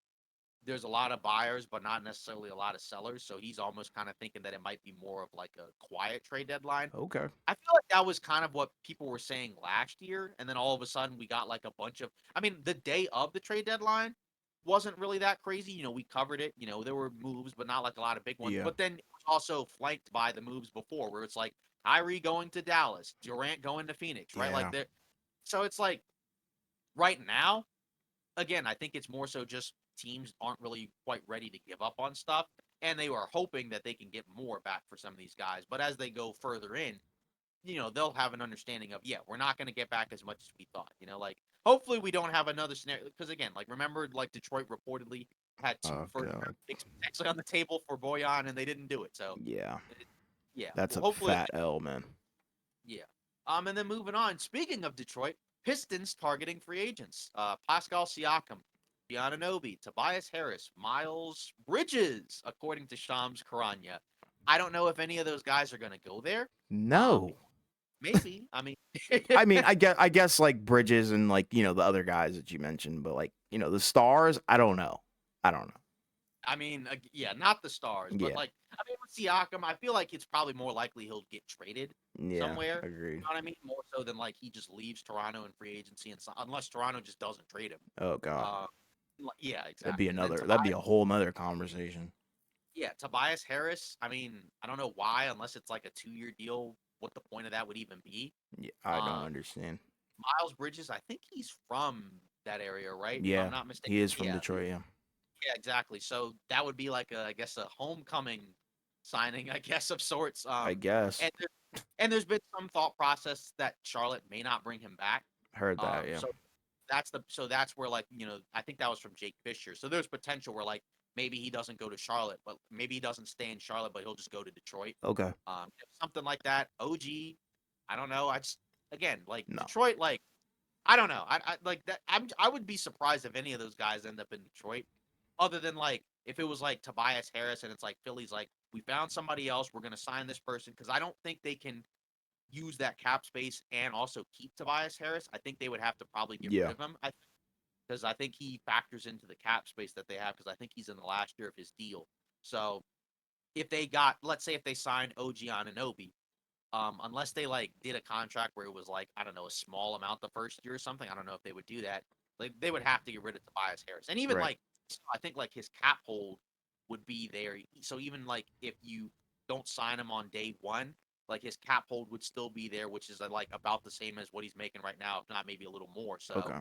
there's a lot of buyers, but not necessarily a lot of sellers. So he's almost kind of thinking that it might be more of like a quiet trade deadline. Okay. I feel like that was kind of what people were saying last year, and then all of a sudden we got like a bunch of. I mean, the day of the trade deadline wasn't really that crazy. We covered it. There were moves, but not like a lot of big ones. Yeah. But then it was also flanked by the moves before, where it's like Kyrie going to Dallas, Durant going to Phoenix, right? Like Yeah. there. So it's like right now, again, I think it's more so just teams aren't really quite ready to give up on stuff, and they are hoping that they can get more back for some of these guys. But as they go further in, they'll have an understanding of, yeah, we're not going to get back as much as we thought. Like hopefully we don't have another scenario because again, like remember, like Detroit reportedly had two Oh first god. round picks actually on the table for Boyan, and they didn't do it. So, Yeah. yeah, That's well, a hopefully, fat L, man. yeah. And then moving on. Speaking of Detroit, Pistons targeting free agents. Pascal Siakam, Giannonobi, Tobias Harris, Miles Bridges, according to Shams Karanya. I don't know if any of those guys are going to go there. Um, No. maybe. I mean, I mean, I guess like Bridges and like, the other guys that you mentioned, but like, the stars, I don't know. I don't know. Yeah, not the stars, but Yeah. like, I mean, with Siakam, I feel like it's probably more likely he'll get traded Yeah, somewhere. You agreed. know what I mean? More so than like he just leaves Toronto in free agency, and unless Toronto just doesn't trade him. Oh god. Uh, yeah, exactly. And then That'd be a whole nother conversation. Tobias Harris. I mean, I don't know why, unless it's like a 2-year deal. What the point of that would even be? Yeah, I don't Um, understand. Miles Bridges, I think he's from that area, right? If I'm Yeah, not mistaken. he is from Yeah, Detroit, yeah. yeah, exactly. So that would be like I guess a homecoming signing, I guess, of sorts. I guess. And there's been some thought process that Charlotte may not bring him back. Heard that, yeah. So that's where like I think that was from Jake Fisher. So there's potential where like maybe he doesn't go to Charlotte, but maybe he doesn't stay in Charlotte, but he'll just go to Detroit. Okay. Something like that. OG, I don't know. I just again like No. Detroit, like I don't know. I like that. I would be surprised if any of those guys end up in Detroit, other than like if it was like Tobias Harris and it's like Philly's like we found somebody else, we're gonna sign this person because I don't think they can use that cap space and also keep Tobias Harris. I think they would have to probably get rid Yeah. of him. Because I think he factors into the cap space that they have because I think he's in the last year of his deal. So if they got, let's say, if they signed OG Anunoby, unless they like did a contract where it was like I don't know a small amount the first year or something. I don't know if they would do that. Like they would have to get rid of Tobias Harris, and even Right. like I think like his cap hold would be there. So even like if you don't sign him on day one, like his cap hold would still be there, which is like about the same as what he's making right now, if not maybe a little more. So Okay.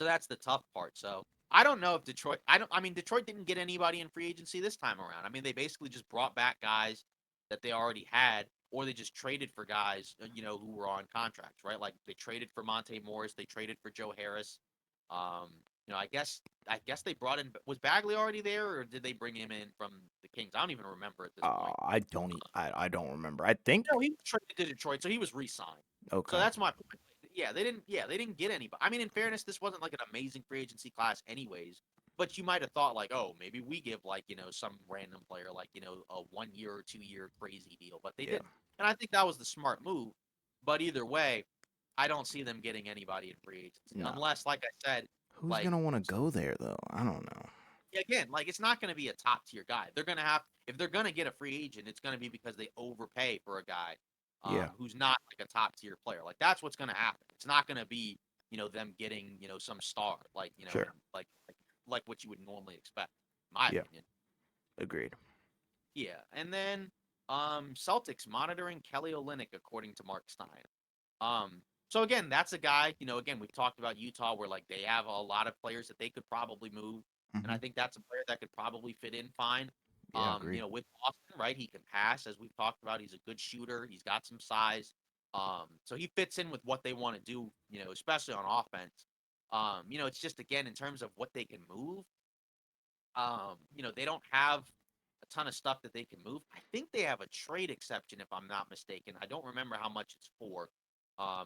that's the tough part. So I don't know if Detroit. I don't. I mean, Detroit didn't get anybody in free agency this time around. I mean, they basically just brought back guys that they already had, or they just traded for guys, who were on contracts, right? Like they traded for Monte Morris, they traded for Joe Harris. Um, I guess they brought in. Was Bagley already there, or did they bring him in from the Kings? I don't even remember at this point. I don't remember. I think No, he was traded to Detroit, so he was re-signed. So okay. that's my point. Yeah, they didn't. Yeah, they didn't get anybody. I mean, in fairness, this wasn't like an amazing free agency class, anyways. But you might have thought like, oh, maybe we give like some random player like a 1 year or 2 year crazy deal, but they Yeah. didn't. And I think that was the smart move. But either way, I don't see them getting anybody in free agency No. unless, like I said, Who's like gonna want to go there though? I don't know. again, like it's not going to be a top tier guy. They're going to have if they're going to get a free agent, it's going to be because they overpay for a guy Yeah. who's not like a top tier player. Like that's what's going to happen. It's not going to be them getting some star like Sure. and like what you would normally expect, in my Yeah. opinion. Agreed. Yeah, and then Celtics monitoring Kelly Olynyk according to Mark Stein. Um, So again, that's a guy, again, we've talked about Utah where like they have a lot of players that they could probably move. And Hmm. I think that's a player that could probably fit in fine. Yeah, agreed. With Boston, right? He can pass, as we've talked about. He's a good shooter. He's got some size. So he fits in with what they want to do, especially on offense. It's just again in terms of what they can move. They don't have a ton of stuff that they can move. I think they have a trade exception, if I'm not mistaken. I don't remember how much it's for.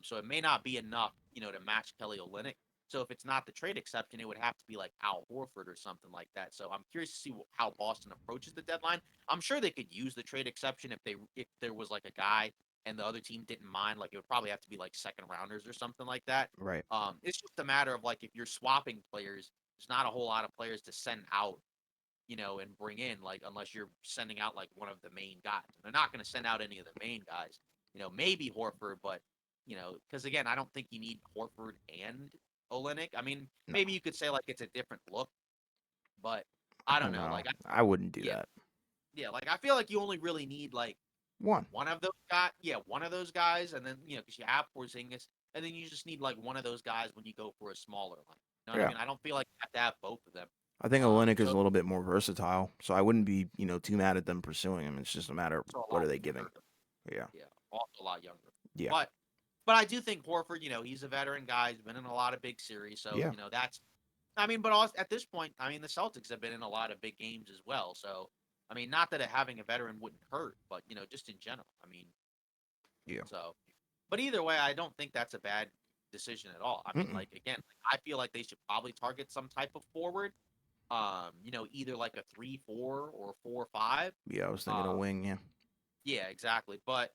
So it may not be enough, to match Kelly Olynyk. So if it's not the trade exception, it would have to be like Al Horford or something like that. So I'm curious to see how Boston approaches the deadline. I'm sure they could use the trade exception if there was like a guy and the other team didn't mind. Like it would probably have to be like second rounders or something like that. Right. It's just a matter of like if you're swapping players, there's not a whole lot of players to send out, and bring in, like, unless you're sending out like one of the main guys. And they're not going to send out any of the main guys. Maybe Horford, but because again, I don't think you need Horford and Olenek. I mean, No, maybe you could say like it's a different look, but I I don't don't know. know. Like, I wouldn't do yeah, that. yeah. Like, I feel like you only really need like One. one of those guys. Yeah, one of those guys, and then because you have Porzingis, and then you just need like one of those guys when you go for a smaller line. You know what I Yeah. mean? I don't feel like you have to have both of them. I think Olynyk is So a little bit more versatile, so I wouldn't be, too mad at them pursuing him. It's just a matter of also a what lot are they giving. younger. Yeah. Yeah, also a lot younger. Yeah. But but I do think Horford, he's a veteran guy. He's been in a lot of big series, so Yeah. that's. I mean, but also at this point, I mean, the Celtics have been in a lot of big games as well. So I mean, not that having a veteran wouldn't hurt, but just in general. I mean, Yeah. so. But either way, I don't think that's a bad decision at all. I mean, Mm-mm. like again, like, I feel like they should probably target some type of forward. Either like a 3-4 or 4-5. Yeah, I was thinking a Um, wing. Yeah. Yeah, exactly. But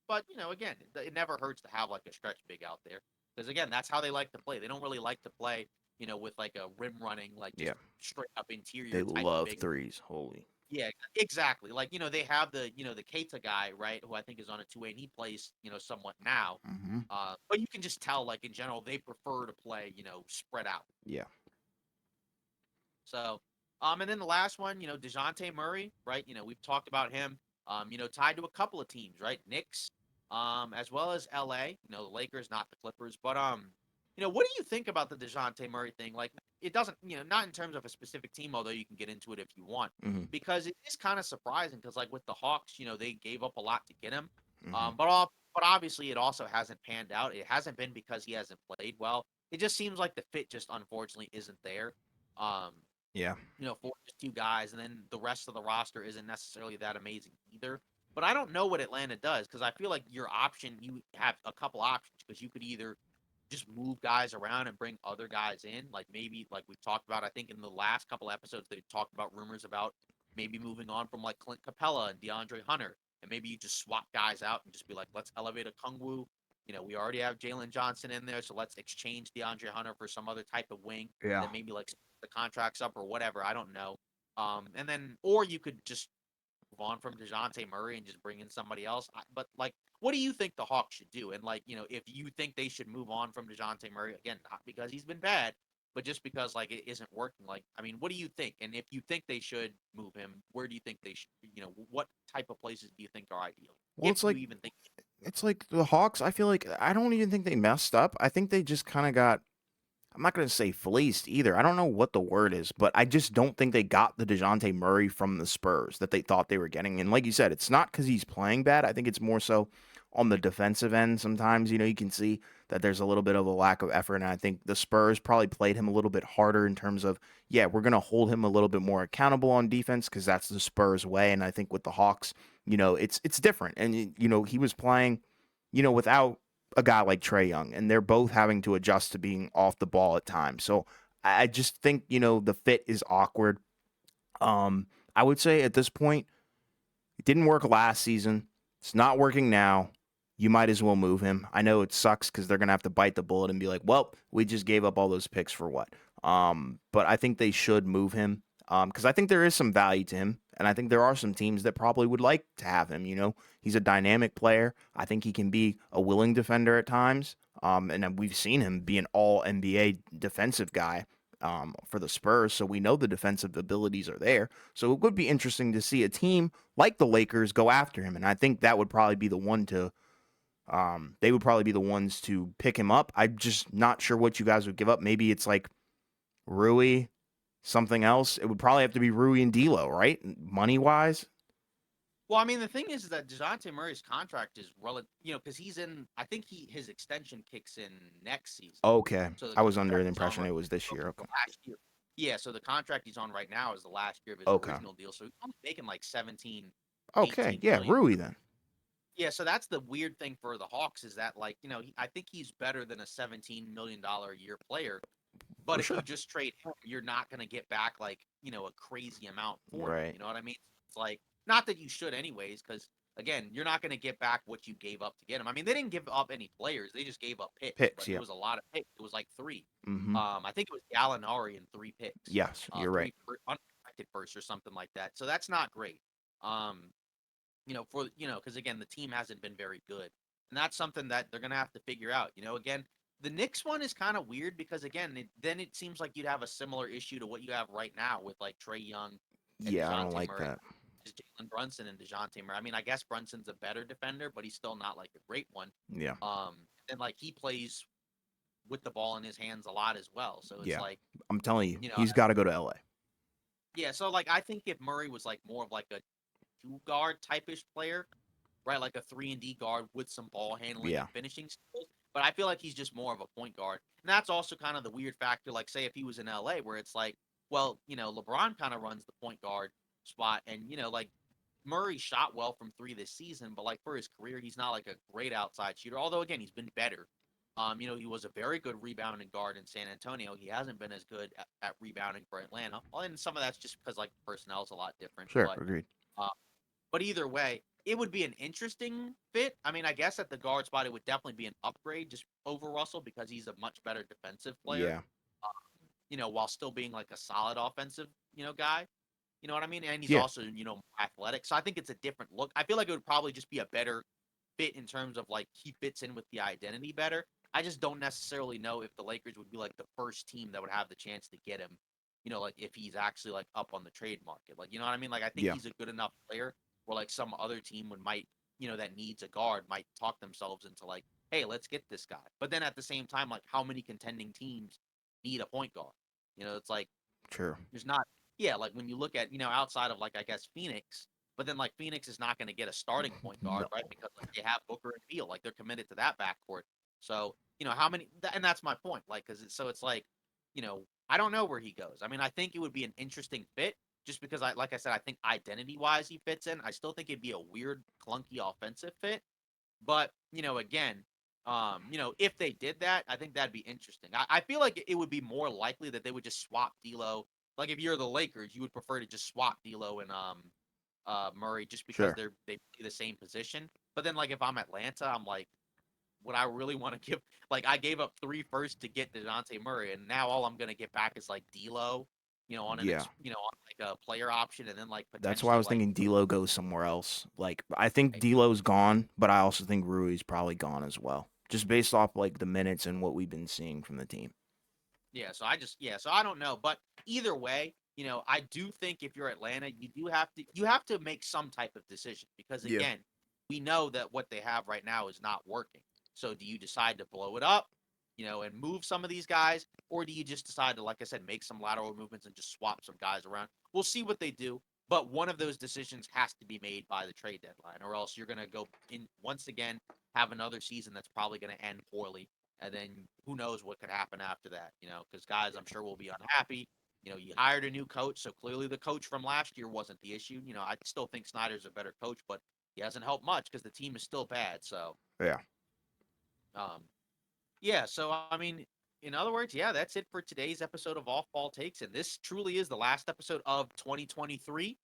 again, it never hurts to have like a stretch big out there because again, that's how they like to play. They don't really like to play, with like a rim running, like Yeah. just straight up They interior type of love big. threes. Holy. Yeah, exactly. Like they have the Keita guy, right, who I think is on a 2-way, and he plays somewhat now. Mm-hmm. But you can just tell, like in general, they prefer to play spread out. Yeah. So, and then the last one, DeJounte Murray, right? We've talked about him, tied to a couple of teams, right? Knicks, as well as LA, the Lakers, not the Clippers. But, what do you think about the DeJounte Murray thing? Like, it doesn't, not in terms of a specific team, although you can get into it if you want, Mm-hmm. because it is kind of surprising because, like, with the Hawks, they gave up a lot to get him. Mm-hmm. But obviously, it also hasn't panned out. It hasn't been because he hasn't played well. It just seems like the fit just unfortunately isn't there. Um, Yeah. for just two guys, and then the rest of the roster isn't necessarily that amazing either. But I don't know what Atlanta does because I feel like you have a couple options because you could either just move guys around and bring other guys in, like maybe like we've talked about. I think in the last couple episodes they talked about rumors about maybe moving on from like Clint Capella and DeAndre Hunter, and maybe you just swap guys out and just be like, let's elevate a Kungwu. We already have Jalen Johnson in there, so let's exchange DeAndre Hunter for some other type of wing Yeah. that maybe like the contracts up or whatever. I don't know. And then, or you could just move on from DeJounte Murray and just bring in somebody else. But like, what do you think the Hawks should do? And like, if you think they should move on from DeJounte Murray, again, not because he's been bad, but just because like it isn't working. Like, I mean, what do you think? And if you think they should move him, where do you think they should? What type of places do you think are ideal? Well, If you even think. it's like the Hawks. I feel like I don't even think they messed up. I think they just kind of got. I'm not going to say fleeced either. I don't know what the word is, but I just don't think they got the DeJounte Murray from the Spurs that they thought they were getting. And like you said, it's not because he's playing bad. I think it's more so on the defensive end. Sometimes, you can see that there's a little bit of a lack of effort. And I think the Spurs probably played him a little bit harder in terms of, yeah, we're going to hold him a little bit more accountable on defense because that's the Spurs way. And I think with the Hawks, it's different. And, he was playing, without a guy like Trey Young, and they're both having to adjust to being off the ball at times. So I just think the fit is awkward. I would say at this point, it didn't work last season. It's not working now. You might as well move him. I know it sucks because they're gonna have to bite the bullet and be like, "Well, we just gave up all those picks for what?" But I think they should move him because I think there is some value to him, and I think there are some teams that probably would like to have him. He's a dynamic player. I think he can be a willing defender at times. And we've seen him be an All NBA defensive guy for the Spurs, so we know the defensive abilities are there. So it would be interesting to see a team like the Lakers go after him, and I think that would probably be the one to They would probably be the ones to pick him up. I'm just not sure what you guys would give up. Maybe it's like Rui, something else. It would probably have to be Rui and D'Lo, right? Money wise. Well, I mean, the thing is that DeJounte Murray's contract is relative, because he's in. I think his extension kicks in next season. Okay, So the I was under contract the he's on impression right it was this now year. is the Okay, last year. Yeah, so the contract he's on right now is the last year of his okay, original deal. So he's only making like 17, okay. 18 Yeah, million. Rui then. Yeah, so that's the weird thing for the Hawks is that I think he's better than a $17 million a year player. But For if you sure. just trade him, you're not going to get back a crazy amount for him. Right. You know what I mean? It's like not that you should anyways, because again, you're not going to get back what you gave up to get him. I mean, they didn't give up any players; they just gave up picks, Picks. but it Yeah. was a lot of picks. It was like three. Mm-hmm. I think it was Gallinari and three picks, Yes, you're right. three unprotected first or something like that. So that's not great. Um, because again, the team hasn't been very good, and that's something that they're gonna have to figure out. Again, the Knicks one is kind of weird because again, then it seems like you'd have a similar issue to what you have right now with like Trey Young and Yeah, I don't Dejounte like Murray, that. is Jalen Brunson and Dejounte Murray. I mean, I guess Brunson's a better defender, but he's still not like a great one. Yeah, And like he plays with the ball in his hands a lot as well, so it's yeah. like I'm telling you, you know, he's got to go to LA. yeah. So like I think if Murray was like more of like a two guard type-ish player, right? Like a 3-and-D guard with some ball handling Yeah, and finishing skills. But I feel like he's just more of a point guard. And that's also kind of the weird factor. Like, say, if he was in LA, where it's like, well, LeBron kind of runs the point guard spot. And, like Murray shot well from three this season, but like for his career, he's not like a great outside shooter. Although, again, he's been better. He was a very good rebounding guard in San Antonio. He hasn't been as good at rebounding for Atlanta. Well, and some of that's just because like personnel is a lot different. sure, But agreed. uh, but either way, it would be an interesting fit. I mean, I guess at the guard spot, it would definitely be an upgrade just over Russell because he's a much better defensive player, Yeah, while still being like a solid offensive, guy. You know what I mean? And he's yeah, also, more athletic. So I think it's a different look. I feel like it would probably just be a better fit in terms of like he fits in with the identity better. I just don't necessarily know if the Lakers would be like the first team that would have the chance to get him, like if he's actually like up on the trade market. Like, you know what I mean? Like I think yeah, he's a good enough player where like some other team might, that needs a guard might talk themselves into like, hey, let's get this guy. But then at the same time, like how many contending teams need a point guard? It's like sure. there's not. Yeah, like when you look at outside of like I guess Phoenix, but then like Phoenix is not going to get a starting point guard, No, right? Because like they have Booker and Beal, like they're committed to that backcourt. So how many? And that's my point. Like, it's like, I don't know where he goes. I mean, I think it would be an interesting fit, just because like I said, I think identity wise he fits in. I still think it'd be a weird, clunky offensive fit, but again, if they did that, I think that'd be interesting. I feel like it would be more likely that they would just swap D'Lo. Like if you're the Lakers, you would prefer to just swap D'Lo and Murray just because sure. they play the same position. But then like if I'm Atlanta, I'm like, would I really want to give? Like I gave up 3 firsts to get Dejounte Murray, and now all I'm gonna get back is like D'Lo, Yeah, on like a player option, and then like that's why I potentially was like. thinking D'Lo goes somewhere else. Like, I think Right. D'Lo's gone, but I also think Rui's probably gone as well, just based off like the minutes and what we've been seeing from the team. So I don't know, but either way, I do think if you're Atlanta, you have to make some type of decision because Yeah, again, we know that what they have right now is not working. So do you decide to blow it up, and move some of these guys, or do you just decide to, like I said, make some lateral movements and just swap some guys around? We'll see what they do, but one of those decisions has to be made by the trade deadline, or else you're gonna go in once again, have another season that's probably gonna end poorly, and then who knows what could happen after that, because guys I'm sure will be unhappy. You hired a new coach, so clearly the coach from last year wasn't the issue. I still think Snyder's a better coach, but he hasn't helped much because the team is still bad. So, yeah, um, yeah. So I mean, in other words, yeah, that's it for today's episode of All Fall Takes, and this truly is the last episode of 2023.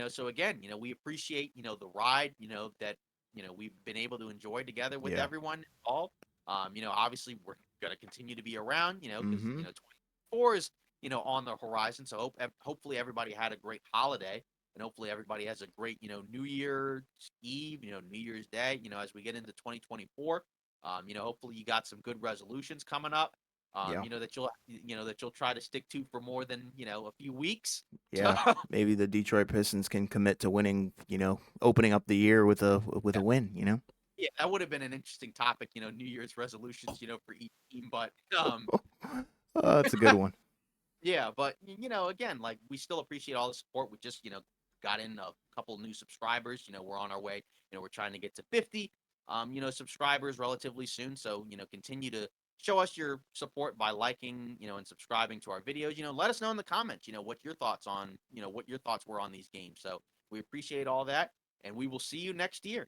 So again, we appreciate the ride, that we've been able to enjoy together with yeah. everyone involved. Obviously we're gonna continue to be around, because Mm-hmm. 24 is on the horizon. So hopefully everybody had a great holiday, and hopefully everybody has a great New Year's Eve, New Year's Day, as we get into 2024. Hopefully you got some good resolutions coming up. Yeah, That you'll try to stick to for more than a few weeks. yeah. Maybe the Detroit Pistons can commit to winning. Opening up the year with a win. Yeah, that would have been an interesting topic, New Year's resolutions, for each team. But That's a good one. yeah, but again, like we still appreciate all the support. We just, got in a couple new subscribers. We're on our way. We're trying to get to 50 subscribers relatively soon. So, continue to show us your support by liking, and subscribing to our videos. Let us know in the comments, what your thoughts on, what your thoughts were on these games. So we appreciate all that, and we will see you next year.